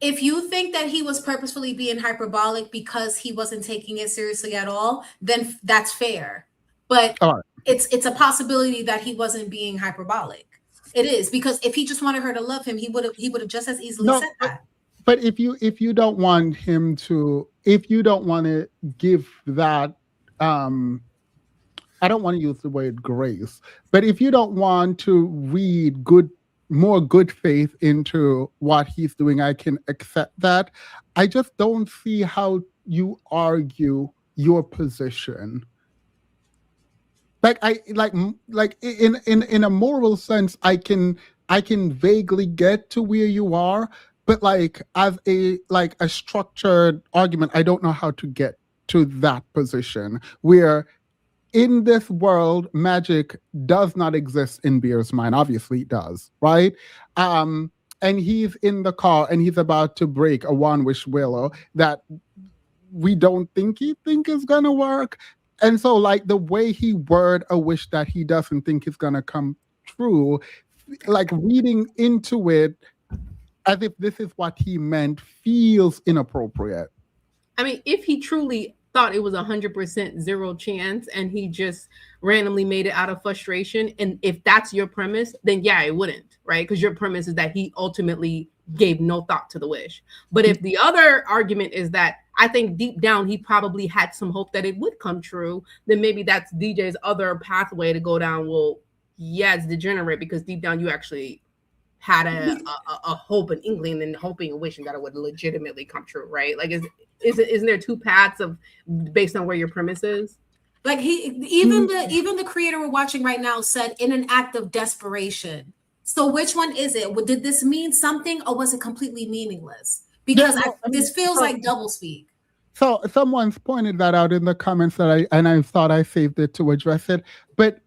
B: If you think that he was purposefully being hyperbolic because he wasn't taking it seriously at all, then that's fair. But it's a possibility that he wasn't being hyperbolic. It is, because if he just wanted her to love him, he would have just as easily said that.
A: But if you don't want him to, if you don't want to give that, I don't want to use the word grace, but if you don't want to read more good faith into what he's doing, I can accept that. I just don't see how you argue your position. Like in a moral sense, I can vaguely get to where you are, but like as a structured argument, I don't know how to get to that position where in this world, magic does not exist in Beer's mind. Obviously it does, right? And he's in the car and he's about to break a one-wish willow that we don't think is gonna work. And so like the way he word a wish that he doesn't think is gonna come true, like reading into it as if this is what he meant feels inappropriate.
F: I mean, if he truly thought it was 100% zero chance and he just randomly made it out of frustration, and if that's your premise, then yeah, it wouldn't, right? Because your premise is that he ultimately gave no thought to the wish. But if the other argument is that I think deep down he probably had some hope that it would come true, then maybe that's DJ's other pathway to go down. Well, yeah, it's degenerate because deep down you actually had a hope, an inkling, and hoping and wishing that it would legitimately come true, right? Like, isn't there two paths of based on where your premise is?
B: Like even the creator we're watching right now said in an act of desperation. So which one is it? Did this mean something or was it completely meaningless? Because this feels like doublespeak.
A: So someone's pointed that out in the comments I thought I saved it to address it. But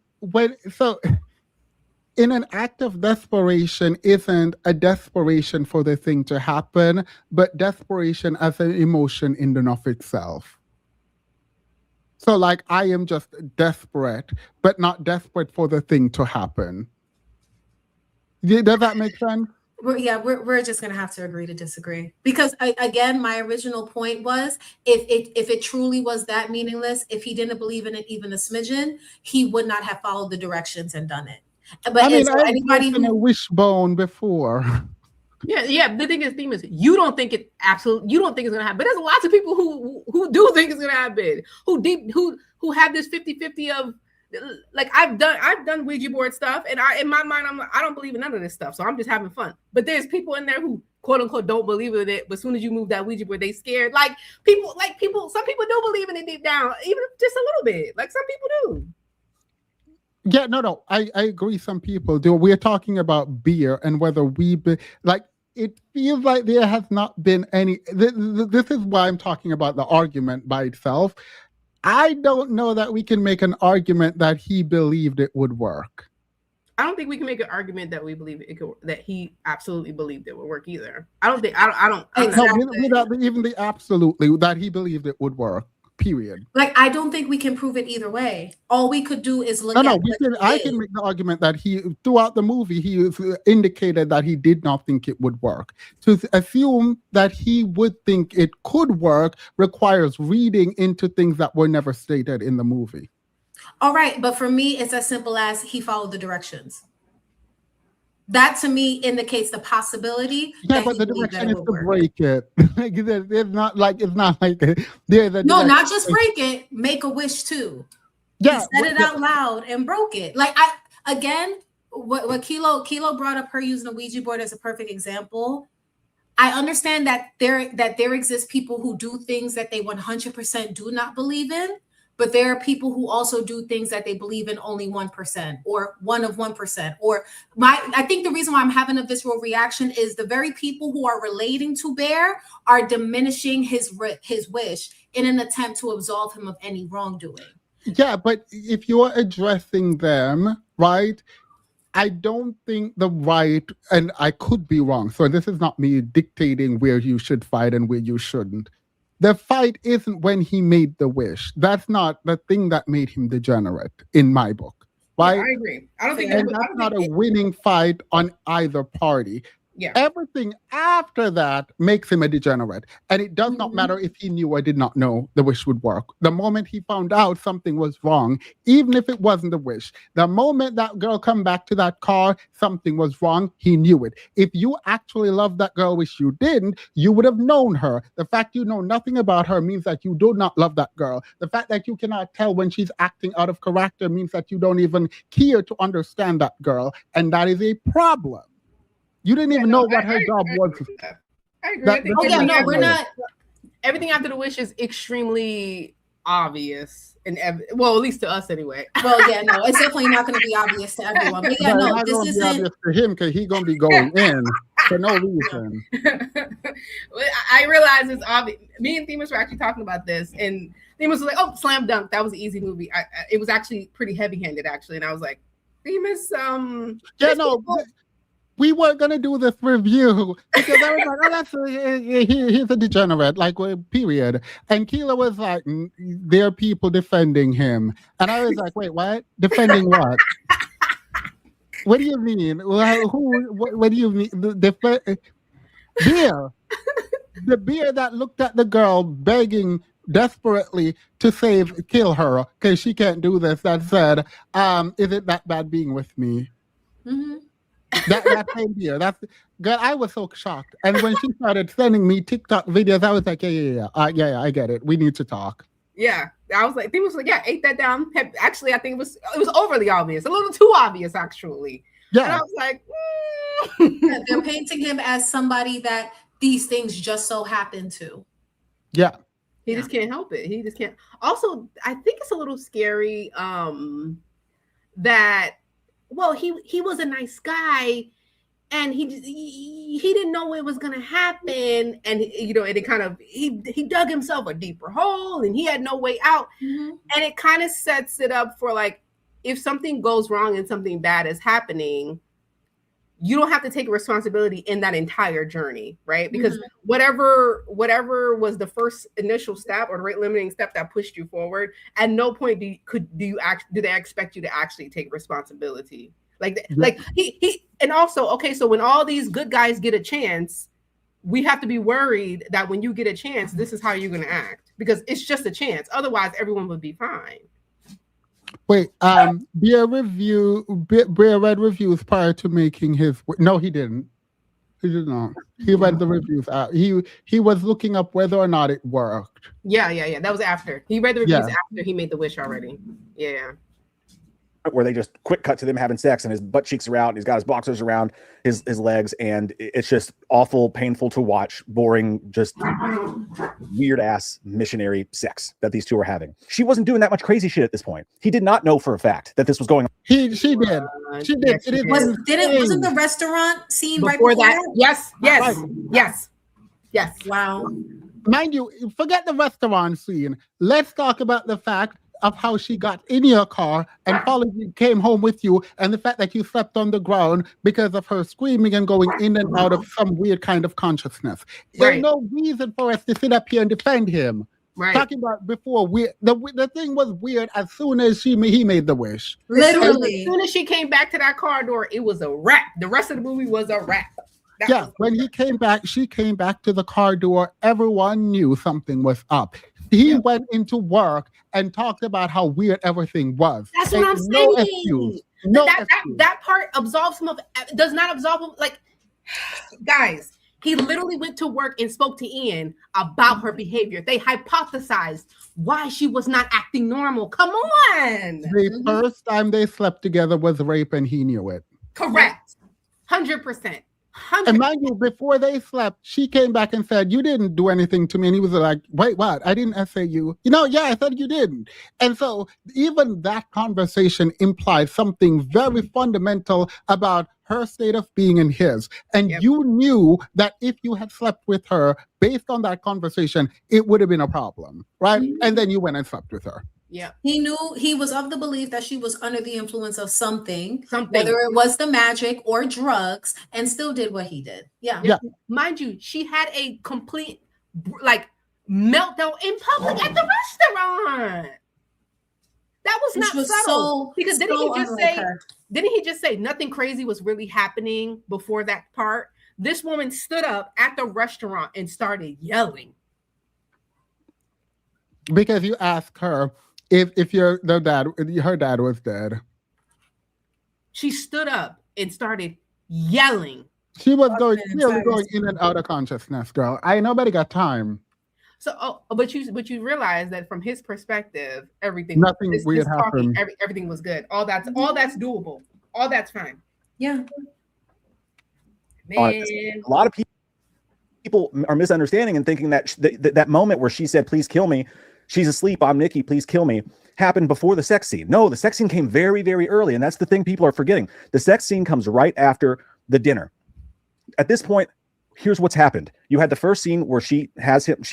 A: in an act of desperation isn't a desperation for the thing to happen, but desperation as an emotion in and of itself. So like I am just desperate, but not desperate for the thing to happen. Does that make sense?
B: We're just gonna have to agree to disagree, because again, my original point was if it truly was that meaningless, if he didn't believe in it even a smidgen, he would not have followed the directions and done it. But
A: I've been a wishbone before.
F: Yeah. The thing is, you don't think it's gonna happen. But there's lots of people who do think it's gonna happen. Who have this 50-50 of like I've done Ouija board stuff, and in my mind I don't believe in none of this stuff, so I'm just having fun. But there's people in there who quote unquote don't believe in it, but as soon as you move that Ouija board, they scared. Some people do believe in it deep down, even just a little bit. Like some people do.
A: Yeah, no, I agree. Some people do. We're talking about beer and whether it feels like there has not been any. This is why I'm talking about the argument by itself. I don't know that we can make an argument that he believed it would work.
F: I don't think we can make an argument that we believe it could, that he absolutely believed it would work either. Without
A: even the absolutely that he believed it would work. Period.
B: Like I don't think we can prove it either way. All we could do is look at.
A: I can make the argument that he throughout the movie he indicated that he did not think it would work. To assume that he would think it could work requires reading into things that were never stated in the movie.
B: All right, but for me, it's as simple as he followed the directions. that to me indicates the possibility
A: Yeah,
B: that
A: but
B: he
A: the
B: believed that
A: direction
B: it
A: is
B: would
A: to
B: work.
A: break it. Like, it's not like there's a
B: No,
A: direction.
B: not just break it, make a wish too.
A: Yeah,
B: He said it out loud and broke it. Like what Kilo brought up, her using a Ouija board as a perfect example. I understand that there exist people who do things that they 100% do not believe in, but there are people who also do things that they believe in only 1% or 1%. Or I think the reason why I'm having a visceral reaction is the very people who are relating to Bear are diminishing his wish in an attempt to absolve him of any wrongdoing.
A: Yeah, but if you're addressing them, right? I don't think the right, and I could be wrong, so this is not me dictating where you should fight and where you shouldn't. The fight isn't when he made the wish. That's not the thing that made him degenerate in my book, right?
F: Yeah, I agree. I don't think
A: and that's not a winning fight on either party.
F: Yeah.
A: Everything after that makes him a degenerate. And it does not matter if he knew or did not know the wish would work. The moment he found out something was wrong, even if it wasn't the wish, the moment that girl come back to that car, something was wrong, he knew it. If you actually loved that girl, which you didn't, you would have known her. The fact you know nothing about her means that you do not love that girl. The fact that you cannot tell when she's acting out of character means that you don't even care to understand that girl. And that is a problem. You didn't even know what her job was.
F: I agree.
B: We're not.
F: Everything after the wish is extremely obvious, and well, at least to us anyway.
B: Well, yeah, no, it's definitely not going to be obvious to everyone. But yeah, no, this isn't
A: obvious to him because he's going to be going in for no reason.
F: I realize it's obvious. Me and Themis were actually talking about this, and Themis was like, "Oh, slam dunk! That was an easy movie." It was actually pretty heavy-handed, actually, and I was like, "Themis,
A: yeah, no." We weren't gonna do this review because I was like, he's a degenerate, like, period. And Keela was like, there are people defending him. And I was like, wait, what? Defending what? What do you mean? What do you mean? Beer. The beer that looked at the girl begging desperately to kill her because she can't do this, that said, is it that bad being with me?
B: Mm-hmm.
A: That same beer. Girl, I was so shocked. And when she started sending me TikTok videos, I was like, yeah, I get it. We need to talk.
F: Yeah, I was like, Themis was like, yeah, ate that down. Actually, I think it was overly obvious, a little too obvious, actually.
A: Yeah,
F: and I was like,
B: yeah, they're painting him as somebody that these things just so happen to.
A: Yeah,
F: he just can't help it. He just can't. Also, I think it's a little scary that. Well, he was a nice guy, and he didn't know it was gonna happen, and it kind of he dug himself a deeper hole, and he had no way out, and it kind of sets it up for like if something goes wrong and something bad is happening, you don't have to take responsibility in that entire journey, right? Because whatever was the first initial step or the rate limiting step that pushed you forward, at no point do they expect you to actually take responsibility. Like he and also, okay, so when all these good guys get a chance, we have to be worried that when you get a chance, this is how you're going to act, because it's just a chance. Otherwise, everyone would be fine.
A: Wait, Bear read reviews prior to making his. No, he didn't. He did not. He read the reviews out. He was looking up whether or not it worked.
F: Yeah. That was after he read the reviews after he made the wish already. Yeah.
H: Where they just quick cut to them having sex and his butt cheeks are out and he's got his boxers around his legs, and it's just awful, painful to watch, boring, just weird ass missionary sex that these two are having. She wasn't doing that much crazy shit at this point. He did not know for a fact that this was going on.
A: She did.
B: Wasn't the restaurant scene
F: before
B: right
F: that? Yes.
B: Wow.
A: Mind you, forget the restaurant scene. Let's talk about the fact of how she got in your car and came home with you, and the fact that you slept on the ground because of her screaming and going in and out of some weird kind of consciousness. There's no reason for us to sit up here and defend him.
F: Right.
A: Talking about before, the thing was weird as soon as he made the wish.
B: Literally.
F: As soon as she came back to that car door, it was a wrap. The rest of the movie was a wrap.
A: When she came back to the car door, everyone knew something was up. He went into work and talked about how weird everything was.
F: That's what I'm saying.
A: No
F: that part absolves him of, does not absolve him. Like, guys, he literally went to work and spoke to Ian about her behavior. They hypothesized why she was not acting normal. Come on.
A: The first time they slept together was rape, and he knew it.
F: Correct. 100%.
A: And mind you, before they slept, she came back and said, "You didn't do anything to me." And he was like, "Wait, what? I didn't essay you." Yeah, I said you didn't. And so even that conversation implied something very fundamental about her state of being and his. And you knew that if you had slept with her based on that conversation, it would have been a problem, right? And then you went and slept with her.
F: Yeah.
B: He knew, he was of the belief that she was under the influence of something, whether it was the magic or drugs, and still did what he did. Yeah.
F: Mind you, she had a complete like meltdown in public at the restaurant. That was not subtle. Because didn't he just say nothing crazy was really happening before that part? This woman stood up at the restaurant and started yelling.
A: Because you asked her if her dad was dead.
F: She stood up and started yelling.
A: She was going in and out of consciousness, girl. Nobody got time.
F: So, but you realize that from his perspective, everything
A: weird happened.
F: Everything was good. All that's doable. All that's fine.
B: Yeah.
F: Man.
H: A lot of people are misunderstanding and thinking that that moment where she said, "Please kill me. She's asleep. I'm Nikki. Please kill me," happened before the sex scene. No, the sex scene came very, very early. And that's the thing people are forgetting. The sex scene comes right after the dinner. At this point, here's what's happened. You had the first scene where she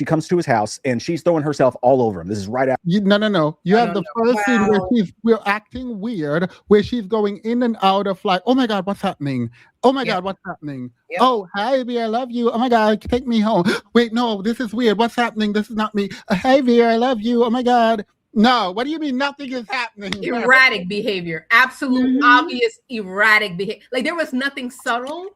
H: comes to his house and she's throwing herself all over him. This is right after.
A: No. You have the first scene where we're acting weird, where she's going in and out of like, "Oh my God, what's happening? Oh my God, what's happening? Yep. Oh, hi, V, I love you. Oh my God, take me home. Wait, no, this is weird. What's happening? This is not me. Hi, V, I love you. Oh my God." No, what do you mean nothing is happening?
F: Erratic behavior. Absolute, obvious, erratic behavior. Like there was nothing subtle.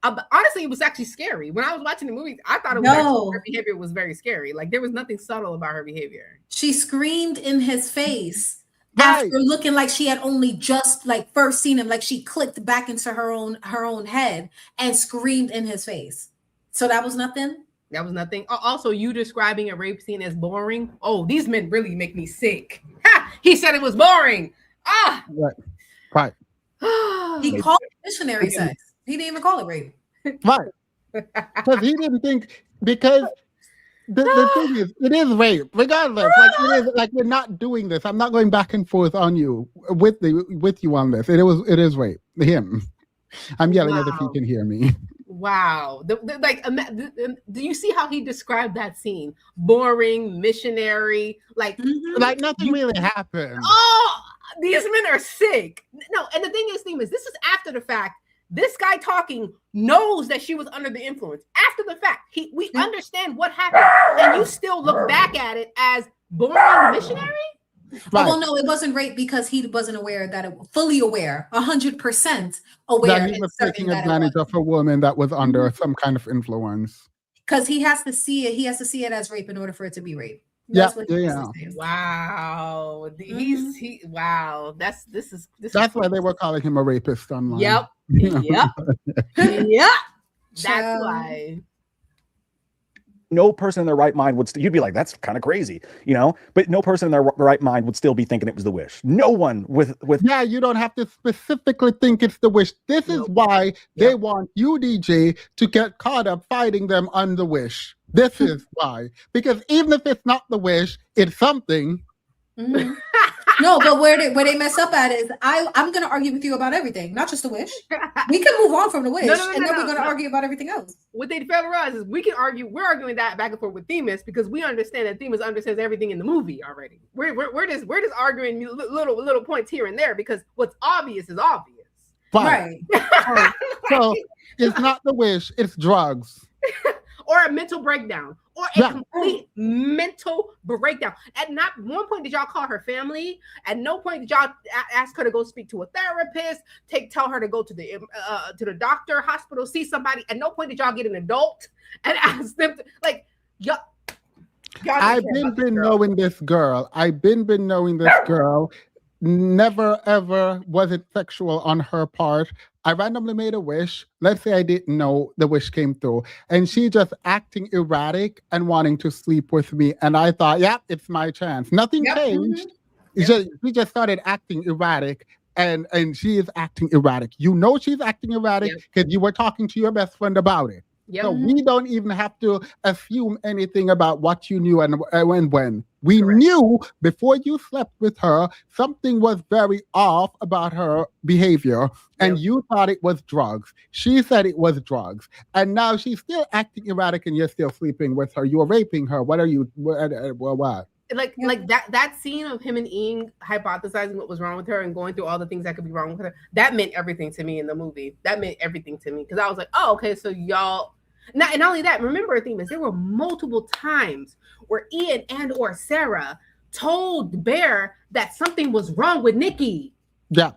F: Honestly, it was actually scary. When I was watching the movie, I thought her behavior was very scary. Like there was nothing subtle about her behavior.
B: She screamed in his face after looking like she had only just like first seen him. Like she clicked back into her own head and screamed in his face. So that was nothing.
F: That was nothing. Also, you describing a rape scene as boring. Oh, these men really make me sick. Ha! He said it was boring. Ah,
A: right.
B: He called it missionary sex. He didn't even call it rape.
A: Right. Because he didn't think, because the thing is, it is rape, regardless. Like it is like we're not doing this. I'm not going back and forth on you with you on this. It is rape. Him. I'm yelling as if he can hear me.
F: Wow. Do you see how he described that scene? Boring, missionary, like
A: nothing really happened.
F: Oh, these men are sick. No, and the thing is, this is after the fact. This guy talking knows that she was under the influence. After the fact, we understand what happened, and you still look back at it as boring missionary?
B: Right. Well, no, it wasn't rape because he wasn't aware that it fully aware, 100% aware
A: that he was taking advantage of a woman that was under some kind of influence.
B: Because he has to see it. He has to see it as rape in order for it to be rape.
A: Yeah.
F: Wow. Wow.
A: That's why they were calling him a rapist online.
F: Yep. That's why.
H: No person in their right mind would. You'd be like, "That's kind of crazy," But no person in their right mind would still be thinking it was the wish. No one with.
A: Yeah, you don't have to specifically think it's the wish. This is why they want you, DJ, to get caught up fighting them on the wish. This is why, because even if it's not the wish, it's something.
B: Mm-hmm. No, but where they mess up at is I'm going to argue with you about everything, not just the wish. We can move on from the wish, and then we're going to argue about everything else.
F: What they fail to realize is we can argue. We're arguing that back and forth with Themis because we understand that Themis understands everything in the movie already. We're just arguing little points here and there because what's obvious is obvious.
A: Right. So it's not the wish; it's drugs.
F: Or a mental breakdown, or a complete mental breakdown. At not one point did y'all call her family. At no point did y'all ask her to go speak to a therapist. Tell her to go to the doctor, hospital, see somebody. At no point did y'all get an adult and ask them to y'all.
A: I've been knowing this girl. never ever was it sexual on her part. I randomly made a wish. Let's say I didn't know the wish came through, and she just acting erratic and wanting to sleep with me. And I thought, yeah, it's my chance. Nothing
F: Yep.
A: changed.
F: Yep.
A: She just started acting erratic. And she is acting erratic. You know she's acting erratic because you were talking to your best friend about it.
F: Yep.
A: So we don't even have to assume anything about what you knew and when. We
F: Correct.
A: knew before you slept with her, something was very off about her behavior, and
F: Yep.
A: you thought it was drugs. She said it was drugs. And now she's still acting erratic and you're still sleeping with her. You're raping her. What are you? What?
F: Like that scene of him and Ian hypothesizing what was wrong with her and going through all the things that could be wrong with her, that meant everything to me in the movie. That meant everything to me because I was like, oh, okay, so y'all. Not only that, remember, Themis, there were multiple times where Ian and or Sarah told Bear that something was wrong with Nikki.
A: Yeah.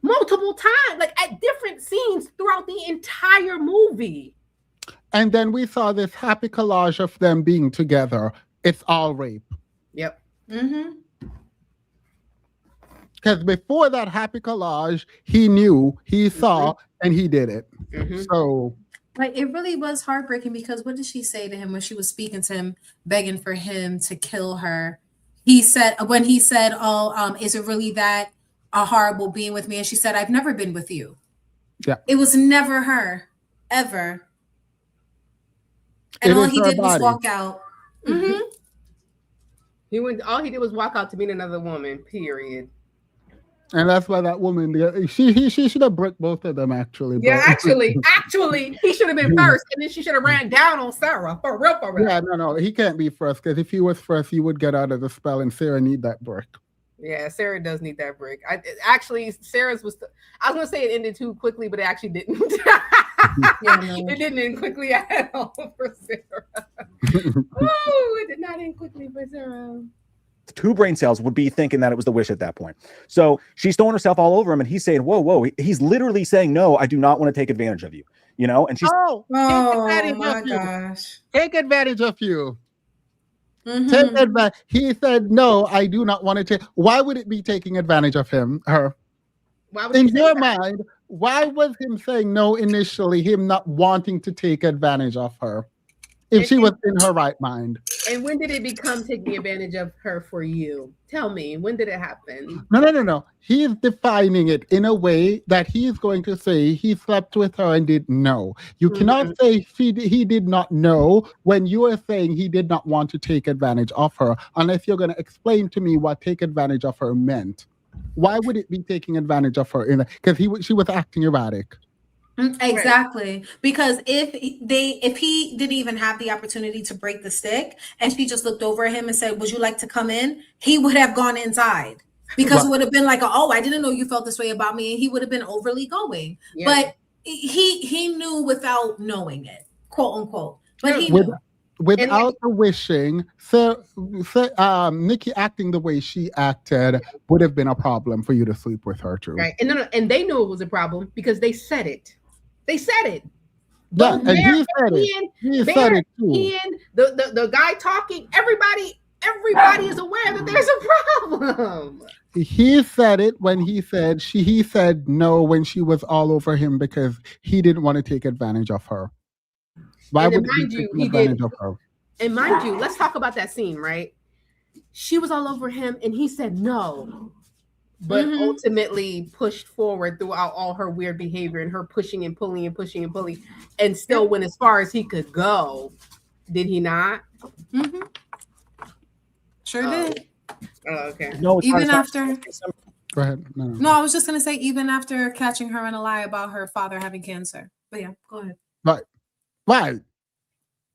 F: Multiple times, like at different scenes throughout the entire movie.
A: And then we saw this happy collage of them being together. It's all rape.
F: Yep.
A: Because before that happy collage, he knew, he saw, and he did it. So,
B: like, it really was heartbreaking because what did she say to him when she was speaking to him, begging for him to kill her? He said, when he said, "Oh, is it really that horrible being with me?" And she said, "I've never been with you."
A: Yeah,
B: it was never her, ever. And all he did was walk out.
F: All he did was walk out to meet another woman. Period.
A: And that's why that woman, she should have bricked both of them, actually.
F: Yeah,
A: but-
F: actually, he should have been first, and then she should have ran down on Sarah. For real.
A: Yeah, no, he can't be first, because if he was first, he would get out of the spell, and Sarah need that brick.
F: Yeah, Sarah does need that brick. Sarah's was. I was gonna say it ended too quickly, but it actually didn't. It didn't end quickly at all for Sarah. Oh, it did not end quickly for Sarah.
H: 2 brain cells would be thinking that it was the wish at that point. So she's throwing herself all over him, and he's saying, whoa. He's literally saying, no, I do not want to take advantage of you. You know, and she's
A: Take advantage of you. Take advantage. He said, no, I do not want to take. Why would it be taking advantage of her? In your mind, why was him saying no initially, him not wanting to take advantage of her if she was in her right mind?
F: And when did it become taking advantage of her for you? Tell me, when did it happen?
A: No. He is defining it in a way that he is going to say he slept with her and didn't know. You cannot say he did not know when you are saying he did not want to take advantage of her, unless you're going to explain to me what take advantage of her meant. Why would it be taking advantage of her? Because she was acting erratic.
B: Exactly, because if he didn't even have the opportunity to break the stick and she just looked over at him and said, "Would you like to come in?" he would have gone inside, because it would have been like, "Oh, I didn't know you felt this way about me," and he would have been overly going. But he knew without knowing it, quote unquote. But he knew.
A: Without the wishing, Nikki acting the way she acted would have been a problem for you to sleep with her too.
F: Right, and they knew it was a problem because they said it. They said it.
A: Yeah, and he said it. He said it too.
F: Ian, the guy talking, everybody is aware that there's a problem.
A: He said it when he said no when she was all over him because he didn't want to take advantage of her. Why would he take advantage of her?
F: And mind you, let's talk about that scene, right? She was all over him and he said no. But ultimately pushed forward throughout all her weird behavior and her pushing and pulling and pushing and pulling, and still went as far as he could go. Did he not?
B: Sure did.
F: Oh, okay.
H: No,
B: even after.
A: Go ahead.
B: No, I was just gonna say even after catching her in a lie about her father having cancer. But yeah, go ahead.
A: Right.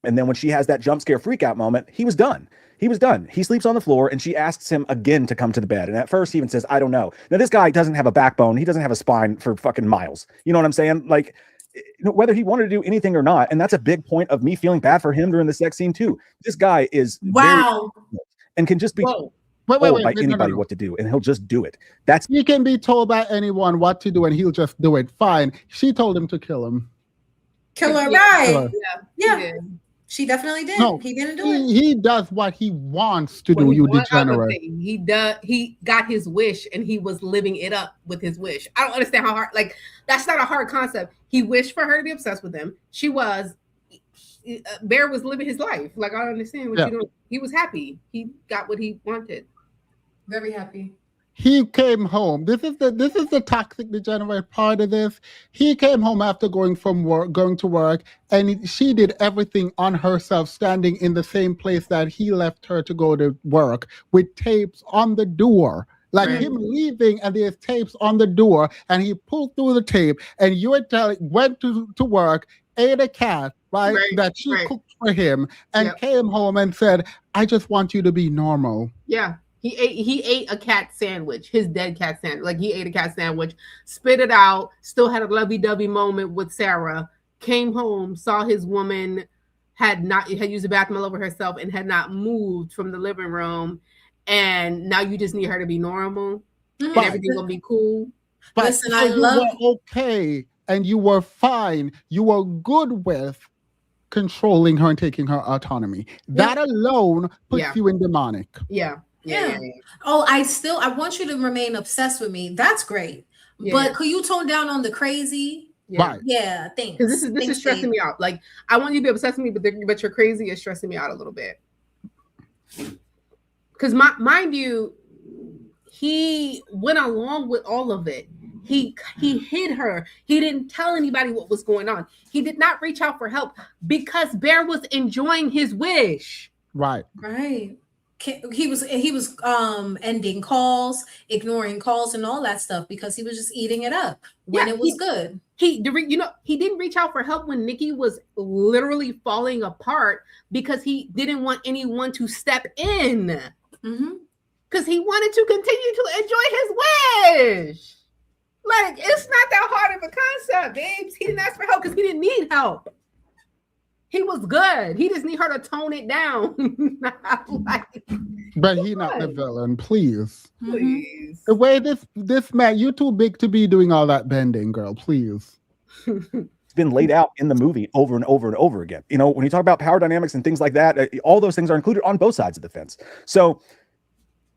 H: And then when she has that jump scare freak out moment, he was done. He sleeps on the floor and she asks him again to come to the bed. And at first he even says, I don't know. Now this guy doesn't have a backbone. He doesn't have a spine for fucking miles. You know what I'm saying? Like, whether he wanted to do anything or not. And that's a big point of me feeling bad for him during the sex scene too. This guy is and can just be told by anybody what to do. And he'll just do it.
A: He can be told by anyone what to do and he'll just do it. Fine. She told him to kill him.
B: Kill her, right?
F: Yeah.
B: She definitely did.
A: No,
B: He didn't do it.
A: he does what he wants to
F: What
A: do,
F: he
A: you
F: want- I would
A: degenerate.
F: say he got his wish and he was living it up with his wish. I don't understand how hard, like, that's not a hard concept. He wished for her to be obsessed with him. She was, Bear was living his life. Like, I don't understand what
A: Yeah.
F: you doing. He was happy. He got what he wanted.
B: Very happy.
A: He came home. This is the toxic degenerate part of this. He came home after going to work, and she did everything on herself, standing in the same place that he left her to go to work, with tapes on the door. Like
F: Right.
A: him leaving, and there's tapes on the door, and he pulled through the tape, and you were telling, went to work, ate a cat, right, that she
F: right.
A: cooked for him, and
F: Yep.
A: came home and said, I just want you to be normal.
F: Yeah. He ate a cat sandwich, his dead cat sandwich. Like, he ate a cat sandwich, spit it out, still had a lovey-dovey moment with Sarah, came home, saw his woman had used the bathroom all over herself and had not moved from the living room. And now you just need her to be normal and
A: But-
F: everything will be cool.
A: But
B: Listen,
A: so
B: I
A: you
B: love-
A: were okay, and you were fine. You were good with controlling her and taking her autonomy. That alone puts
F: Yeah.
A: you in demonic.
F: Yeah.
B: Yeah. Oh, I want you to remain obsessed with me. That's great.
F: Yeah.
B: But could you tone down on the crazy?
F: Yeah.
A: Right.
B: Yeah, thanks.
F: Because this
B: Thanks,
F: is stressing
B: Jade.
F: me out. Like, I want you to be obsessed with me, but you're crazy. It's stressing me out a little bit. Because mind you, he went along with all of it. He hid her. He didn't tell anybody what was going on. He did not reach out for help because Bear was enjoying his wish.
A: Right.
B: Right. He was ending calls, ignoring calls, and all that stuff because he was just eating it up when it was good.
F: He didn't reach out for help when Nikki was literally falling apart because he didn't want anyone to step in. Because he wanted to continue to enjoy his wish. Like, it's not that hard of a concept, babes. He didn't ask for help because he didn't need help. He was good. He just need her to tone it down.
A: But he not the villain, please.
F: Please.
A: The way this man, you too big to be doing all that bending, girl, please.
H: It's been laid out in the movie over and over and over again. You know, when you talk about power dynamics and things like that, all those things are included on both sides of the fence. So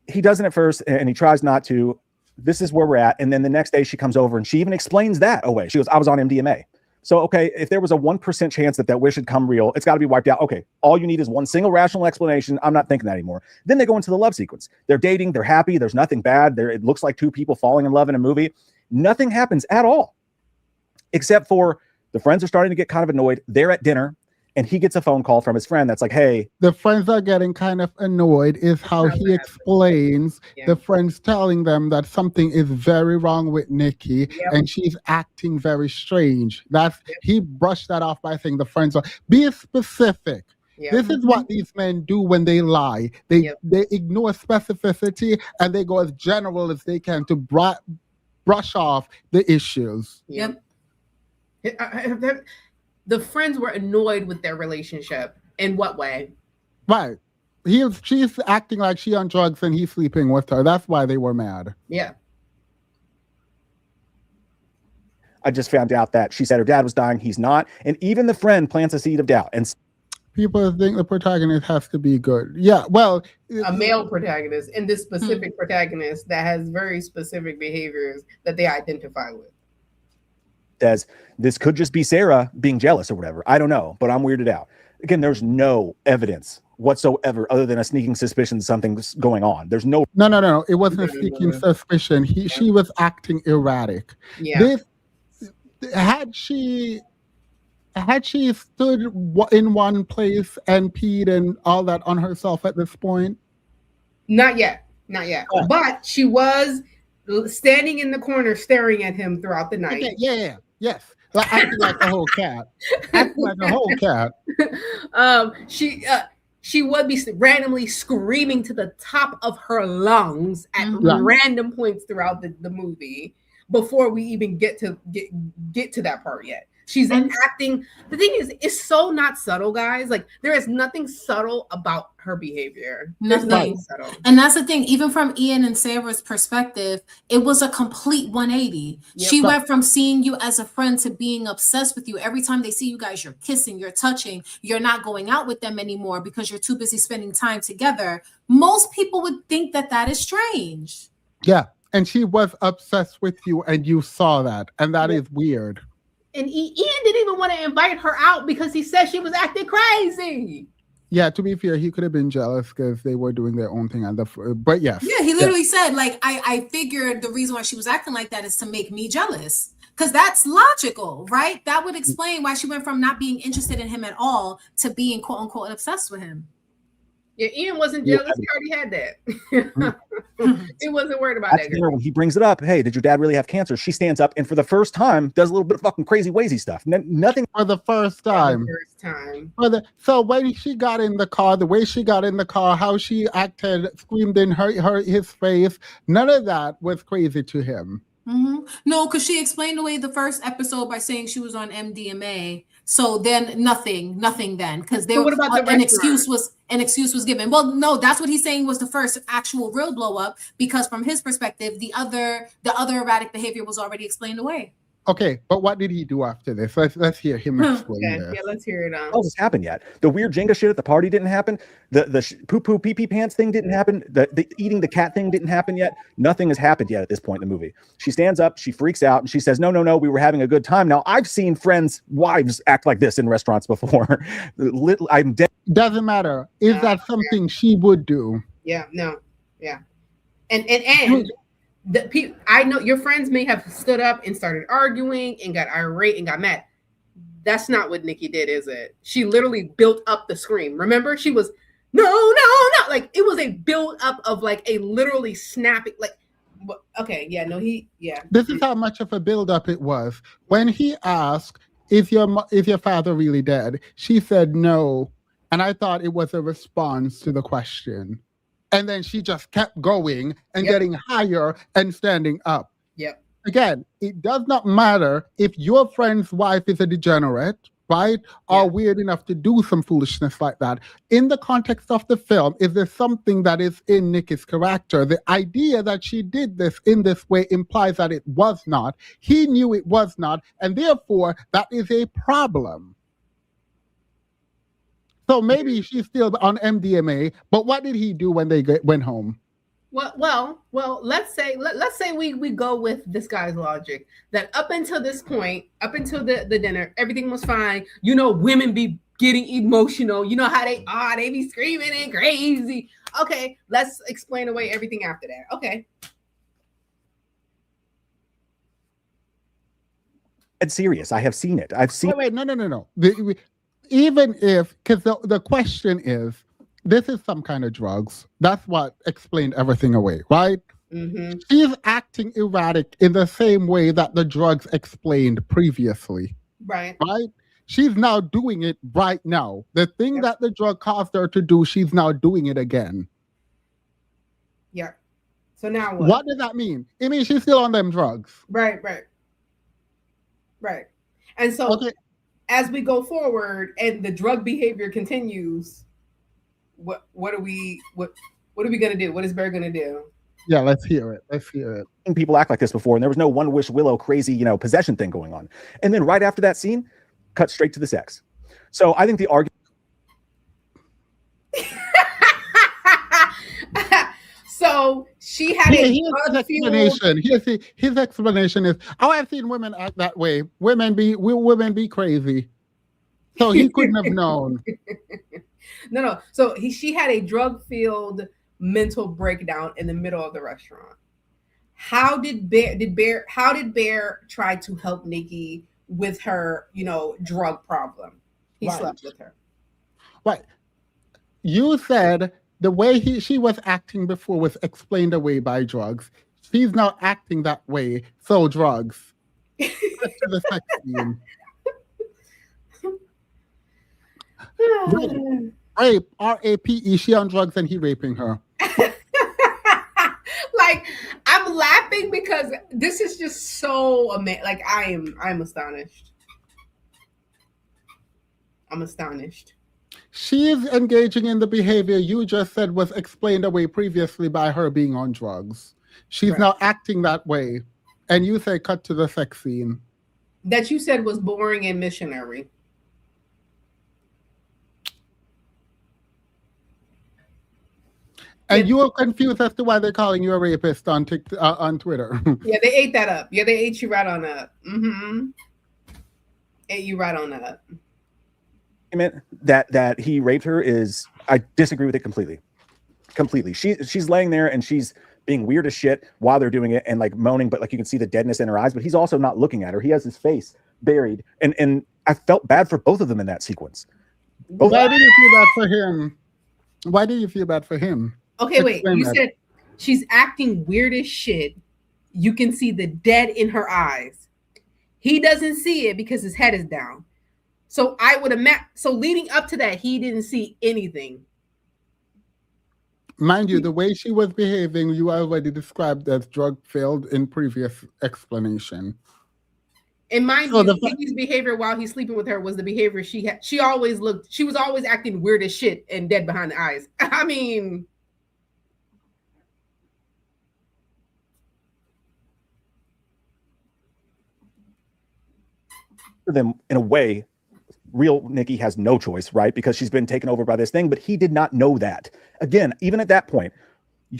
H: he doesn't at first, and he tries not to. This is where we're at. And then the next day she comes over and she even explains that away. She goes, I was on MDMA. So, okay, if there was a 1% chance that wish had come real, it's got to be wiped out. Okay, all you need is one single rational explanation. I'm not thinking that anymore. Then they go into the love sequence. They're dating. They're happy. There's nothing bad. It looks like two people falling in love in a movie. Nothing happens at all, except for the friends are starting to get kind of annoyed. They're at dinner, and he gets a phone call from his friend that's like, hey.
A: The friends are getting kind of annoyed is how he explains the friends telling them that something is very wrong with Nikki and she's acting very strange. He brushed that off by saying the friends are, be specific. This is what these men do when they lie. They ignore specificity and they go as general as they can to brush off the issues.
F: The friends were annoyed with their relationship. In what way?
A: Right. She's acting like she on drugs and he's sleeping with her. That's why they were mad.
F: Yeah.
H: I just found out that she said her dad was dying. He's not. And even the friend plants a seed of doubt. And
A: people think the protagonist has to be good. Yeah, well,
F: a male protagonist, and this specific protagonist that has very specific behaviors that they identify with.
H: Says this could just be Sarah being jealous or whatever. I don't know, but I'm weirded out. Again, there's no evidence whatsoever other than a sneaking suspicion something's going on. There's no.
A: It wasn't a sneaking suspicion. She was acting erratic.
F: Yeah.
A: Had she stood in one place and peed and all that on herself at this point?
F: Not yet. Oh. But she was standing in the corner staring at him throughout the night.
A: Okay, yes. Acting like a whole cat.
F: She would be randomly screaming to the top of her lungs at random points throughout the movie before we even get to that part yet. She's acting. The thing is, it's so not subtle, guys. Like there is nothing subtle about her behavior. There's nothing subtle.
B: And that's the thing. Even from Ian and Sarah's perspective, it was a complete 180.
F: Yep.
B: She went from seeing you as a friend to being obsessed with you. Every time they see you guys, you're kissing, you're touching, you're not going out with them anymore because you're too busy spending time together. Most people would think that that is strange.
A: Yeah. And she was obsessed with you, and you saw that. And that is weird.
F: And Ian didn't even want to invite her out because he said she was acting crazy.
A: Yeah, to be fair, he could have been jealous because they were doing their own thing. But yes.
B: Yeah, he literally said, like, I figured the reason why she was acting like that is to make me jealous. Because that's logical, right? That would explain why she went from not being interested in him at all to being, quote unquote, obsessed with him.
F: Yeah, Ian wasn't jealous. He already had that. He wasn't worried about that.
H: When he brings it up, hey, did your dad really have cancer? She stands up and for the first time does a little bit of fucking crazy wazy stuff. Nothing
A: for the first time. So when she got in the car, the way she got in the car, how she acted, screamed in his face, none of that was crazy to him.
B: Mm-hmm. No, because she explained away the first episode by saying she was on MDMA. So then nothing then, because there was an excuse was given. Well, no, that's what he's saying was the first actual real blow up, because from his perspective, the other erratic behavior was already explained away.
A: Okay, but what did he do after this? Let's hear him explain this.
F: Yeah, let's hear it.
H: All this happened yet? The weird Jenga shit at the party didn't happen. The poo pee pee pants thing didn't happen. The eating the cat thing didn't happen yet. Nothing has happened yet at this point in the movie. She stands up, she freaks out, and she says, "No, we were having a good time." Now I've seen friends' wives act like this in restaurants before. I'm dead.
A: Doesn't matter. Is that something she would do?
F: Yeah. No. Yeah. And I know your friends may have stood up and started arguing and got irate and got mad. That's not what Nikki did, is it? She literally built up the scream. Remember, she was no, like it was a build up of like a literally snapping, like. Okay, yeah, no,
A: This is how much of a build up it was. When he asked, "Is your father really dead?" She said no, and I thought it was a response to the question. And then she just kept going and getting higher and standing up.
F: Yep.
A: Again, it does not matter if your friend's wife is a degenerate, right? Or weird enough to do some foolishness like that. In the context of the film, is there something that is in Nikki's character? The idea that she did this in this way implies that it was not. He knew it was not. And therefore, that is a problem. So maybe she's still on MDMA, but what did he do when they went home?
F: Well. Let's say we go with this guy's logic that up until this point, up until the dinner, everything was fine. You know, women be getting emotional. You know how they be screaming and crazy. Okay, let's explain away everything after that. Okay.
H: It's serious. I have seen it. I've seen.
A: Wait, no. Even if, because the question is, this is some kind of drugs. That's what explained everything away, right?
F: Mm-hmm.
A: She's acting erratic in the same way that the drugs explained previously.
F: Right.
A: She's now doing it right now. The thing that the drug caused her to do, she's now doing it again.
F: Yeah. So now what?
A: What does that mean? It means she's still on them drugs.
F: Right. And so as we go forward and the drug behavior continues, what are we gonna do? What is Bear gonna do?
A: Yeah, let's hear it.
H: People act like this before, and there was no One Wish Willow crazy, possession thing going on. And then right after that scene, cut straight to the sex. So I think the argument.
F: So she had
A: his explanation. His explanation is, I've seen women act that way. Women be crazy. So he couldn't have known.
F: No. So she had a drug-filled mental breakdown in the middle of the restaurant. How did Bear try to help Nikki with her, drug problem? He slept with her.
A: Right. You said the way she was acting before was explained away by drugs. She's now acting that way, so drugs. To the sex scene. Rape, R-A-P-E, she on drugs and he raping her.
F: Like, I'm laughing because this is just so amazing. Like, I'm astonished. I'm astonished.
A: She is engaging in the behavior you just said was explained away previously by her being on drugs. She's now acting that way. And you say cut to the sex scene.
F: That you said was boring and missionary.
A: And you were confused as to why they're calling you a rapist on on Twitter.
F: Yeah, they ate that up. Yeah, they ate you right on up. Ate you right on up.
H: That he raped her is, I disagree with it completely. She's laying there and she's being weird as shit while they're doing it and like moaning, but like you can see the deadness in her eyes, but he's also not looking at her. He has his face buried, and I felt bad for both of them in that sequence.
A: Why do you feel bad for him? Why do you feel bad for him?
F: Okay, wait. You said she's acting weird as shit. You can see the dead in her eyes. He doesn't see it because his head is down. So I would imagine. So leading up to that, he didn't see anything.
A: Mind you, the way she was behaving, you already described as drug-filled in previous explanation.
F: And mind you, Nikki's behavior while he's sleeping with her was the behavior she had. She was always acting weird as shit and dead behind the eyes. I mean,
H: them in a way, real Nikki has no choice, right? Because she's been taken over by this thing, but he did not know that. Again, even at that point,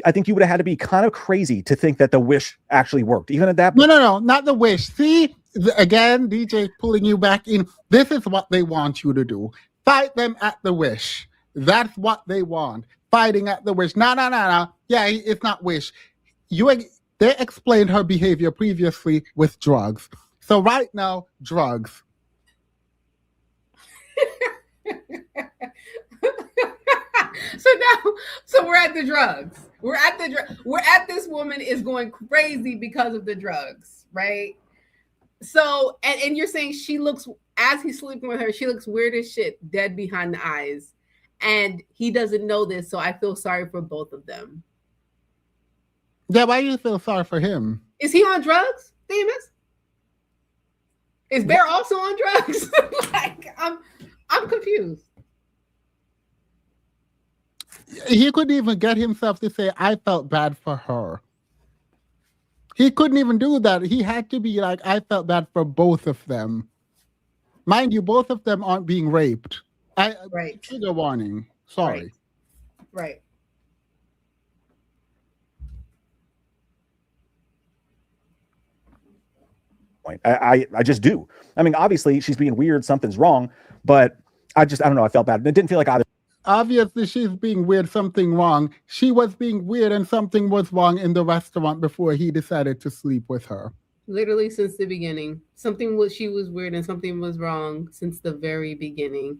H: I think you would have had to be kind of crazy to think that the wish actually worked. Even at that point.
A: No, not the wish. See, again, DJ pulling you back in. This is what they want you to do. Fight them at the wish. That's what they want. Fighting at the wish. No. Yeah, it's not wish. They explained her behavior previously with drugs. So right now, drugs.
F: So we're at the drugs. We're at this woman is going crazy because of the drugs, right? So and you're saying she looks, as he's sleeping with her, she looks weird as shit, dead behind the eyes, and he doesn't know this. So I feel sorry for both of them.
A: Yeah, why do you feel sorry for him?
F: Is he on drugs, Damus? Is Bear also on drugs? Like I'm confused.
A: He couldn't even get himself to say, I felt bad for her. He couldn't even do that. He had to be like, I felt bad for both of them. Mind you, both of them aren't being raped.
F: Right.
A: Trigger warning. Sorry.
F: Right.
H: I just do. I mean, obviously she's being weird. Something's wrong, but I don't know. I felt bad. It didn't feel like either.
A: Obviously, she's being weird, something wrong. She was being weird and something was wrong in the restaurant before he decided to sleep with her.
F: Literally since the beginning. She was weird and something was wrong since the very beginning.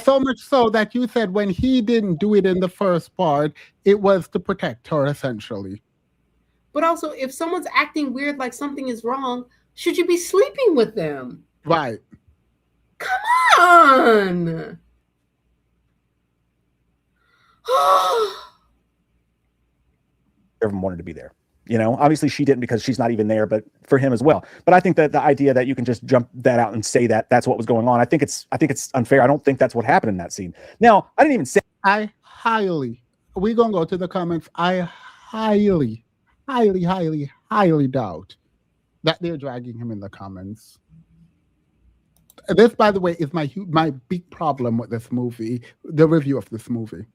A: So much so that you said when he didn't do it in the first part, it was to protect her, essentially.
F: But also, if someone's acting weird like something is wrong, should you be sleeping with them?
A: Right.
F: Come on.
H: Everyone wanted to be there. You know, obviously she didn't because she's not even there, but for him as well. But I think that the idea that you can just jump that out and say that that's what was going on, I think it's unfair. I don't think that's what happened in that scene. Now, I didn't even say.
A: We're going to go to the comments. I highly doubt that they're dragging him in the comments. This, by the way, is my big problem with this movie, the review of this movie.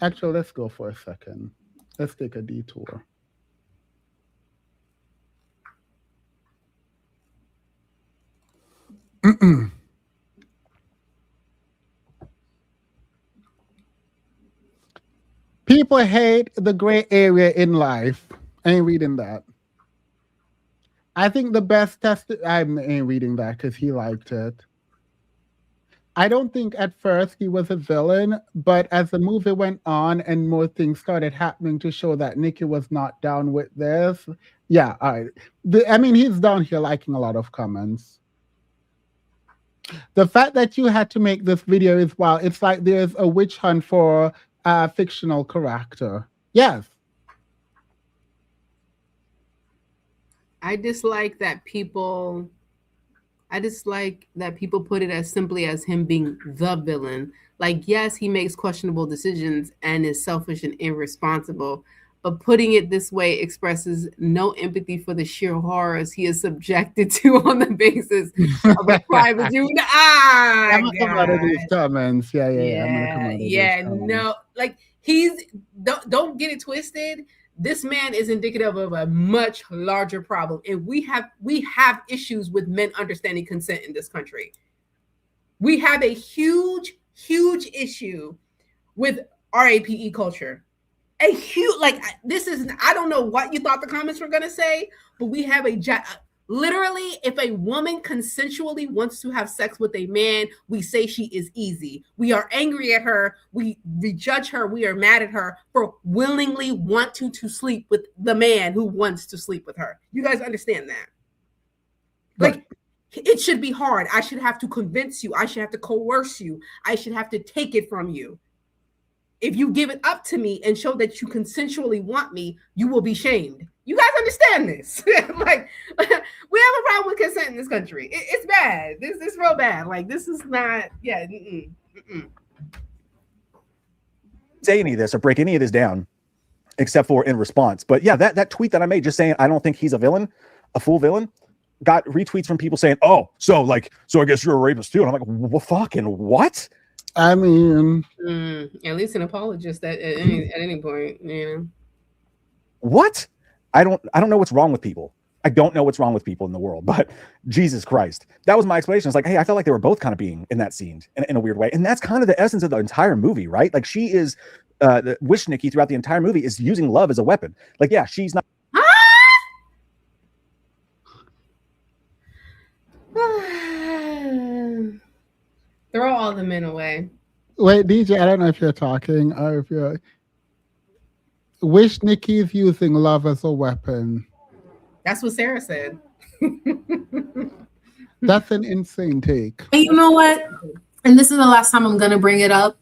A: Actually, let's go for a second. Let's take a detour. People hate the gray area in life. I ain't reading that. I think the best test. I ain't reading that because he liked it. I don't think at first he was a villain, but as the movie went on and more things started happening to show that Nikki was not down with this. Yeah, all right. I mean, he's down here liking a lot of comments. The fact that you had to make this video is, well, it's like there's a witch hunt for a fictional character. Yes.
F: I dislike that people I just like that people put it as simply as him being the villain. Like, yes, he makes questionable decisions and is selfish and irresponsible, but putting it this way expresses no empathy for the sheer horrors he is subjected to on the basis of a private dude.
A: I'm gonna come out of these comments. Yeah. I'm gonna come out of these comments.
F: No, like don't get it twisted. This man is indicative of a much larger problem, and we have issues with men understanding consent in this country. We have a huge issue with RAPE culture. A huge, like, this is, I don't know what you thought the comments were gonna say, but we have literally, if a woman consensually wants to have sex with a man, we say she is easy. We are angry at her. We judge her. We are mad at her for willingly wanting to sleep with the man who wants to sleep with her. You guys understand that? Like, it should be hard. I should have to convince you. I should have to coerce you. I should have to take it from you. If you give it up to me and show that you consensually want me, you will be shamed. You guys understand this? Like, we have a problem with consent in this country. It's bad. This is real bad. Like, this is not, yeah.
H: Say any of this or break any of this down, except for in response. But yeah, that tweet that I made just saying I don't think he's a villain, a full villain, got retweets from people saying, "Oh, so I guess you're a rapist too." And I'm like, well, fucking what?
A: I mean,
F: at least an apologist at any point, you know.
H: What? I don't know what's wrong with people. I don't know what's wrong with people in the world, but Jesus Christ. That was my explanation. It's like, hey, I felt like they were both kind of being in that scene in a weird way. And that's kind of the essence of the entire movie, right? Like, she is, Wish Nikki throughout the entire movie is using love as a weapon. Like, yeah, she's not.
F: Throw all the men away.
A: Wait, DJ, I don't know if you're talking or if you're. Wish Nikki's using love as a weapon.
F: That's what Sarah said.
A: That's an insane take.
B: And you know what? And this is the last time I'm going to bring it up,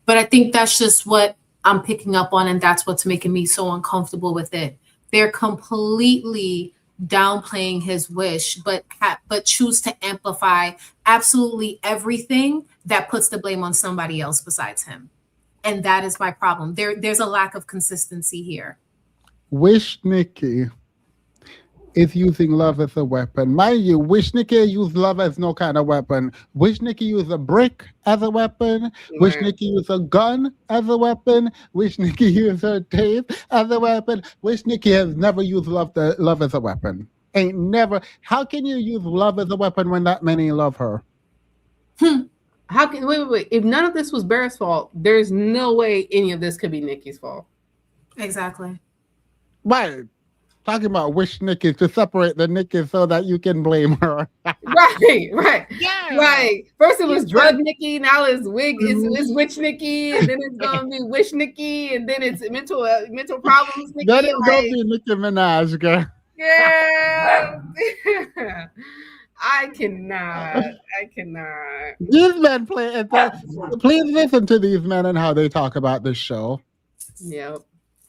B: but I think that's just what I'm picking up on, and that's what's making me so uncomfortable with it. They're completely downplaying his wish, but choose to amplify absolutely everything that puts the blame on somebody else besides him. And that is my problem. There's a lack of consistency here.
A: Wish Nikki is using love as a weapon. Mind you, Wish Nikki used love as no kind of weapon. Wish Nikki used a brick as a weapon. Right. Wish Nikki used a gun as a weapon. Wish Nikki used her tape as a weapon. Wish Nikki has never used love as a weapon. Ain't never. How can you use love as a weapon when that many love her?
F: How can wait? If none of this was Bear's fault, there's no way any of this could be Nikki's fault.
B: Exactly.
A: Right. Talking about Wish Nikki to separate the Nikki so that you can blame her.
F: Right. Yeah. Right. First it was drug Nikki, now it's it's Witch Nikki, and then it's gonna be Wish Nikki, and then it's mental problems Nikki.
A: Then it's gonna be Nicki Minaj, girl.
F: Yeah. I cannot.
A: These men play. Please listen to these men and how they talk about this show.
F: Yep.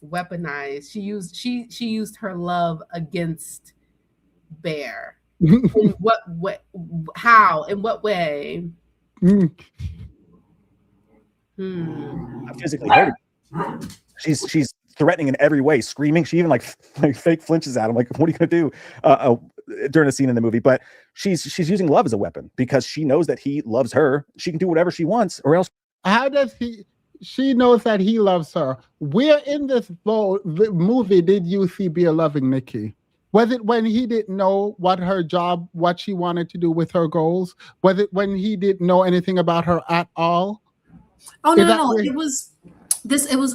F: Weaponized. She used her love against Bear. In what way? How? In what way?
H: I'm physically hurting. She's threatening in every way, screaming. She even like fake flinches at him. Like, what are you gonna do? During a scene in the movie, but she's using love as a weapon because she knows that he loves her. She can do whatever she wants, or else.
A: How does he? She knows that he loves her. Where in this movie did you see Bear loving Nikki? Was it when he didn't know what her job, what she wanted to do with her goals? Was it when he didn't know anything about her at all?
B: Oh no! It was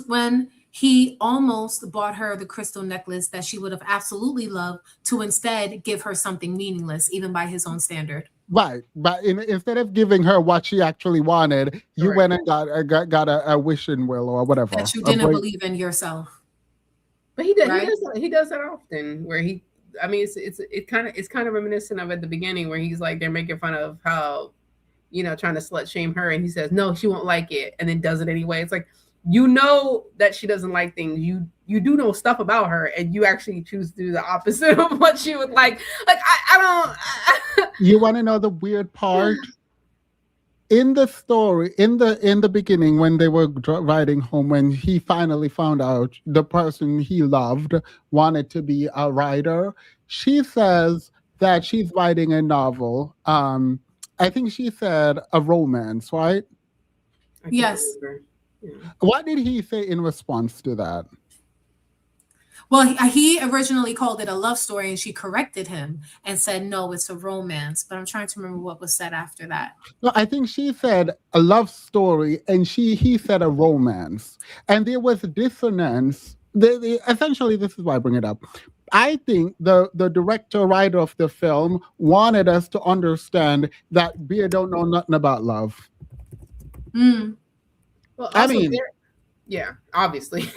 B: when he almost bought her the crystal necklace that she would have absolutely loved to instead give her something meaningless, even by his own standard.
A: Right, but instead of giving her what she actually wanted, you went and got a wishing will or whatever
B: that you didn't believe in yourself.
F: But he does. Right? He does that often. Where it's kind of reminiscent of at the beginning where he's like they're making fun of how, trying to slut shame her, and he says no, she won't like it, and then does it anyway. It's like you know that she doesn't like things. You do know stuff about her, and you actually choose to do the opposite of what she would like. Like I don't.
A: You want to know the weird part? In the story, in the beginning, when they were riding home, when he finally found out the person he loved wanted to be a writer, she says that she's writing a novel. I think she said a romance, right?
B: Yes.
F: Yeah.
A: What did he say in response to that?
B: Well, he originally called it a love story, and she corrected him and said, no, it's a romance. But I'm trying to remember what was said after that.
A: No, I think she said a love story, and he said a romance, and there was dissonance. Essentially, this is why I bring it up. I think the director writer of the film wanted us to understand that Beer don't know nothing about love.
B: Mm.
F: Well,
A: I mean,
F: yeah, obviously.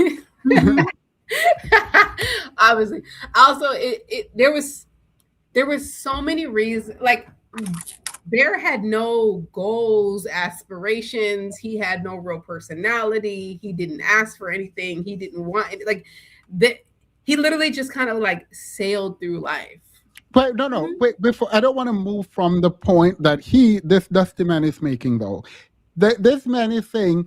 F: Obviously. Also, there was so many reasons. Like, Bear had no goals, aspirations. He had no real personality. He didn't ask for anything. He didn't want it. Like that. He literally just kind of like sailed through life.
A: But no. Wait, before I don't want to move from the point that this Dusty Man is making though. This man is saying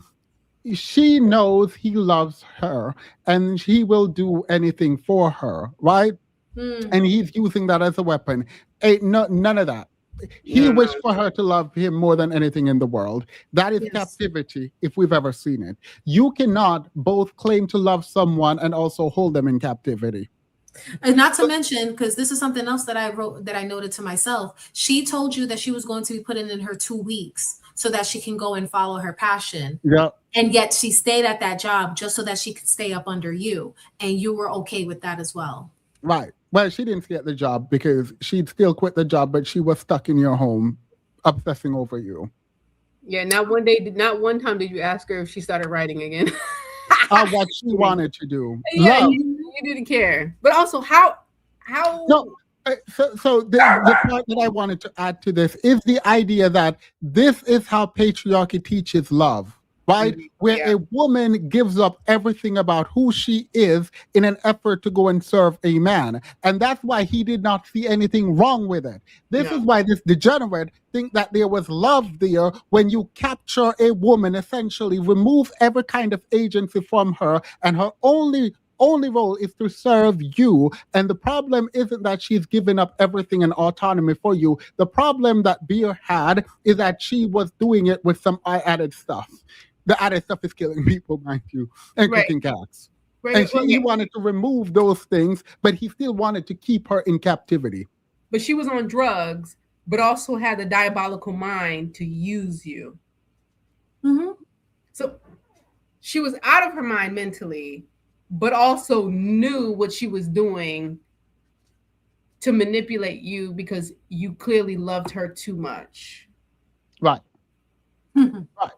A: she knows he loves her and he will do anything for her, right? And he's using that as a weapon. Ain't none of that. He wished for her to love him more than anything in the world. That is captivity, if we've ever seen it. You cannot both claim to love someone and also hold them in captivity.
B: And not to mention, because this is something else that I wrote, that I noted to myself. She told you that she was going to be putting in her 2 weeks so that she can go and follow her passion.
A: Yeah.
B: And yet she stayed at that job just so that she could stay up under you. And you were okay with that as well.
A: Right. Well, she didn't get the job because she'd still quit the job, but she was stuck in your home, obsessing over you.
F: Yeah, not one time did you ask her if she started writing again.
A: What she wanted to do.
F: Yeah, you didn't care. But also, how?
A: No. So the part that I wanted to add to this is the idea that this is how patriarchy teaches love. Right? Where a woman gives up everything about who she is in an effort to go and serve a man. And that's why he did not see anything wrong with it. This is why this degenerate think that there was love there when you capture a woman, essentially remove every kind of agency from her, and her only role is to serve you. And the problem isn't that she's given up everything and autonomy for you. The problem that Beer had is that she was doing it with some added stuff. The added stuff is killing people, mind you, and cooking cats. And he wanted to remove those things, but he still wanted to keep her in captivity.
F: But she was on drugs, but also had the diabolical mind to use you.
B: Mm-hmm.
F: So she was out of her mind mentally, but also knew what she was doing to manipulate you because you clearly loved her too much.
A: Right. Right.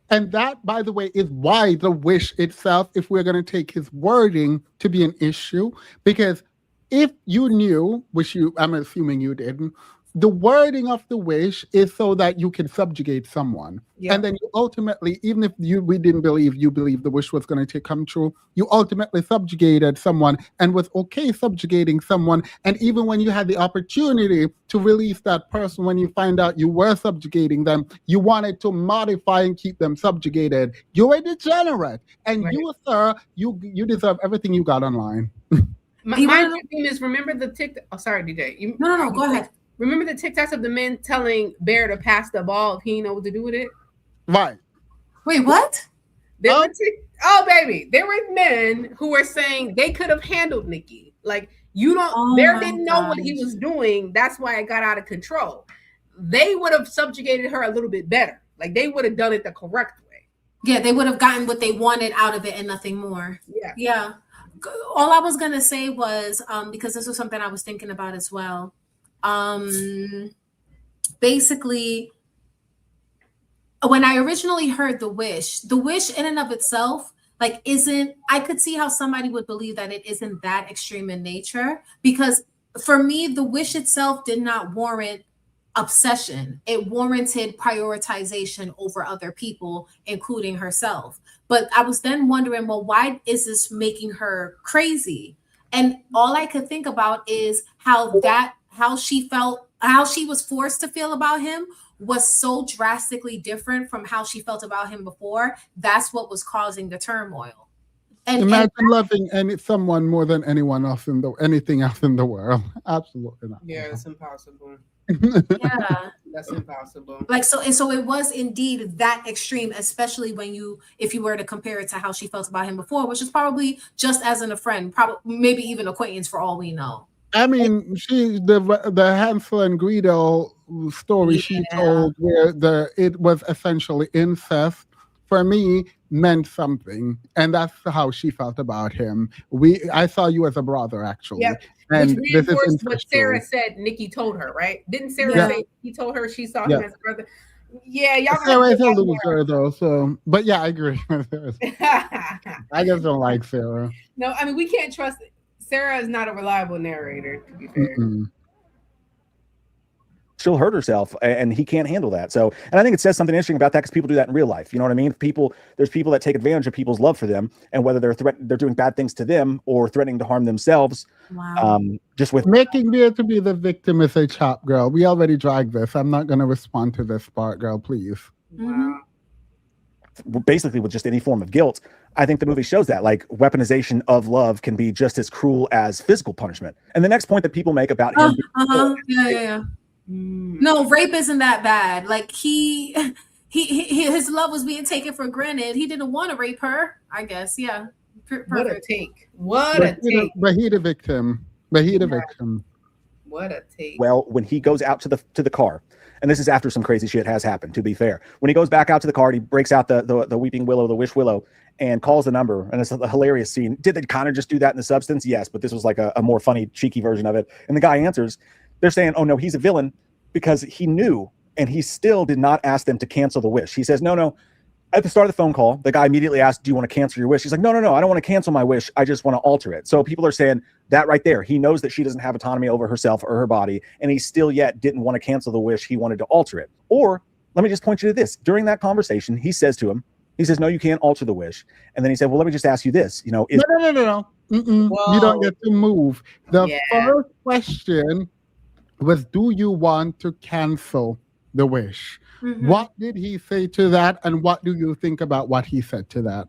A: And that, by the way, is why the wish itself, if we're going to take his wording to be an issue, because if you knew, which I'm assuming you didn't, the wording of the wish is so that you can subjugate someone. Yeah. And then you ultimately, even if we didn't believe you believed the wish was going to come true, you ultimately subjugated someone and was okay subjugating someone. And even when you had the opportunity to release that person, when you find out you were subjugating them, you wanted to modify and keep them subjugated. You're a degenerate. And you, sir, you deserve everything you got online.
F: My thing is, remember the TikTok. Oh, sorry, DJ.
B: No, go ahead.
F: Remember the TikToks of the men telling Bear to pass the ball if he didn't know what to do with it?
A: Right.
B: Wait, what?
F: Baby. There were men who were saying they could have handled Nikki. Like, Bear didn't know what he was doing. That's why it got out of control. They would have subjugated her a little bit better. Like, they would have done it the correct way.
B: Yeah, they would have gotten what they wanted out of it and nothing more. Yeah. All I was going to say was, because this was something I was thinking about as well. Basically, when I originally heard the wish in and of itself, like, I could see how somebody would believe that it isn't that extreme in nature, because for me, the wish itself did not warrant obsession. It warranted prioritization over other people, including herself. But I was then wondering, well, why is this making her crazy? And all I could think about is how she felt, how she was forced to feel about him was so drastically different from how she felt about him before. That's what was causing the turmoil. And
A: imagine loving someone more than anyone else anything else in the world. Absolutely not.
F: Yeah, it's impossible.
B: yeah,
F: That's impossible.
B: like so, and so it was indeed that extreme, especially if you were to compare it to how she felt about him before, which is probably just as a friend, probably maybe even acquaintance for all we know.
A: I mean, the Hansel and Gretel story she told, where it was essentially incest, for me meant something, and that's how she felt about him. I saw you as a brother, actually.
F: Yep.
A: And
F: Which
A: this is
F: reinforced what
A: incestual.
F: Sarah said Nikki told her, right? Didn't Sarah
B: Yeah.
F: say he told her she saw
A: Yeah.
F: him as a brother? Yeah, y'all
A: Sarah is a
F: gonna
A: loser, though. So, but yeah, I agree. I just don't like Sarah.
F: No, I mean, we can't trust. Sarah is not a reliable narrator, to be fair.
A: Mm-mm.
H: She'll hurt herself, and he can't handle that. So, and I think it says something interesting about that, because people do that in real life. You know what I mean? There's people that take advantage of people's love for them, and whether they're doing bad things to them or threatening to harm themselves.
B: Wow.
H: Just with
A: Making me to be the victim is a chop, girl. We already dragged this. I'm not going to respond to this part, girl. Please.
F: Wow.
H: basically with just any form of guilt. I think the movie shows that, like, weaponization of love can be just as cruel as physical punishment. And the next point that people make about him,
B: yeah. No, rape isn't that bad. Like his love was being taken for granted. He didn't want to rape her, I guess. Yeah.
F: What a take. What a take.
A: But he the victim. What
F: a take.
H: well, when he goes out to the car, and this is after some crazy shit has happened, to be fair. When he goes back out to the car, he breaks out the weeping willow, the wish willow, and calls the number. And it's a hilarious scene. Did they kind of just do that in the substance? Yes, but this was like a more funny, cheeky version of it. And the guy answers. They're saying, oh no, he's a villain because he knew, and he still did not ask them to cancel the wish. He says, no. At the start of the phone call, the guy immediately asked, do you want to cancel your wish? He's like, no, I don't want to cancel my wish. I just want to alter it. So people are saying that right there. He knows that she doesn't have autonomy over herself or her body, and he still yet didn't want to cancel the wish. He wanted to alter it. Or let me just point you to this. During that conversation, he says to him, he says, no, you can't alter the wish. And then he said, well, let me just ask you this. No.
A: You don't get to move. The first question was, do you want to cancel the wish? Mm-hmm. What did he say to that? And what do you think about what he said to that?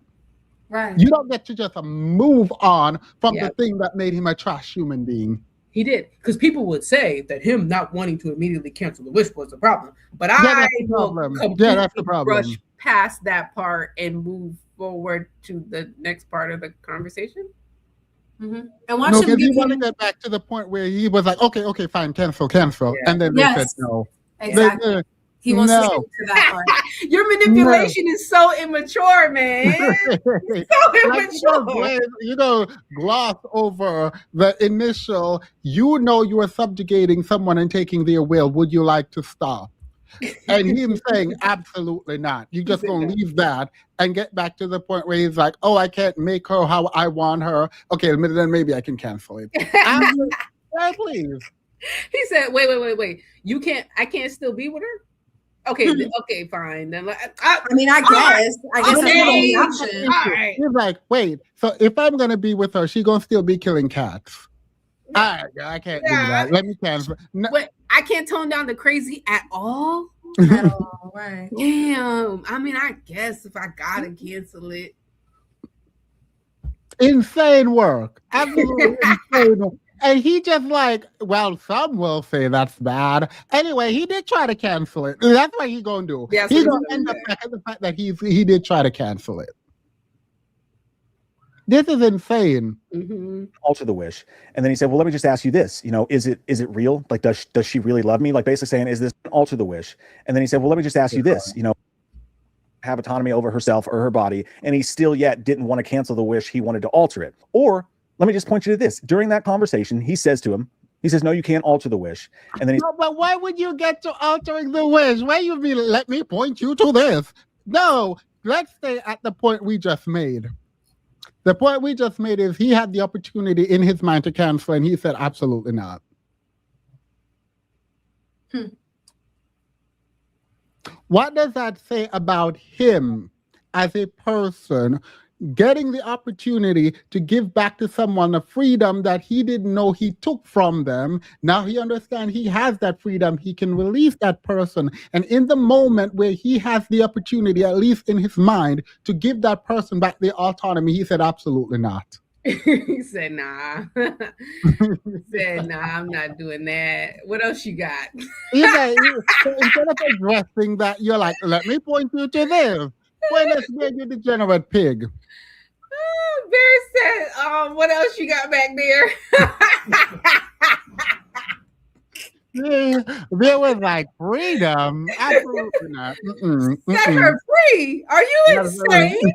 B: Right.
A: You don't get to just move on from the thing that made him a trash human being.
F: He did. Because people would say that him not wanting to immediately cancel the wish was the problem. But I will completely brush past that part and move forward to the next part of the conversation.
B: Mm-hmm. And watch him
A: he wanted to get back to the point where he was like, okay, fine, cancel. Yeah. And then they said no.
B: Exactly. He wants to get to that part.
F: Your manipulation is so immature, man. So immature.
A: Gloss over the initial, you are subjugating someone and taking their will. Would you like to stop? And him saying, absolutely not. You just going to leave that and get back to the point where he's like, oh, I can't make her how I want her. Okay, then maybe I can cancel it. Please.
F: He said, wait. I can't still be with her? Okay, fine. Then
B: I guess that's an option.
F: All right.
A: He's like, wait, so if I'm gonna be with her, she's gonna still be killing cats. All right, I can't do that. Let me cancel.
F: No. Wait, I can't tone down the crazy at all.
B: Right.
F: Damn. I guess if I gotta cancel it.
A: Insane work. Absolutely insane work. And he just some will say that's bad. Anyway, he did try to cancel it. That's what he's going to do.
F: Yeah,
A: he's going to end up back at the fact that he did try to cancel it. This is insane.
F: Mm-hmm.
H: Alter the wish. And then he said, well, let me just ask you this. Is it real? Like, does she really love me? Like, basically saying, is this alter the wish? And then he said, well, let me just ask you this. Have autonomy over herself or her body. And he still yet didn't want to cancel the wish. He wanted to alter it. Or let me just point you to this. During that conversation, he says to him, he says, no, you can't alter the wish. And then
A: but why would you get to altering the wish? Why you be, let me point you to this? No, let's stay at the point we just made. The point we just made is he had the opportunity in his mind to cancel, and he said, absolutely not. What does that say about him as a person getting the opportunity to give back to someone a freedom that he didn't know he took from them? Now he understands he has that freedom. He can release that person. And in the moment where he has the opportunity, at least in his mind, to give that person back the autonomy, he said, absolutely not.
F: He said, nah. He said, nah, I'm not doing that. What else you got?
A: So instead of addressing that, you're like, let me point you to this. Point us where you degenerate pig.
F: Bear said, what else you got back there?
A: There was like freedom. Absolutely not.
F: Set her free. Are you insane?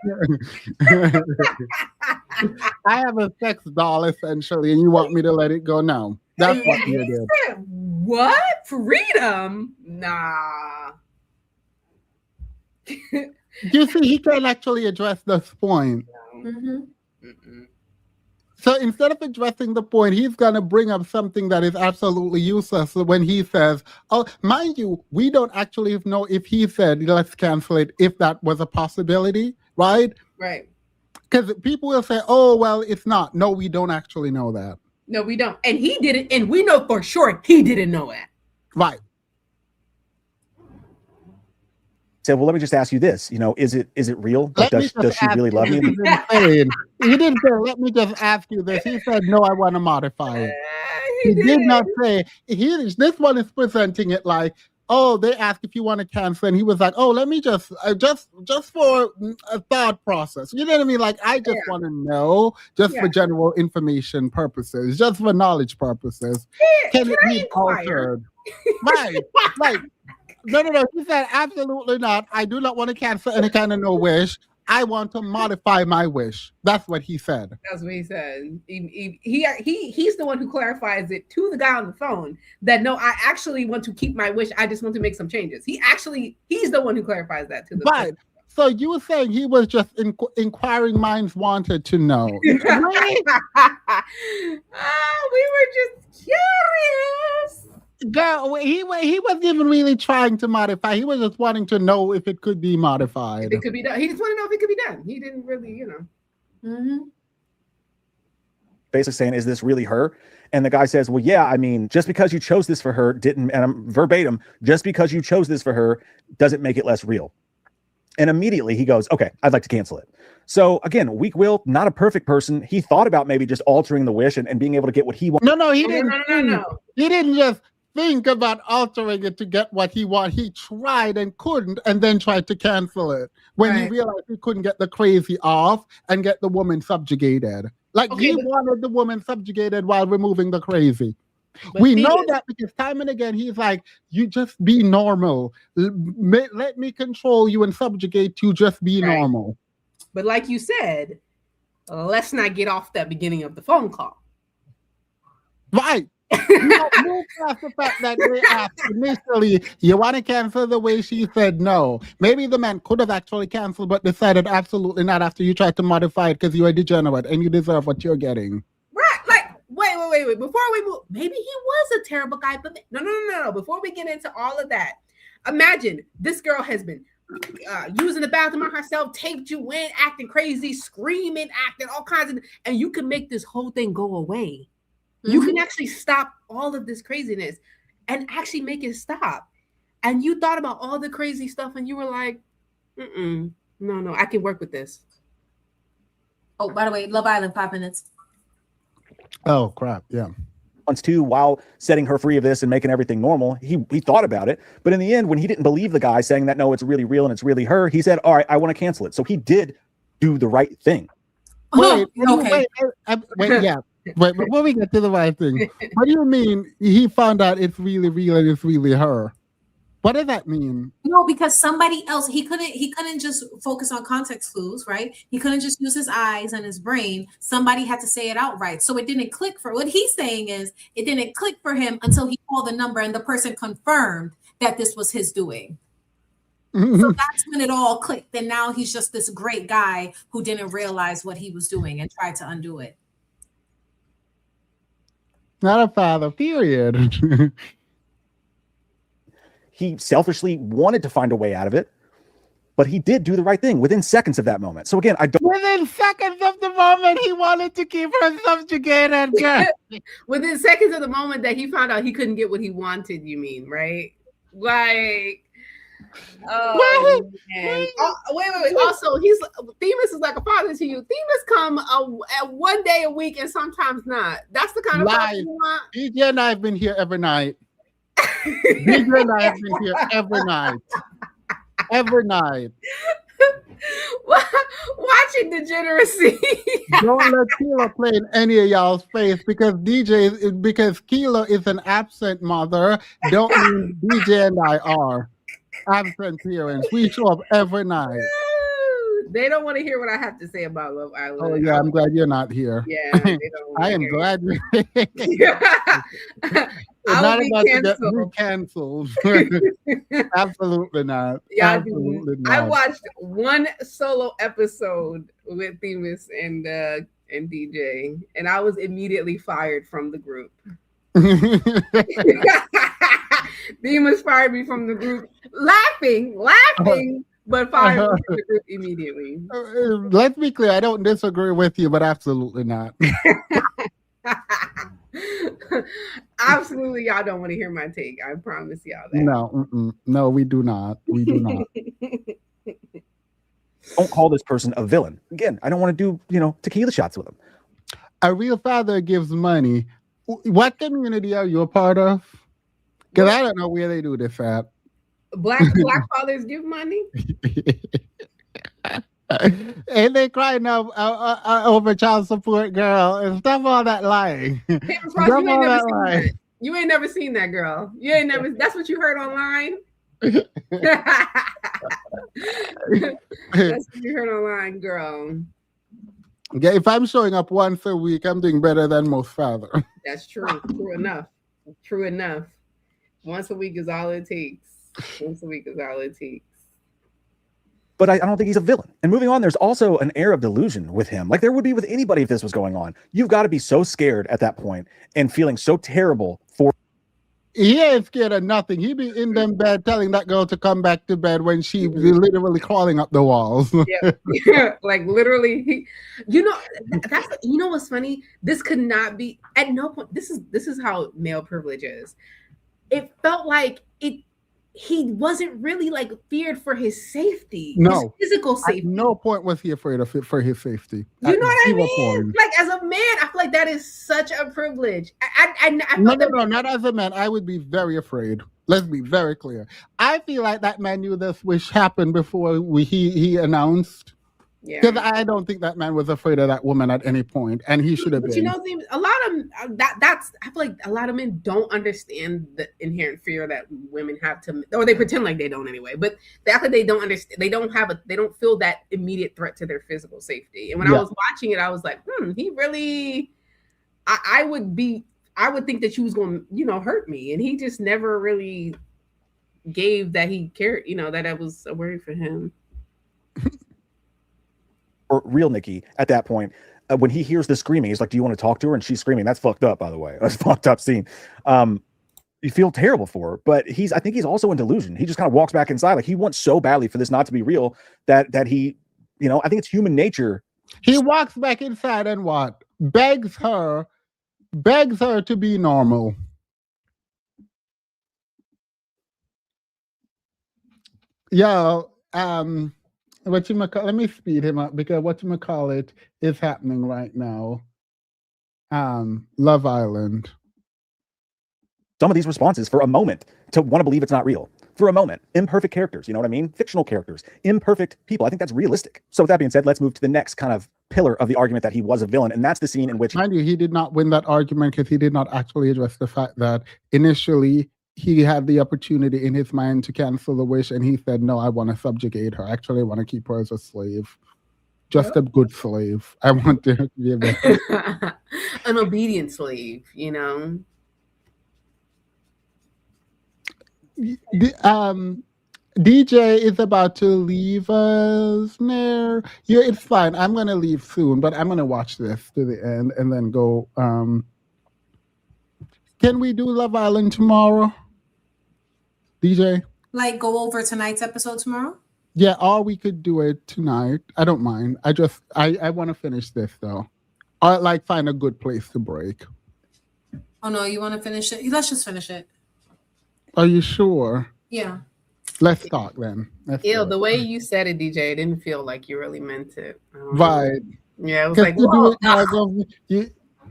A: I have a sex doll essentially, and you want me to let it go now. That's what you did.
F: What? Freedom? Nah.
A: You see, he can actually address this point. So instead of addressing the point, he's going to bring up something that is absolutely useless when he says, oh, mind you, we don't actually know if he said, let's cancel it, if that was a possibility, right?
F: Right.
A: Because people will say, oh, well, it's not. No, we don't actually know that.
F: No, we don't. And he didn't. And we know for sure he didn't know that.
A: Right.
H: Said, well, let me just ask you this. Is it real? Like, does she really love you?
A: He didn't say, let me just ask you this. He said, no, I want to modify it. He did not say, this one is presenting it like, oh, they asked if you want to cancel. And he was like, oh, let me just for a thought process. You know what I mean? Like, I just want to know, just for general information purposes, just for knowledge purposes. Can it be altered? Right. Like, no. He said, absolutely not. I do not want to cancel any kind of no wish. I want to modify my wish. That's what he said.
F: That's what he said. He's the one who clarifies it to the guy on the phone that no, I actually want to keep my wish. I just want to make some changes. He's the one who clarifies that to the
A: right. So you were saying he was just inquiring minds wanted to know.
F: We were just curious.
A: Girl, he wasn't even really trying to modify. He was just wanting to know if it could be modified.
F: If it could be done. He just wanted to know if it could be done. He didn't really,
H: Basically saying, is this really her? And the guy says, well, yeah, I mean, just because you chose this for her and I'm verbatim, just because you chose this for her doesn't make it less real. And immediately he goes, okay, I'd like to cancel it. So again, weak will, not a perfect person. He thought about maybe just altering the wish and being able to get what he wanted.
A: No, he didn't.
F: No.
A: He didn't just think about altering it to get what he wanted. He tried and couldn't, and then tried to cancel it when he realized he couldn't get the crazy off and get the woman subjugated. Like he wanted the woman subjugated while removing the crazy. But we know that because time and again he's like, you just be normal. Let me control you and subjugate you. Just be normal.
F: But like you said, let's not get off that beginning of the phone call.
A: Right. Move past the fact that they asked initially, you want to cancel the way she said no. Maybe the man could have actually canceled, but decided absolutely not after you tried to modify it because you are degenerate and you deserve what you're getting.
F: Right. Like, wait. Before we move, maybe he was a terrible guy, but no. Before we get into all of that, imagine this girl has been using the bathroom on herself, taped you in, acting crazy, screaming, acting all kinds of, and you can make this whole thing go away. You can actually stop all of this craziness and actually make it stop. And you thought about all the crazy stuff and you were like, no, I can work with this.
B: Oh, by the way, Love Island, 5 minutes.
A: Oh, crap. Yeah.
H: Once too, while setting her free of this and making everything normal, he thought about it. But in the end, when he didn't believe the guy saying that, no, it's really real and it's really her, he said, all right, I want to cancel it. So he did do the right thing.
A: Wait, before we get to the right thing, what do you mean he found out it's really real and it's really her? What does that mean?
B: No, because somebody else, he couldn't just focus on context clues, right? He couldn't just use his eyes and his brain. Somebody had to say it outright. So it didn't click for what he's saying is it didn't click for him until he called the number and the person confirmed that this was his doing. So that's when it all clicked. And now he's just this great guy who didn't realize what he was doing and tried to undo it.
A: Not a father, period.
H: he selfishly wanted to find a way out of it, but he did do the right thing within seconds of that moment. So again, I don't.
A: Within seconds of the moment, he wanted to keep her subjugated. Girl.
F: Within seconds of the moment that he found out he couldn't get what he wanted, you mean, right? Like, oh man. Oh, wait. Also, Themis is like a father to you. Themis come one day a week and sometimes not. That's the kind of father you want.
A: DJ and I have been here every night. DJ and I have been here every night. Every night.
F: Watching degeneracy.
A: Don't let Keela play in any of y'all's face because because Keela is an absent mother. Don't mean DJ and I are absent parents. We show up every night.
F: They don't want to hear what I have to say about Love Island.
A: Oh yeah, I'm glad you're not here.
F: Yeah, they don't
A: I am glad you're not about to get canceled. Absolutely not.
F: Yeah,
A: absolutely not.
F: I watched one solo episode with Themis and DJ, and I was immediately fired from the group. Themis fired me from the group, laughing, but fired me from the group immediately.
A: Let's be clear, I don't disagree with you, but absolutely not.
F: Absolutely, y'all don't want to hear my take. I promise y'all that.
A: No, we do not. We do not.
H: Don't call this person a villain. Again, I don't want to do, tequila shots with him.
A: A real father gives money. What community are you a part of? Because I don't know where they do this at.
F: Black fathers give money.
A: And they crying out over child support, girl, and stop all that lying.
F: You ain't never seen that, girl. You ain't never. That's what you heard online. That's what you heard online, girl.
A: Yeah, if I'm showing up once a week, I'm doing better than most fathers.
F: That's true. True enough. True enough. Once a week is all it takes. Once a week is all it takes.
H: But I don't think he's a villain. And moving on, there's also an air of delusion with him. Like there would be with anybody if this was going on. You've got to be so scared at that point and feeling so terrible for.
A: He ain't scared of nothing. He be in them bed telling that girl to come back to bed when she be literally crawling up the walls.
F: Yeah, like literally. That's what's funny. This could not be at no point. This is how male privilege is. It felt like he wasn't really like feared for his safety,
A: no
F: his physical safety.
A: At no point was he afraid for his safety.
F: You know what I mean? Point. Like as a man, I feel like that is such a privilege.
A: No, not as a man. I would be very afraid. Let's be very clear. I feel like that man knew this wish happened before he announced. Yeah, because I don't think that man was afraid of that woman at any point, and he should have been.
F: A lot of that's. I feel like a lot of men don't understand the inherent fear that women have or they pretend like they don't anyway. But the fact that they don't understand, they don't feel that immediate threat to their physical safety. And when I was watching it, I was like, he really. I would think that she was going to, hurt me, and he just never really gave that he cared. That I was a worry for him.
H: Or real Nikki at that point, when he hears the screaming, he's like, do you want to talk to her? And she's screaming. That's fucked up, by the way. That's a fucked up scene. You feel terrible for her, but I think he's also in delusion. He just kind of walks back inside. Like he wants so badly for this not to be real that he, I think it's human nature.
A: He walks back inside and what? Begs her to be normal. Let me speed him up because whatchamacallit is happening right now. Love Island.
H: Some of these responses for a moment to want to believe it's not real. For a moment. Imperfect characters, you know what I mean? Fictional characters. Imperfect people. I think that's realistic. So with that being said, let's move to the next kind of pillar of the argument that he was a villain. And that's the scene in which...
A: Mind you, he did not win that argument because he did not actually address the fact that initially he had the opportunity in his mind to cancel the wish, and he said, no, I want to subjugate her. Actually, I want to keep her as a slave. Just a good slave. I want to give her
F: an obedient slave,
A: DJ is about to leave us. No, it's fine. I'm going to leave soon, but I'm going to watch this to the end and then go. Can we do Love Island tomorrow? DJ?
B: like go over tonight's episode tomorrow?
A: Yeah, or we could do it tonight. I don't mind. I want to finish this though. Or like find a good place to break.
B: Oh no, you want to finish it? Let's just finish it.
A: Are you sure?
B: Yeah.
A: Let's talk then.
F: Ew, the way you said it, DJ, it didn't feel like you really meant it.
A: Right.
F: Yeah, it was
A: 'Cause
F: like,
A: you do
F: whoa.
A: it now,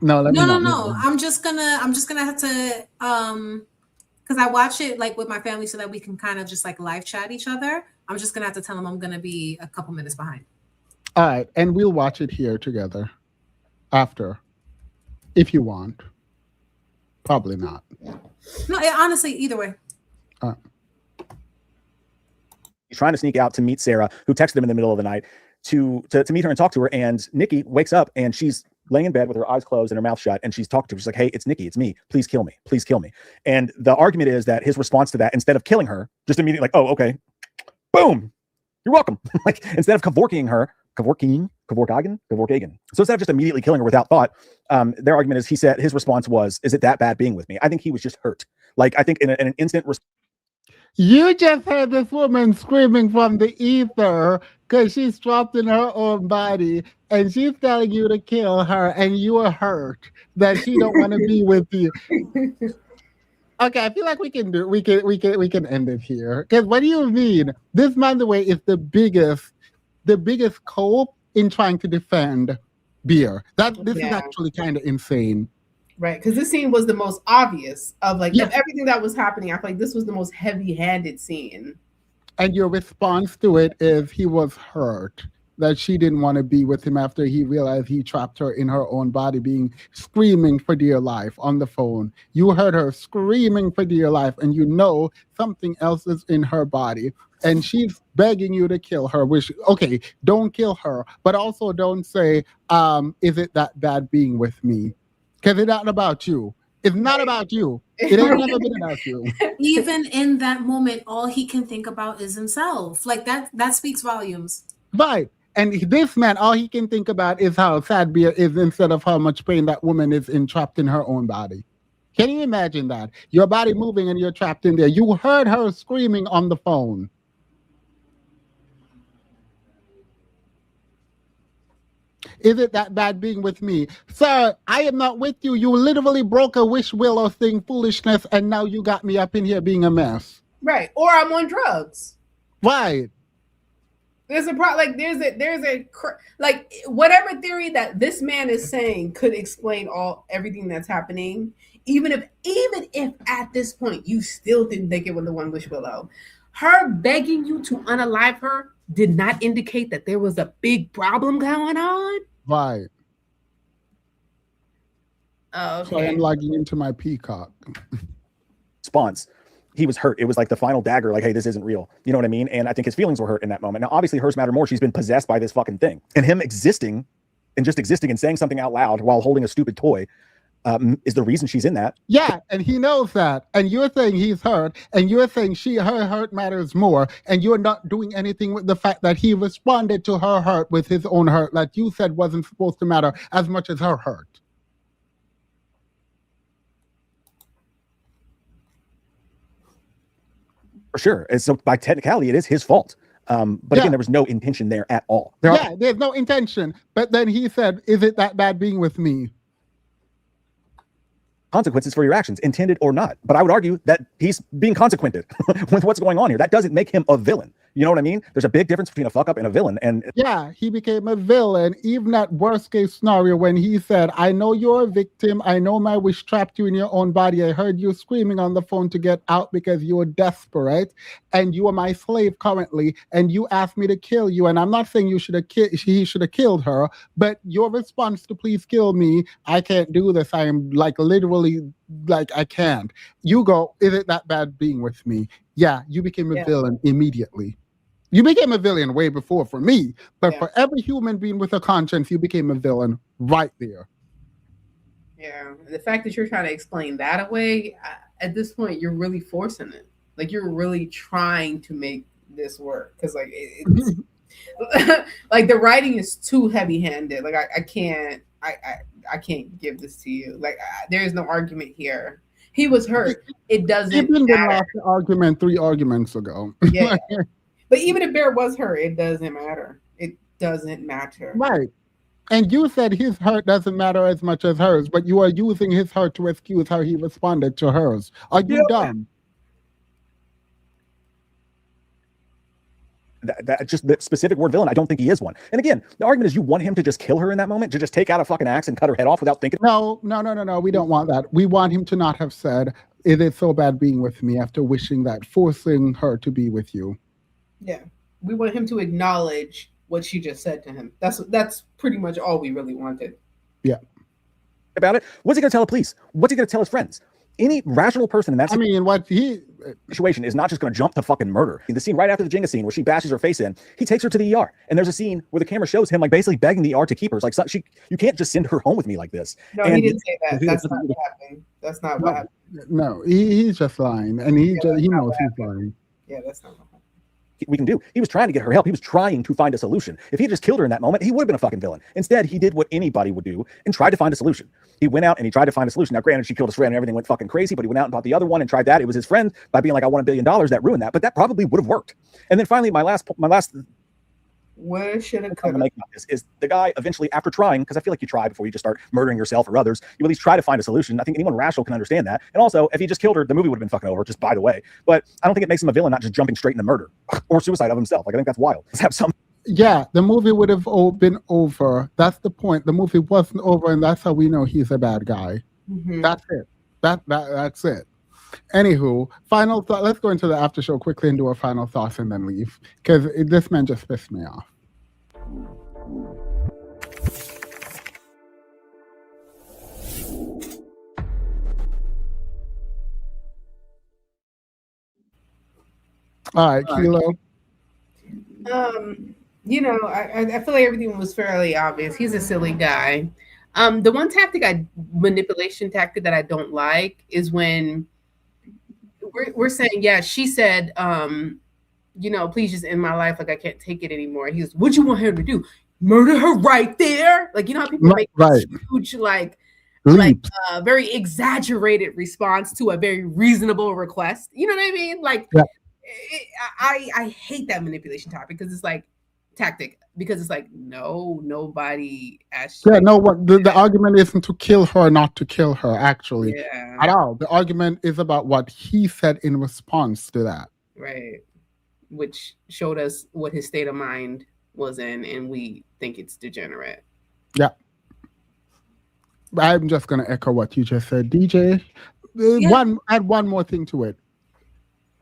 A: no, let me not.
B: No. I'm just gonna have to because I watch it like with my family so that we can kind of just like live chat each other. I'm just gonna have to tell them I'm gonna be a couple minutes behind.
A: All right, and we'll watch it here together after, if you want. Probably not.
B: No, honestly, either way.
H: He's trying to sneak out to meet Sarah, who texted him in the middle of the night to meet her and talk to her. And Nikki wakes up and she's laying in bed with her eyes closed and her mouth shut. And she's talking to her. She's like, hey, it's Nikki. It's me. Please kill me. Please kill me. And the argument is that his response to that, instead of killing her, just immediately like, oh, okay. Boom. You're welcome. Like, instead of cavorking her, Kevorkian. So instead of just immediately killing her without thought, their argument is his response was, is it that bad being with me? I think he was just hurt. Like, I think in an instant response.
A: You just heard this woman screaming from the ether because she's trapped in her own body and she's telling you to kill her and you are hurt that she don't want to be with you. Okay, I feel like we can end it here. Because what do you mean? This, by the way, is the biggest cope in trying to defend beer. This is actually kind of insane.
F: Right, because this scene was the most obvious of like of everything that was happening. I feel like this was the most heavy-handed scene.
A: And your response to it is he was hurt that she didn't want to be with him after he realized he trapped her in her own body, screaming for dear life on the phone. You heard her screaming for dear life, and you know something else is in her body. And she's begging you to kill her, which, okay, don't kill her, but also don't say, is it that bad being with me? Because it's not about you. It's not about you. It ain't never been about you.
B: Even in that moment, all he can think about is himself. Like that speaks volumes.
A: Right. And this man, all he can think about is how sad beer is instead of how much pain that woman is trapped in her own body. Can you imagine that? Your body moving and you're trapped in there. You heard her screaming on the phone. Is it that bad being with me? Sir, I am not with you. You literally broke a wish willow thing, foolishness, and now you got me up in here being a mess.
F: Right. Or I'm on drugs.
A: Right.
F: There's a like whatever theory that this man is saying could explain everything that's happening. Even if at this point you still didn't think it was the one wish willow, her begging you to unalive her did not indicate that there was a big problem going on.
A: Right.
F: Oh, okay.
A: So I'm logging into my Peacock.
H: Response. He was hurt. It was like the final dagger, like, hey, this isn't real. You know what I mean? And I think his feelings were hurt in that moment. Now, obviously, hers matter more. She's been possessed by this fucking thing. And him existing and saying something out loud while holding a stupid toy is the reason she's in that.
A: Yeah, and he knows that. And you're saying he's hurt, and you're saying her hurt matters more, and you're not doing anything with the fact that he responded to her hurt with his own hurt that you said wasn't supposed to matter as much as her hurt.
H: For sure. And so by technicality, it is his fault. But again, there was no intention there at all.
A: There's no intention. But then he said, is it that bad being with me?
H: Consequences for your actions, intended or not. But I would argue that he's being consequented with what's going on here. That doesn't make him a villain. You know what I mean? There's a big difference between a fuck up and a villain. And
A: yeah, he became a villain. Even that worst case scenario when he said, I know you're a victim. I know my wish trapped you in your own body. I heard you screaming on the phone to get out because you were desperate and you are my slave currently. And you asked me to kill you. And I'm not saying he should have killed her, but your response to please kill me, I can't do this. I am like literally like I can't. You go, is it that bad being with me? Yeah, you became a villain immediately. You became a villain way before for me, but for every human being with a conscience, you became a villain right there.
F: Yeah, the fact that you're trying to explain that away, at this point, you're really forcing it. Like you're really trying to make this work because, like, it's like the writing is too heavy-handed. Like I can't give this to you. Like there is no argument here. He was hurt. It doesn't
A: Even
F: matter.
A: lost the argument 3 arguments ago.
F: Yeah. But even if Bear was hurt, it doesn't matter. It doesn't matter.
A: Right. And you said his hurt doesn't matter as much as hers, but you are using his hurt to excuse how he responded to hers. Are you dumb?
H: That just the specific word villain, I don't think he is one. And again, the argument is you want him to just kill her in that moment, to just take out a fucking axe and cut her head off without thinking.
A: No. We don't want that. We want him to not have said, "It is so bad being with me," after wishing that, forcing her to be with you.
F: Yeah. We want him to acknowledge what she just said to him. That's pretty much all we really wanted.
A: Yeah.
H: About it. What's he going to tell the police? What's he going to tell his friends? Any rational person in that situation is not just going to jump to fucking murder. The scene right after the Jenga scene where she bashes her face in, he takes her to the ER, and there's a scene where the camera shows him like basically begging the ER to keep her. It's like, you can't just send her home with me like this.
F: No, he didn't say that. That's not what happened. That's not what happened.
A: No, he's just lying, and he knows he's lying.
F: Yeah, that's not what happened.
H: We can do. He was trying to get her help. He was trying to find a solution. If he had just killed her in that moment, he would have been a fucking villain. Instead, he did what anybody would do and tried to find a solution. He went out and he tried to find a solution. Now, granted, she killed his friend and everything went fucking crazy, but he went out and bought the other one and tried that. It was his friend by being like, "I want $1 billion." That ruined that, but that probably would have worked. And then finally, my last
F: where should it
H: come make about this is the guy eventually, after trying, because I feel like you try before you just start murdering yourself or others, you at least try to find a solution. I think anyone rational can understand that. And also, if he just killed her, the movie would have been fucking over, just by the way. But I don't think it makes him a villain not just jumping straight into murder or suicide of himself. Like, I think that's wild. Let's have some.
A: Yeah, the movie would have been over. That's the point. The movie wasn't over, and that's how we know he's a bad guy.
F: Mm-hmm.
A: That's it. That's it. Anywho, final thought. Let's go into the after show quickly and do our final thoughts and then leave, because this man just pissed me off. All right, Kilo.
F: You know, I feel like everything was fairly obvious. He's a silly guy. The one manipulation tactic that I don't like is when we're saying, yeah, she said, you know, please just end my life. Like, I can't take it anymore. And he goes, "What you want him to do? Murder her right there?" Like, you know how people make huge, like very exaggerated response to a very reasonable request. You know what I mean? Like, I hate that manipulation topic because it's like tactic. Because it's like, no, nobody asked.
A: Yeah, no. What the argument isn't to kill her, not to kill her. Actually, at all. The argument is about what he said in response to that.
F: Right. Which showed us what his state of mind was in, and we think it's degenerate.
A: Yeah. I'm just going to echo what you just said, DJ. Add one more thing to it.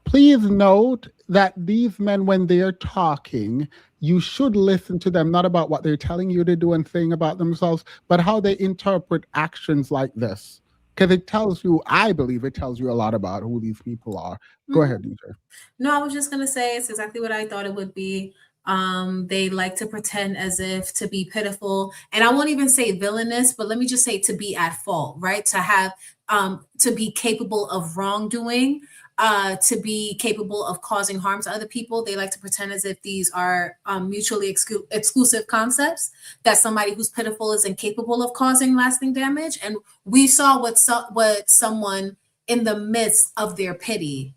A: Please note that these men, when they're talking, you should listen to them, not about what they're telling you to do and saying about themselves, but how they interpret actions like this. Because it tells you, I believe it tells you a lot about who these people are. Go ahead, DJ.
B: No, I was just going to say it's exactly what I thought it would be. They like to pretend as if to be pitiful. And I won't even say villainous, but let me just say to be at fault, right? To have, to be capable of wrongdoing, to be capable of causing harm to other people. They like to pretend as if these are mutually exclusive concepts, that somebody who's pitiful is incapable of causing lasting damage. And we saw what someone in the midst of their pity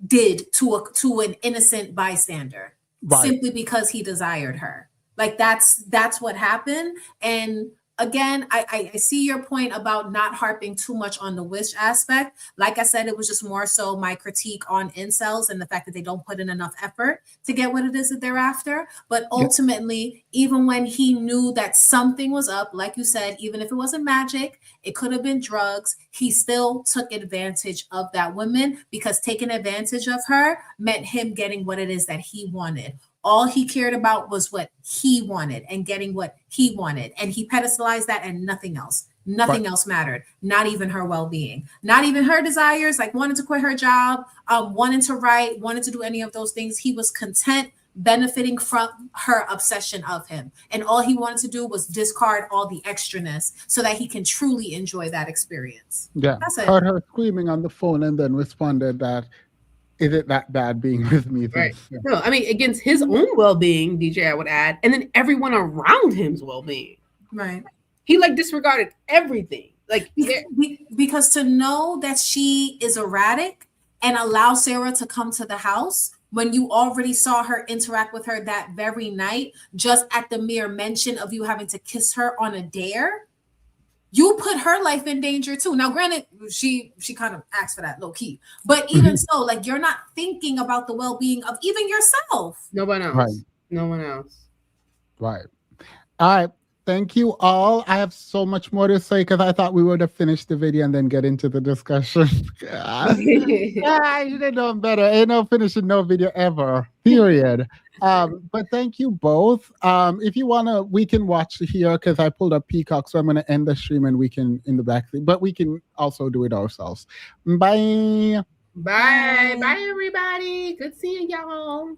B: did to an innocent bystander, simply because he desired her. Like that's what happened. And again, I see your point about not harping too much on the wish aspect. Like I said, it was just more so my critique on incels and the fact that they don't put in enough effort to get what it is that they're after. But ultimately, even when he knew that something was up, like you said, even if it wasn't magic, it could have been drugs, he still took advantage of that woman, because taking advantage of her meant him getting what it is that he wanted. All he cared about was what he wanted and getting what he wanted. And he pedestalized that and nothing else. Nothing else mattered. Not even her well-being. Not even her desires, like wanting to quit her job, wanting to write, wanting to do any of those things. He was content benefiting from her obsession of him. And all he wanted to do was discard all the extraness so that he can truly enjoy that experience.
A: Yeah.
B: That's it.
A: Heard her screaming on the phone and then responded that, is it that bad being with me?
F: Right. Yeah. No, I mean, against his own well-being, DJ, I would add, and then everyone around him's well-being.
B: Right.
F: He like disregarded everything. Like,
B: because to know that she is erratic and allow Sarah to come to the house when you already saw her interact with her that very night, just at the mere mention of you having to kiss her on a dare, you put her life in danger too. Now, granted, she kind of asked for that low key, but even so, like, you're not thinking about the well-being of even yourself.
F: No one else.
A: Right.
F: No one else.
A: Right. All right. Thank you all. I have so much more to say because I thought we would have finished the video and then get into the discussion. I should have known better. Ain't no finishing no video ever. Period. But thank you both. If you wanna, we can watch here because I pulled up Peacock, so I'm gonna end the stream and we can in the back. But we can also do it ourselves. Bye.
F: Bye. Bye, everybody. Good seeing y'all.